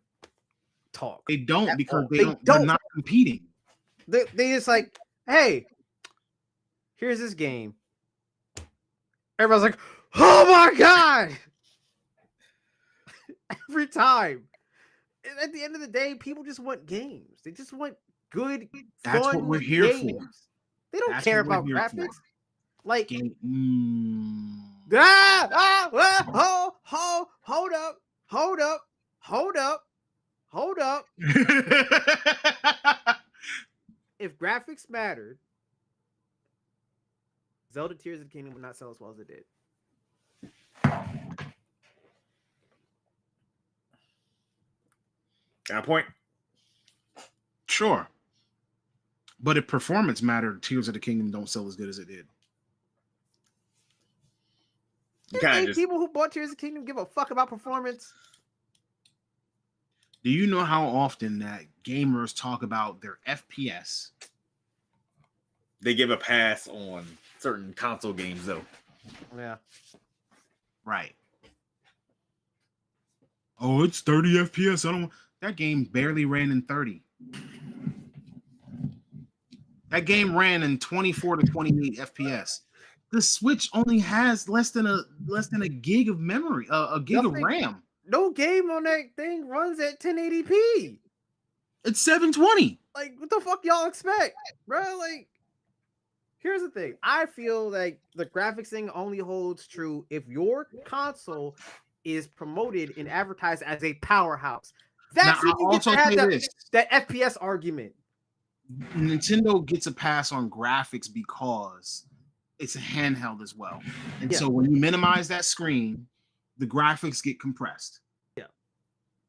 talk. They don't because they're not competing. They just like, hey, here's this game. Everybody's like, oh my god! Every time. And at the end of the day, people just want games. They just want good, That's fun what we're here games. for. They don't care about graphics. Like, hold up. If graphics mattered, Zelda Tears of the Kingdom would not sell as well as it did. Got a point. Sure. But if performance mattered, Tears of the Kingdom don't sell as good as it did. People who bought Tears of the Kingdom give a fuck about performance. Do you know how often that gamers talk about their FPS? They give a pass on certain console games, though. Yeah. Right. Oh, it's 30 FPS. That game barely ran in 30. That game ran in 24 to 28 FPS. The Switch only has less than a gig of memory, a gig of RAM. No game on that thing runs at 1080p. It's 720. Like, what the fuck y'all expect, bro? Like, here's the thing. I feel like the graphics thing only holds true if your console is promoted and advertised as a powerhouse. That's when you get to have that FPS argument. Nintendo gets a pass on graphics because it's a handheld as well. And so when you minimize that screen, the graphics get compressed. Yeah.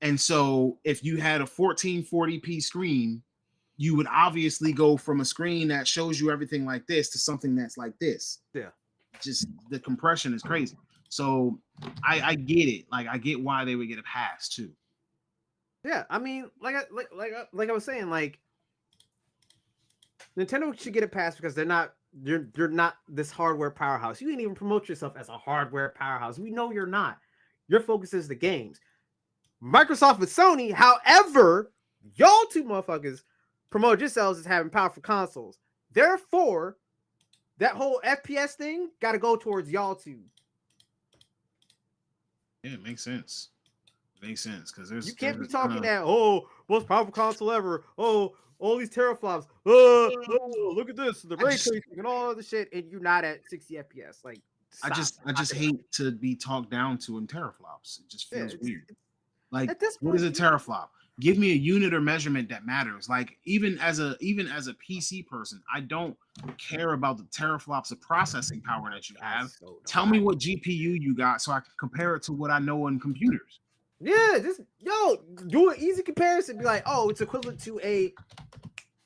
And so if you had a 1440p screen, you would obviously go from a screen that shows you everything like this to something that's like this. Yeah. Just the compression is crazy. So I get it. Like, I get why they would get a pass too. Yeah, I mean, like I was saying, like, Nintendo should get a pass because they're not this hardware powerhouse. You didn't even promote yourself as a hardware powerhouse. We know you're not. Your focus is the games. Microsoft and Sony, however, y'all two motherfuckers promote yourselves as having powerful consoles. Therefore, that whole FPS thing got to go towards y'all two. Yeah, it makes sense. Makes sense because you can't be talking that most powerful console ever. Oh, all these teraflops. Look at this, the ray tracing and all of the shit, and you're not at 60 FPS. Like, I just hate to be talked down to in teraflops. It just feels weird. Like, at this what is a point, teraflop? Give me a unit or measurement that matters. Like, even as a PC person, I don't care about the teraflops of processing power that you have. so Tell me what GPU you got so I can compare it to what I know in computers. Yeah, just do an easy comparison. Be like, oh, it's equivalent to a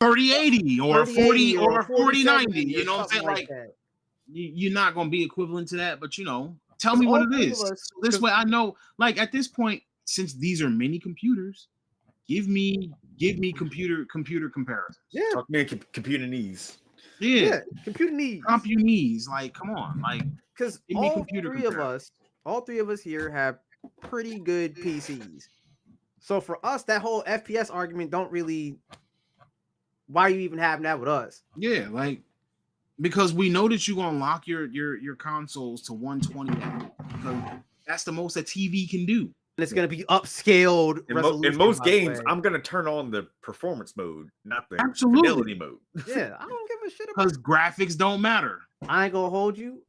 3080 or 3080 or 4090. 4070 You know what I'm saying? Like that. you're not going to be equivalent to that, but tell 'Cause me what all it three of is. us- So this 'cause- way I know, like at this point, since these are mini computers, give me computer comparisons. Yeah, Talk me computer knees. Yeah. computer needs. Compunees, like come on, like Because give me all computer three of comparisons. us here have pretty good PCs. So for us, that whole FPS argument don't really. Why are you even having that with us? Yeah, like because we know that you're gonna lock your consoles to 120 because that's the most a TV can do. And it's gonna be upscaled In resolution. most by the games, way. I'm gonna turn on the performance mode, not the Absolutely. fidelity mode. Yeah, I don't give a shit about. Because graphics don't matter. I ain't gonna hold you.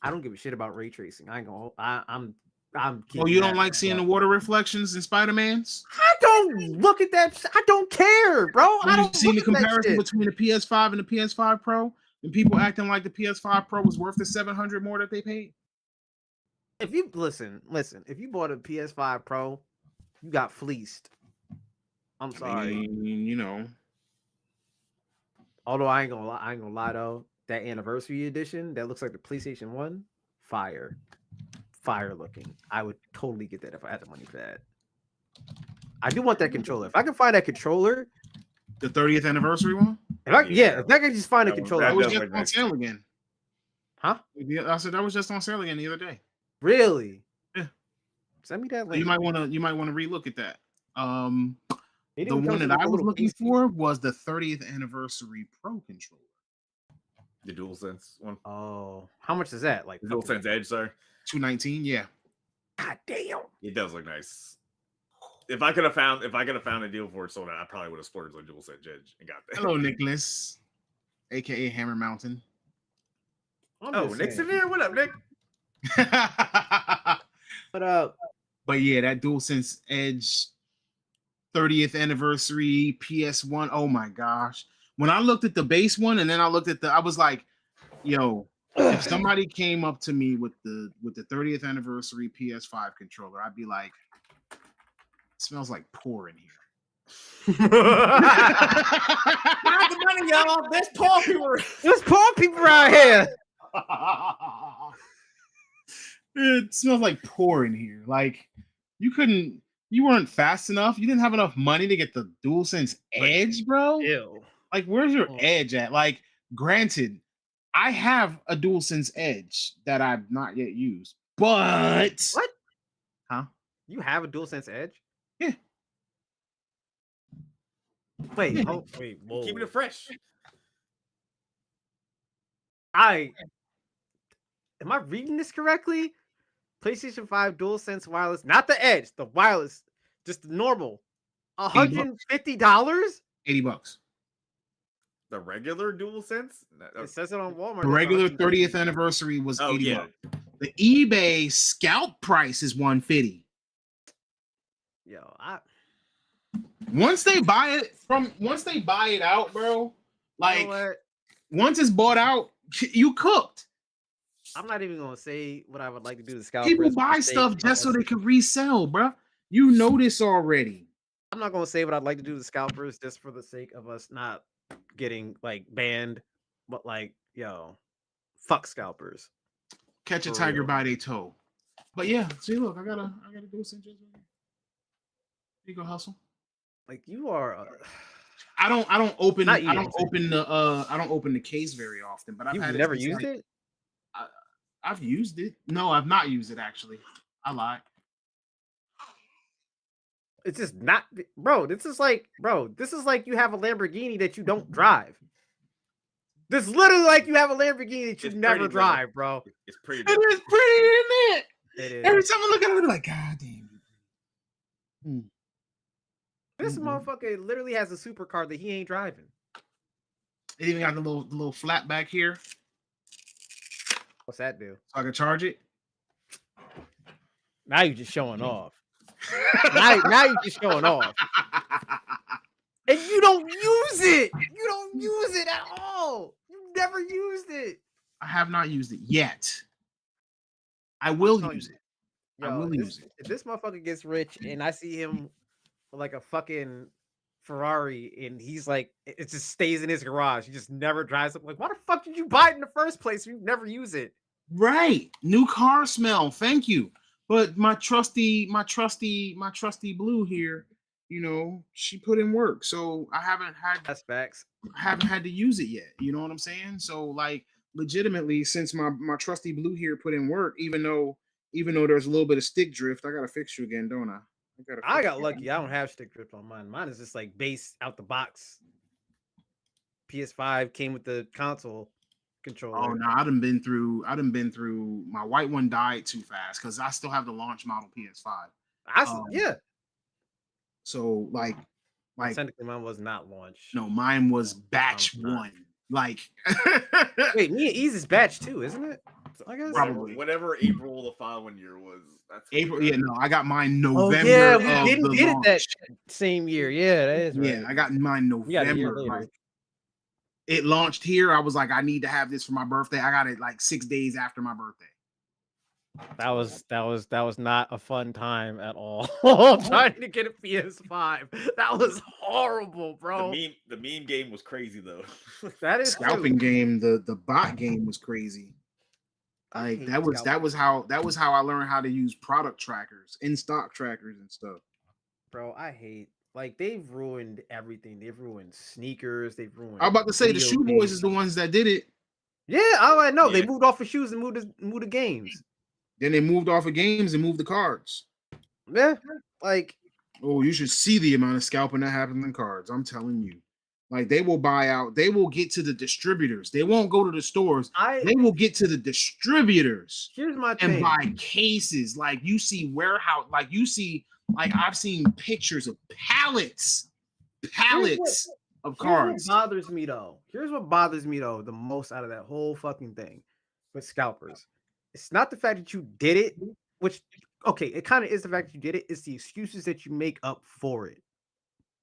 I don't give a shit about ray tracing. I ain't gonna. I'm. Oh, keeping you don't that like seeing the water reflections in Spider-Man's? I don't look at that. I don't care, bro. I Have you don't seen the look at that comparison shit. between the PS5 and the PS5 Pro? And people acting like the PS5 Pro was worth the $700 more that they paid? If you listen, if you bought a PS5 Pro, you got fleeced. I'm sorry. I mean, Although I ain't gonna lie though, that anniversary edition that looks like the PlayStation 1, fire looking. I would totally get that if I had the money for that. I do want that controller. If I can find that controller, the 30th anniversary one? if I can just find a That one- controller, That was does just look on nice. sale again. huh? I said that was just on sale again the other day. Really? Yeah. Send me that So link. you might want to relook at that. It The even one comes that with a I was little looking PC. for was the 30th anniversary Pro controller. The DualSense one. Oh, how much is that? Like The DualSense Edge, sorry. $219, yeah. God damn. It does look nice. If I could have found a deal for it sold out, I probably would have splurged on DualSense Edge and got that. Hello, Nicholas, aka Hammer Mountain. Oh, Nick's in there. What up, Nick? What up? But yeah, that DualSense Edge 30th anniversary PS1. Oh my gosh. When I looked at the base one and then I looked at I was like, yo, if somebody came up to me with the 30th anniversary PS5 controller, I'd be like, it smells like poor in here. Not the money, y'all. There's poor people. There's poor people around here. It smells like poor in here. Like you weren't fast enough. You didn't have enough money to get the DualSense Edge, bro. Ew. Like, where's your Oh. Edge at? Like, granted, I have a DualSense Edge that I've not yet used, but What? Huh? You have a DualSense Edge? Yeah. Wait, Yeah. wait, Keeping it fresh. Am I reading this correctly? PlayStation 5 DualSense wireless, not the Edge, the wireless, just the normal. $150? $80. The regular DualSense? It says it on Walmart. The it's regular 150. 30th anniversary was Oh, $80. yeah. The eBay scalp price is $150. Yo, Once they buy it out, bro, you know like what? once it's bought out, you cooked. I'm not even gonna say what I would like to do to scalp. People buy stuff just so they can resell, bro. You know this already. I'm not gonna say what I'd like to do to scalpers just for the sake of us not getting like banned, but like, yo, fuck scalpers. Catch a For tiger real. by their toe. But yeah, see, look, I gotta do some just here. You go hustle. Like you are. I don't open Not you, I I'm don't saying. open the case very often, but I've You've had never since, used like, it? I've used it. No, I've not used it actually. I lied. It's just not, bro. This is like you have a Lamborghini that you don't drive. This is literally like you have a Lamborghini that you It's never pretty, though. drive, bro. It's pretty. It dope. is pretty, isn't it? It is. Every time I look at it, I'm like, God damn. This Mhm. motherfucker literally has a supercar that he ain't driving. It even got the little flat back here. What's that do? So I can charge it. Now you're just showing off. now you're just showing off. And you don't use it. You don't use it at all. You never used it. I have not used it yet. I will use it. I will use it. If this motherfucker gets rich and I see him with like a fucking Ferrari and he's like, it just stays in his garage. He just never drives it. Like, why the fuck did you buy it in the first place if you never use it? Right. New car smell. Thank you. But my trusty blue here, you know, she put in work. So I haven't had to use it yet. You know what I'm saying? So like legitimately, since my trusty blue here put in work, even though there's a little bit of stick drift, I gotta fix you again, don't I? I got lucky. I don't have stick drift on mine. Mine is just like base out the box. PS5 came with the console controller. Oh no, I done been through. My white one died too fast because I still have the launch model PS5. Yeah. So like technically mine was not launched. No, mine was batch one. Like wait, me and Easy's batch too, isn't it? I guess probably whatever April the following year was. That's April. Yeah, no, I got mine November. Oh yeah, we didn't get it that same year. Yeah, that is right. Yeah, I got mine November. Like, it launched here. I was like, I need to have this for my birthday. I got it like 6 days after my birthday. That was not a fun time at all. Trying to get a PS5. That was horrible, bro. The meme game was crazy though. That is scalping game. The bot game was crazy. Like that was how I learned how to use product trackers, in stock trackers and stuff. Bro, I hate like they've ruined everything. They've ruined sneakers. They've ruined. I'm about to say the Shoe Boys is the ones that did it. Yeah, I know. Yeah. They moved off of shoes and moved to games. Then they moved off of games and moved the cards. Yeah, like oh, you should see the amount of scalping that happens in cards. I'm telling you. Like they will buy out, they will get to the distributors. They won't go to the stores. They will get to the distributors. Here's my and thing. buy cases. Like you see warehouse, like I've seen pictures of pallets of cards. Here's what bothers me though the most out of that whole fucking thing with scalpers. It's not the fact that you did it, which okay, it kind of is the fact that you did it. It's the excuses that you make up for it.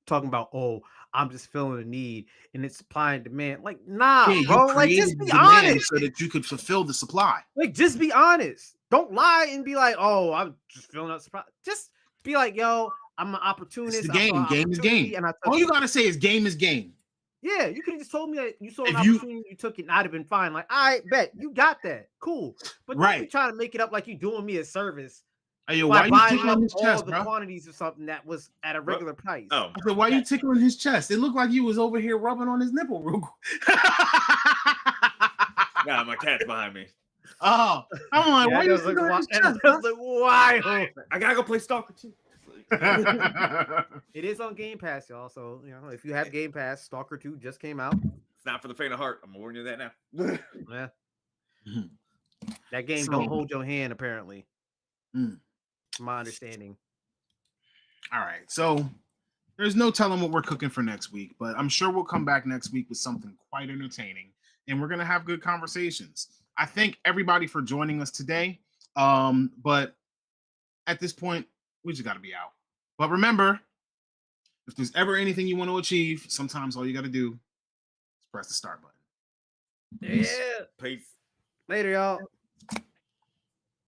Talking about, oh, I'm just feeling a need and it's supply and demand. Like, nah, yeah, bro. Like, just be honest. So that you could fulfill the supply. Like, just be honest. Don't lie and be like, oh, I'm just filling up supply. Just be like, yo, I'm an opportunist. It's the game. Game is game. And all you gotta say is game is game. Yeah, you could have just told me that you saw an opportunity, you took it, and I'd have been fine. Like, I bet you got that. Cool. But right. You trying to make it up like you doing me a service. Hey, yo, why you tickling his chest, bro? Quantities of something that was at a regular price. Oh, I said, why you tickling his chest? It looked like you was over here rubbing on his nipple real quick. Nah, my cat's behind me. Oh, I'm like, why you tickling his chest? I was like, why? I gotta go play Stalker 2. It is on Game Pass, y'all. So you know, if you have Game Pass, Stalker 2 just came out. It's not for the faint of heart. I'm gonna warn you that now. Yeah. That game don't hold your hand, apparently. My understanding. All right, so there's no telling what we're cooking for next week, but I'm sure we'll come back next week with something quite entertaining, and we're gonna have good conversations. I thank everybody for joining us today. But at this point, we just gotta be out. But remember, if there's ever anything you want to achieve, sometimes all you gotta do is press the start button. Yeah. Peace. Later, y'all.